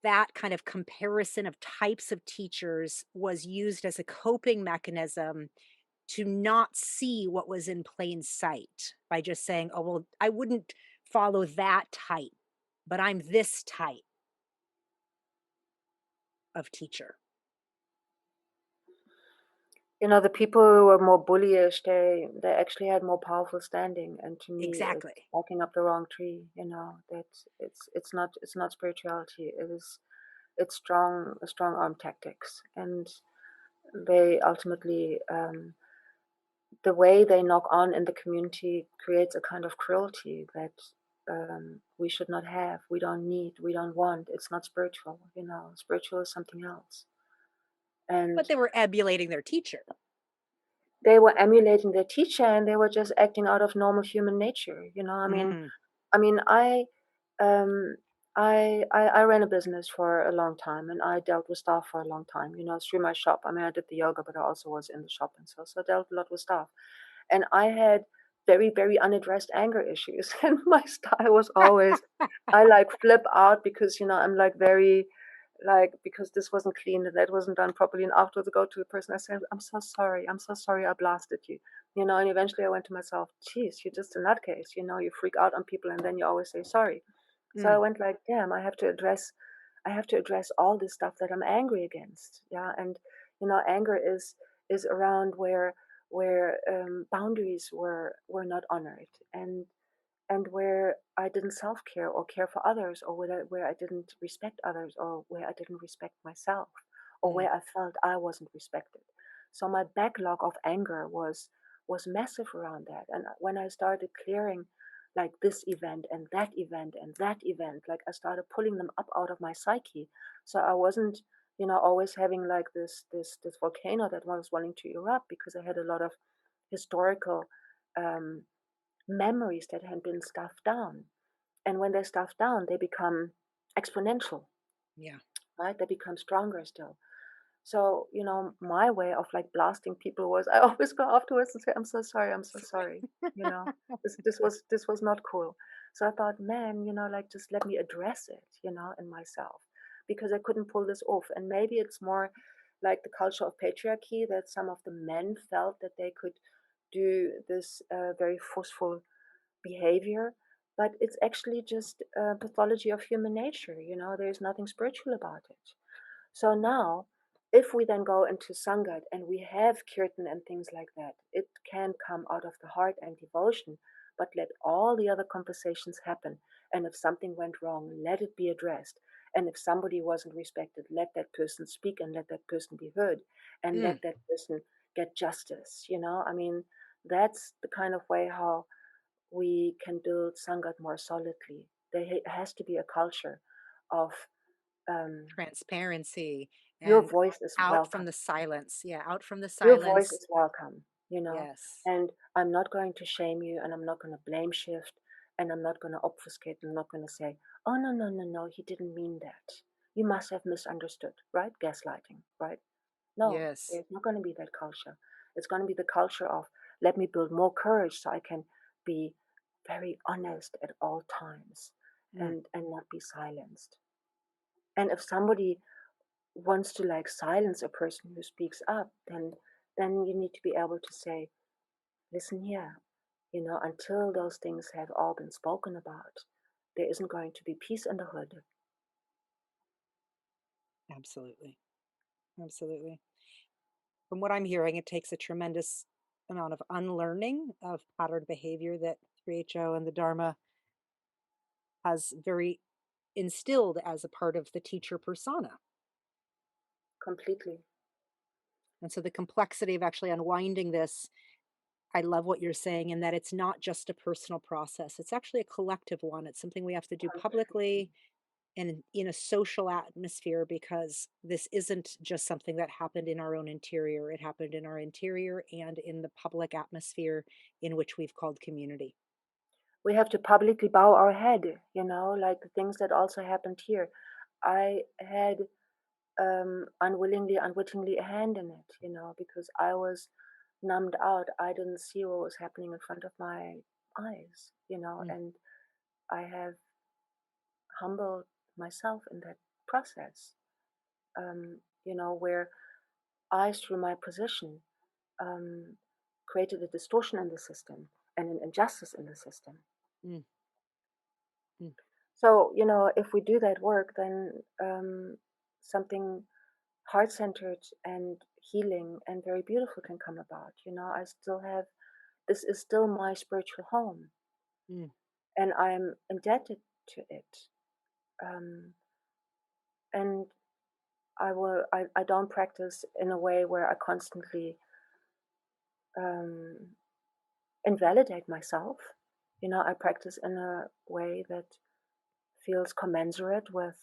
that kind of comparison of types of teachers was used as a coping mechanism to not see what was in plain sight by just saying, "Oh, well, I wouldn't follow that type, but I'm this type of teacher." The people who were more bullyish, they actually had more powerful standing, and to me, it's Exactly. barking up the wrong tree. That it's not spirituality. It's strong arm tactics, and they ultimately the way they knock on in the community creates a kind of cruelty that we should not have. We don't need. We don't want. It's not spiritual. Spiritual is something else, But and they were emulating their teacher. they were emulating their teacher, and they were just acting out of normal human nature. I mean, Mhm. I mean, um, I ran a business for a long time, and I dealt with staff for a long time. Through my shop. I mean, I did the yoga, but I also was in the shop, and so I dealt a lot with staff. And I had very, very unaddressed anger issues, and my style was always, I like flip out because I'm like very because this wasn't clean and that wasn't done properly. And afterwards, I go to the person, I say, I'm so sorry, I blasted you. And eventually I went to myself, geez, you're just a nutcase. You freak out on people and then you always say sorry. So I Mm. went like, damn, I have to address all this stuff that I'm angry against. Yeah. And, anger is around where boundaries were not honored, and where I didn't self care or care for others, or where I didn't respect others, or where I didn't respect myself, or Mm. where I felt I wasn't respected. So my backlog of anger was massive around that. And when I started clearing like this event and that event and that event, like I started pulling them up out of my psyche. So I wasn't, always having like this volcano that was wanting to erupt, because I had a lot of historical um, memories that had been stuffed down. And when they're stuffed down, they become exponential, Yeah. right? They become stronger still. So, my way of like blasting people was I always go afterwards and say, I'm so sorry, I'm so sorry. You know, this was not cool. So I thought, man, like just let me address it, in myself, because I couldn't pull this off. And maybe it's more like the culture of patriarchy, that some of the men felt that they could do this very forceful behavior, but it's actually just a pathology of human nature. There's nothing spiritual about it. So now, if we then go into Sangat and we have kirtan and things like that, it can come out of the heart and devotion, but let all the other conversations happen. And if something went wrong, let it be addressed. And if somebody wasn't respected, let that person speak and let that person be heard and Mm. let that person get justice. I mean, that's the kind of way how we can build Sangat more solidly. There has to be a culture of um, Transparency your and voice is out from welcome. the silence. Yeah, out from the Your voice silence. is welcome. Yes. And I'm not going to shame you, and I'm not going to blame shift, and I'm not going to obfuscate. I'm not going to say, oh, no, no, no, no, he didn't mean that. You must have misunderstood, right? Gaslighting, right? No, Yes. there's not going to be that culture. It's going to be the culture of let me build more courage so I can be very honest at all times, Mm. and not be silenced. And if somebody wants to like silence a person who speaks up, then you need to be able to say, listen here, until those things have all been spoken about, there isn't going to be peace in the hood. Absolutely. Absolutely. From what I'm hearing, it takes a tremendous amount of unlearning of patterned behavior that 3HO and the Dharma has very instilled as a part of the teacher persona. Completely. And so the complexity of actually unwinding this, I love what you're saying in that it's not just a personal process. It's actually a collective one. It's something we have to do publicly and in a social atmosphere, because this isn't just something that happened in our own interior. It happened in our interior and in the public atmosphere in which we've called community. We have to publicly bow our head, like the things that also happened here. I had unwillingly, unwittingly a hand in it, because I was numbed out. I didn't see what was happening in front of my eyes, Mm. and I have humbled myself in that process, where I, through my position, um, created a distortion in the system and an injustice in the system. Mm. Mm. So, if we do that work, then something heart-centered and healing and very beautiful can come about. I still have, this is still my spiritual home, Mm. and I'm indebted to it. Um, and I don't practice in a way where I constantly um, invalidate myself. I practice in a way that feels commensurate with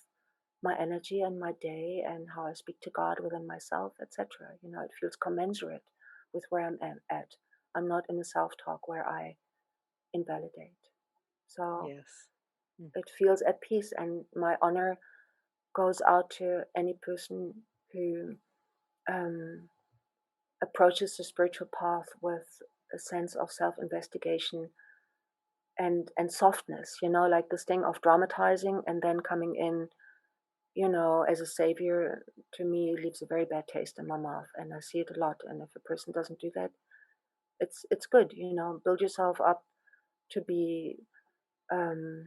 my energy and my day and how I speak to God within myself, etc. It feels commensurate with where at. I'm not in a self-talk where I invalidate. So Yes. Mm. it feels at peace, and my honor goes out to any person who um, approaches the spiritual path with a sense of self-investigation and softness. Like this thing of dramatizing and then coming in, as a savior, to me leaves a very bad taste in my mouth, and I see it a lot. And if a person doesn't do that, it's good. Build yourself up to be um,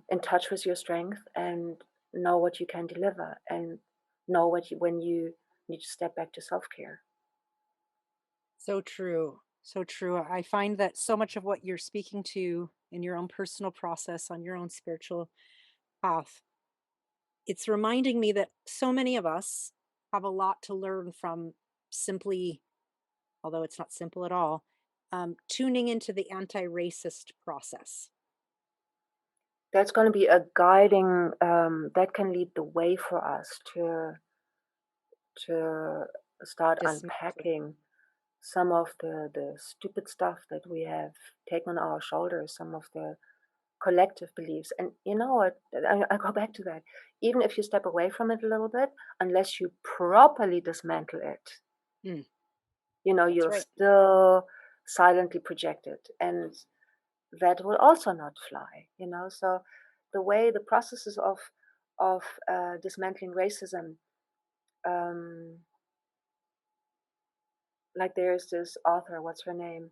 in touch with your strength and know what you can deliver, and know when you need to step back to self-care. So true. So true. I find that so much of what you're speaking to in your own personal process on your own spiritual path, it's reminding me that so many of us have a lot to learn from simply, although it's not simple at all, tuning into the anti racist process. That's going to be a guiding, that can lead the way for us to start Dismantle. unpacking some of the stupid stuff that we have taken on our shoulders, some of the collective beliefs. And you know what? I go back to that. Even if you step away from it a little bit, unless you properly dismantle it, Mm, that's you'll right. still silently project it. And that will also not fly. So the way the processes of dismantling racism, um, like there's this author, what's her name?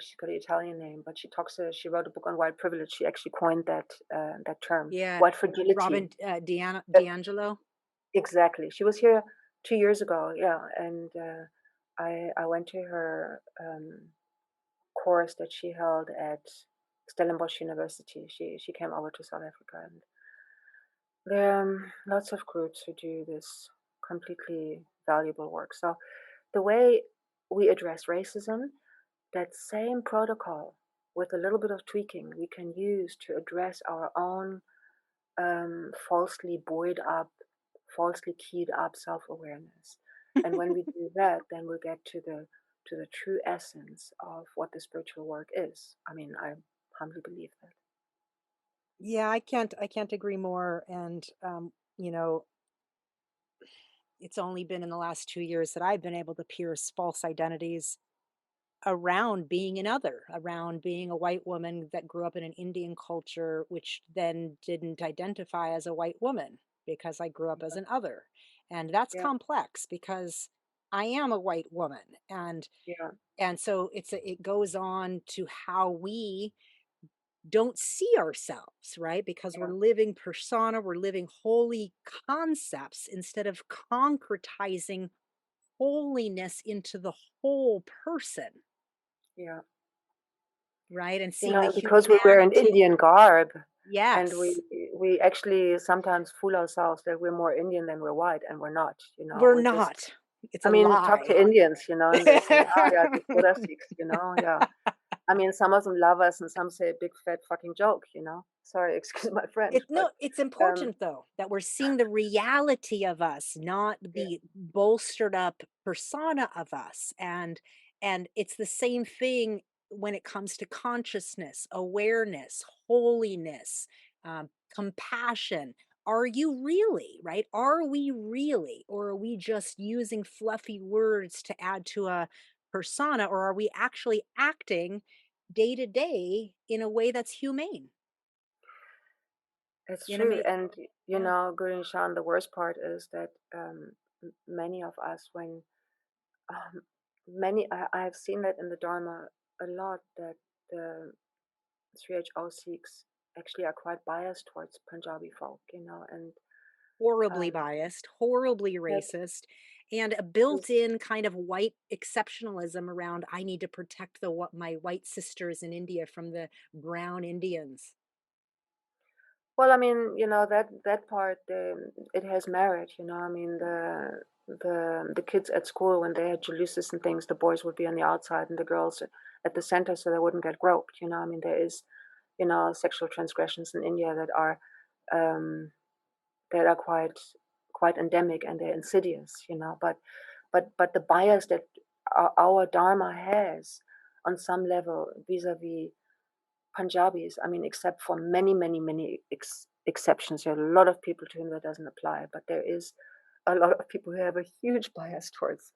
She's got an Italian name, but she wrote a book on white privilege. She actually coined that term, Yeah. white fragility. Robin Deanna, Uh, D'Angelo. exactly. She was here 2 years ago, yeah, and I went to her course that she held at Stellenbosch University. She came over to South Africa, and there are lots of groups who do this completely valuable work. So the way we address racism, that same protocol with a little bit of tweaking we can use to address our own falsely buoyed up, falsely keyed up self-awareness. And when we do that, then we'll get to the true essence of what the spiritual work is. I mean, I humbly believe that. Yeah, I can't agree more. And you know, it's only been in the last 2 years that I've been able to pierce false identities around being another, around being a white woman that grew up in an Indian culture, which then didn't identify as a white woman because I grew up as an other. And that's Yeah, complex because I am a white woman. yeah, And so it goes on to how we don't see ourselves, right? Because we're yeah, living persona, we're living holy concepts instead of concretizing holiness into the whole person, yeah. right? And seeing the And because we wear an humanity. Indian garb, and we Yes, we actually sometimes fool ourselves that we're more Indian than we're white, and we're not. we're We're just. not. It's I a mean, talk lie. to Indians, and they say, "Oh yeah, the Buddha Sikhs." Yeah. I mean, some of them love us, and some say a big fat fucking joke. Sorry, excuse my French, but No, it's um, important though that we're seeing the reality of us, not yeah, the bolstered up persona of us. And it's the same thing when it comes to consciousness, awareness, holiness, compassion. Are you really, right? Are we really, or are we just using fluffy words to add to a persona, or are we actually acting day to day in a way that's humane? it's You know what I true. mean? And Yeah. Guru Shan, the worst part is that many of us, when um, I've seen that in the Dharma a lot, that the 3HO Sikhs actually are quite biased towards Punjabi folk, and Horribly um, biased, horribly that racist, and a is built-in kind of white exceptionalism around, "I need to protect the what my white sisters in India from the brown Indians." well, I mean, that part, it has merit, I mean, the kids at school when they had juluses and things, the boys would be on the outside and the girls at the center so they wouldn't get groped. I mean, there is, sexual transgressions in India um, that are quite endemic and they're insidious, but the bias that our Dharma has on some level vis-a-vis Punjabis, I mean, except for many, many, many exceptions, there are a lot of people to whom that doesn't apply, but there is a lot of people who have a huge bias towards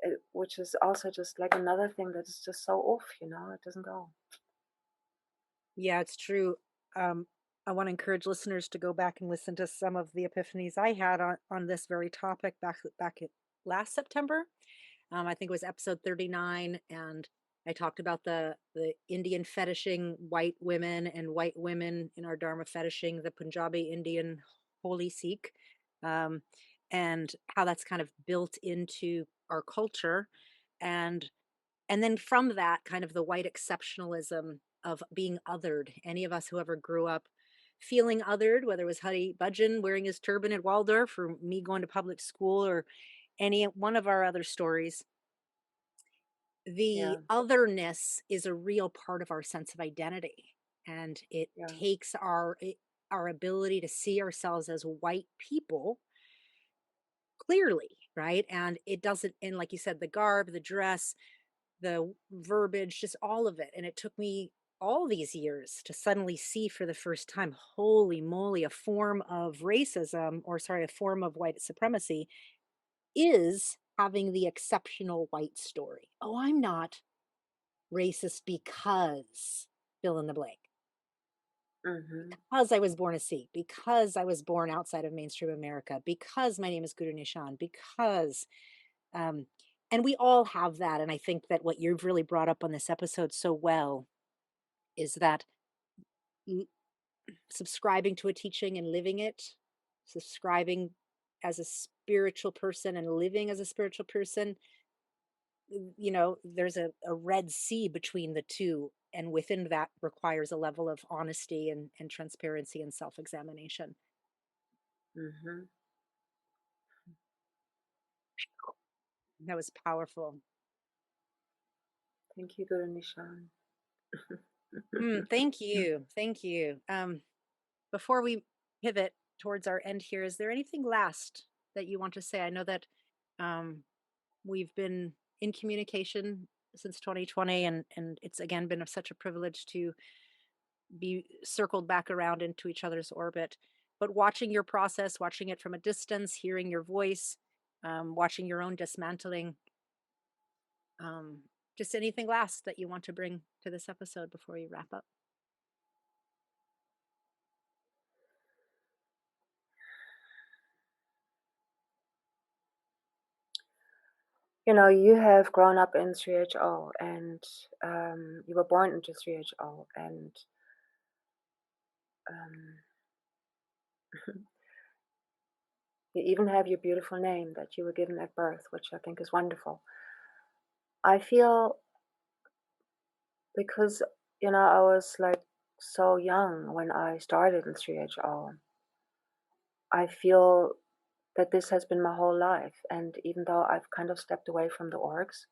it, which is also just like another thing that is just so off, it doesn't go. Yeah, it's true. Um, I want to encourage listeners to go back and listen to some of the epiphanies I had on this very topic back at last September. I think it was episode 39, and I talked about the Indian fetishing white women and white women in our Dharma fetishing the Punjabi Indian holy Sikh, um, and how that's kind of built into our culture, and and then from that, kind of the white exceptionalism of being othered. Any of us who ever grew up feeling othered, whether it was Huddy Budgeon wearing his turban at Waldorf or me going to public school or any one of our other stories, the Yeah, otherness is a real part of our sense of identity. And it yeah, takes our ability to see ourselves as white people clearly, right? And it doesn't, and like you said, the garb, the dress, the verbiage, just all of it. And it took me all these years to suddenly see for the first time, holy moly, a form of racism, or sorry, a form of white supremacy is having the exceptional white story. Oh, I'm not racist because fill in the blank. hmm, Because I was born a Sikh, because I was born outside of mainstream America, because my name is Guru Nishan, because um, and we all have that. And I think that what you've really brought up on this episode so well is that l- subscribing to a teaching and living it, subscribing as a spiritual person and living as a spiritual person, there's a red sea between the two. And within that requires a level of honesty and transparency and self examination. hmm. That was powerful. Thank you, Guru Nishan. Thank you. Thank you. Before we pivot towards our end here, is there anything last that you want to say? I know that um, we've been in communication since 2020, and it's again been such a privilege to be circled back around into each other's orbit. But watching your process, watching it from a distance, hearing your voice, watching your own dismantling, um, just anything last that you want to bring to this episode before we wrap up? You have grown up in 3HO and you were born into 3HO and um, you even have your beautiful name that you were given at birth, which I think is wonderful. I feel because, I was like so young when I started in 3HO, I feel that this has been my whole life. And even though I've kind of stepped away from the orgs,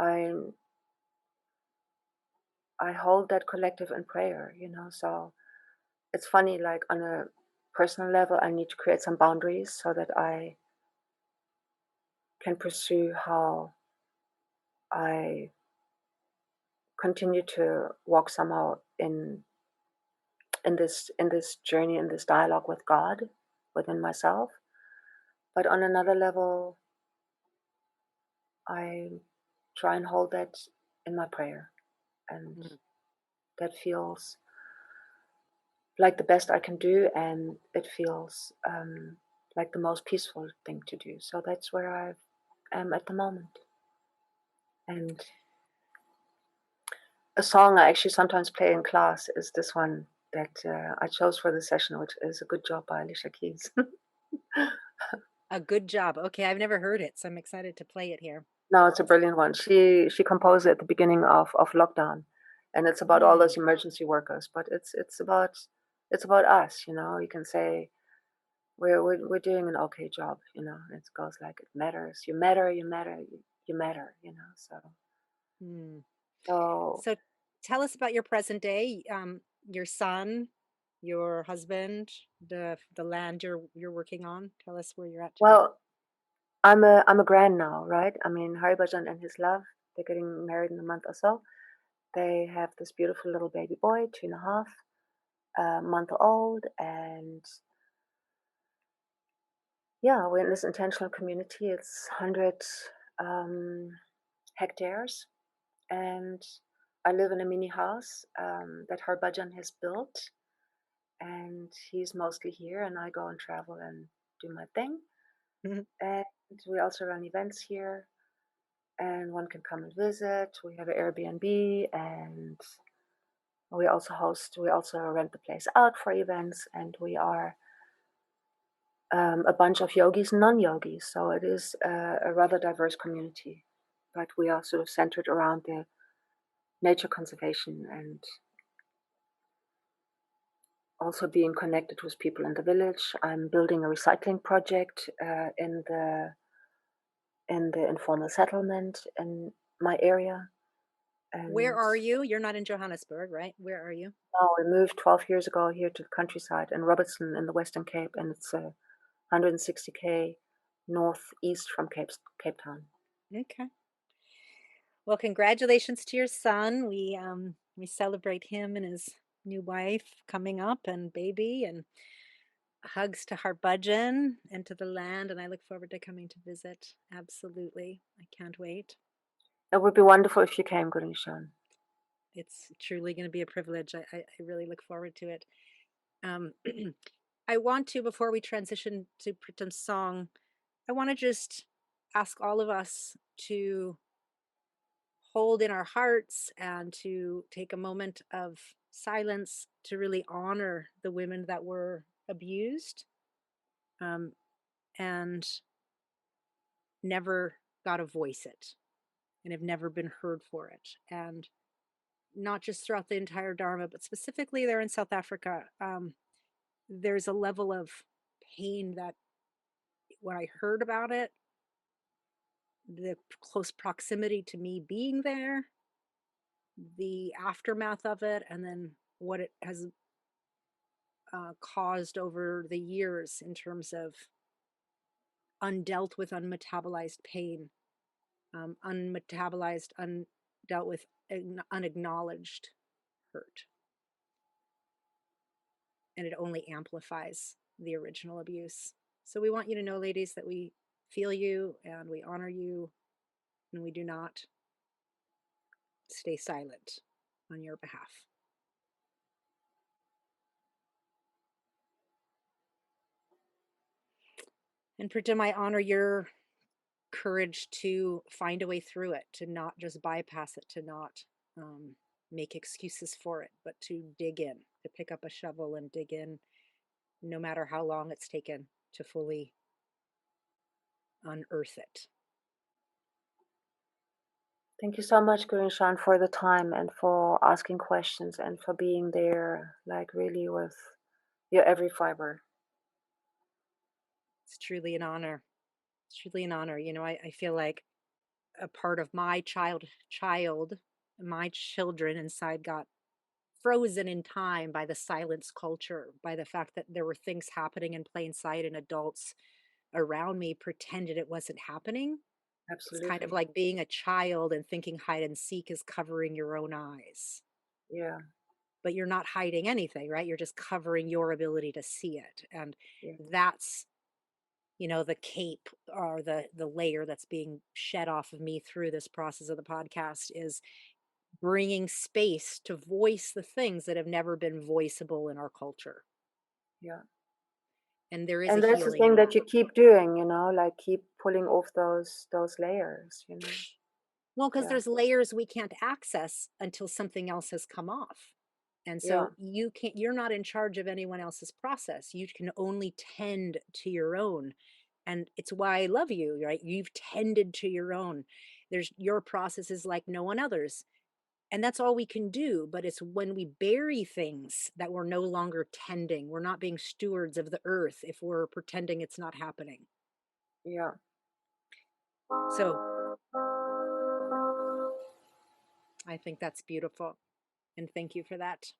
I I hold that collective in prayer, So it's funny, like on a personal level, I need to create some boundaries so that I can pursue how I continue to walk somehow in this journey, in this dialogue with God within myself. But on another level, I try and hold that in my prayer, and Mm. that feels like the best I can do, and it feels like the most peaceful thing to do. So that's where I am at the moment. And A song I actually sometimes play in class is this one that I chose for the session, which is "A Good Job" by Alicia Keys. A Good Job. Okay, I've never heard it, so I'm excited to play it here. No, it's a brilliant one. She composed it at the beginning of lockdown, and it's about all Mm, those emergency workers. But it's about us, you know. You can say we're doing an okay job, you know. It goes like it matters. You matter. You matter. You matter. You know. mm. So So tell us about your present day, your son, your husband, the land you're working on. Tell us where you're at today. well, I'm a grand now, right? I mean, Haribajan and his love, they're getting married in a month or so. They have this beautiful little baby boy, 2.5 month old, and yeah, we're in this intentional community. It's 100 um, hectares, and I live in a mini house that Harbhajan has built, and he's mostly here, and I go and travel and do my thing. Mhm. And we also run events here, and one can come and visit. We have an Airbnb, and we also rent the place out for events, and we are a bunch of yogis and non-yogis. So it is a rather diverse community, but we are sort of centered around the nature conservation and also being connected with people in the village. I'm building a recycling project in the informal settlement in my area, Where and are you? You're not in Johannesburg, right? Where are you? now we moved 12 years ago here to the countryside in Robertson in the Western Cape, and it's 160k northeast from Cape Town. Okay. Well, congratulations to your son. We celebrate him and his new wife coming up and baby and hugs to Harbudgeon and to the land, and I look forward to coming to visit. Absolutely. I can't wait. It would be wonderful if you came, Gurishan. It's truly going to be a privilege. I really look forward to it. Um, I want to, before we transition to Pritam's song, I want to just ask all of us to hold in our hearts and to take a moment of silence to really honor the women that were abused, um, and never got to voice it and have never been heard for it. And not just throughout the entire Dharma, but specifically there in South Africa, there's a level of pain that when I heard about it, the close proximity to me being there, the aftermath of it, and then what it has caused over the years in terms of undealt with, unmetabolized pain, unmetabolized, undealt with, unacknowledged hurt. And it only amplifies the original abuse. So we want you to know, ladies, that we feel you and we honor you, and we do not stay silent on your behalf. And Pritam, I honor your courage to find a way through it, to not just bypass it, to not make excuses for it, but to dig in, to pick up a shovel and dig in, no matter how long it's taken to fully unearth it. Thank you so much, Gurishan, for the time and for asking questions and for being there, like really with your every fiber. It's truly an honor. It's truly an honor. I feel like a part of my children inside got frozen in time by the silence culture, by the fact that there were things happening in plain sight and adults around me pretended it wasn't happening. It's kind of Absolutely. like being a child and thinking hide and seek is covering your own eyes, Yeah. but you're not hiding anything, right? You're just covering your ability to see it. And Yeah. that's, the cape or the layer that's being shed off of me through this process of the podcast is bringing space to voice the things that have never been voiceable in our culture. Yeah. And there is a And that's the healing thing in that that. you keep doing, you know, like keep pulling off those layers, you know. Well, because Yeah. there's layers we can't access until something else has come off. And Yeah. so you're not in charge of anyone else's process. You can only tend to your own. And it's why I love you, right? You've tended to your own. There's your process is like no one others. And that's all we can do. But it's when we bury things that we're no longer tending. We're not being stewards of the earth if we're pretending it's not happening. Yeah. So I think that's beautiful. And thank you for that.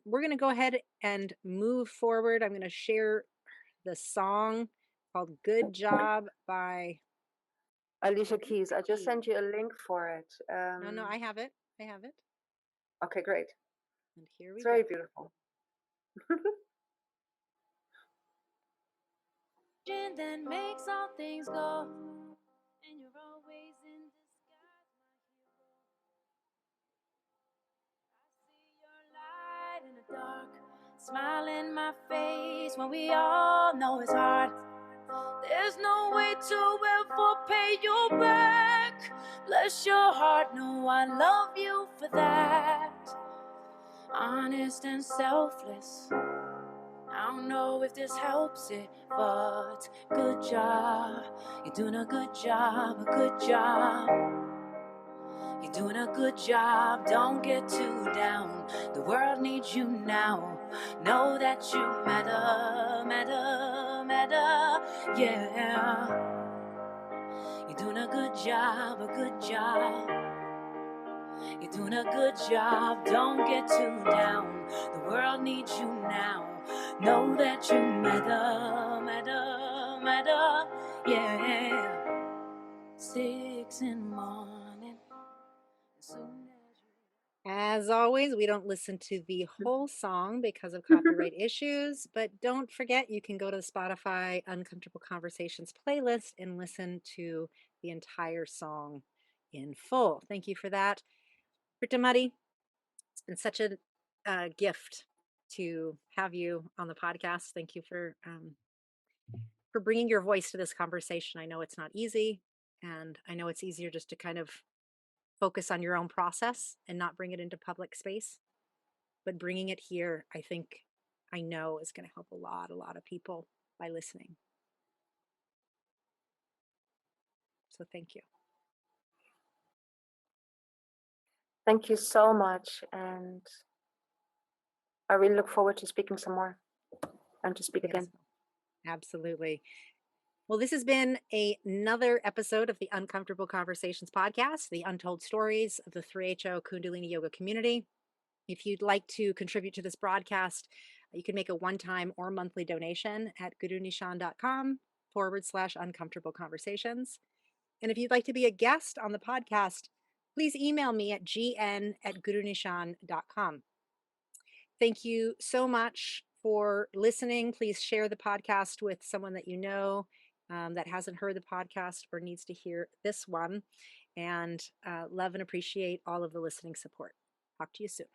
We're going to go ahead and move forward. I'm going to share the song called Good Job by Alicia Keys. Alicia I just Keys. sent you a link for it. No, I have it. I have it. Okay, great. And here we It's go. very beautiful. That makes all things go, and you're always in disguise, my hero. I see your light in the dark, smile in my face when we all know it's hard. There's no way to ever pay you back. Bless your heart, no, I love you for that. Honest and selfless. I don't know if this helps it, but good job. You're doing a good job, a good job. You're doing a good job, don't get too down. The world needs you now. Know that you matter, matter, matter, yeah. You're doing a good job, a good job. You're doing a good job, don't get too down. The world needs you now. Know that you matter, matter, matter, yeah. 6 in the morning, as soon as you... As always, we don't listen to the whole song because of copyright issues, but don't forget you can go to the Spotify Uncomfortable Conversations playlist and listen to the entire song in full. Thank you for that. Pritamari, it's been such a gift to have you on the podcast. Thank you for bringing your voice to this conversation. I know it's not easy, and I know it's easier just to kind of focus on your own process and not bring it into public space. But bringing it here, I know is going to help a lot of people by listening. So thank you. Thank you so much. And I really look forward to speaking some more and to speak Yes, again. absolutely. Well, this has been another episode of the Uncomfortable Conversations podcast, the untold stories of the 3HO Kundalini Yoga community. If you'd like to contribute to this broadcast, you can make a one-time or monthly donation at gurunishan.com/uncomfortable conversations. And if you'd like to be a guest on the podcast, please email me at gn@gurunishan.com. Thank you so much for listening. Please share the podcast with someone that you know that hasn't heard the podcast or needs to hear this one. And love and appreciate all of the listening support. Talk to you soon.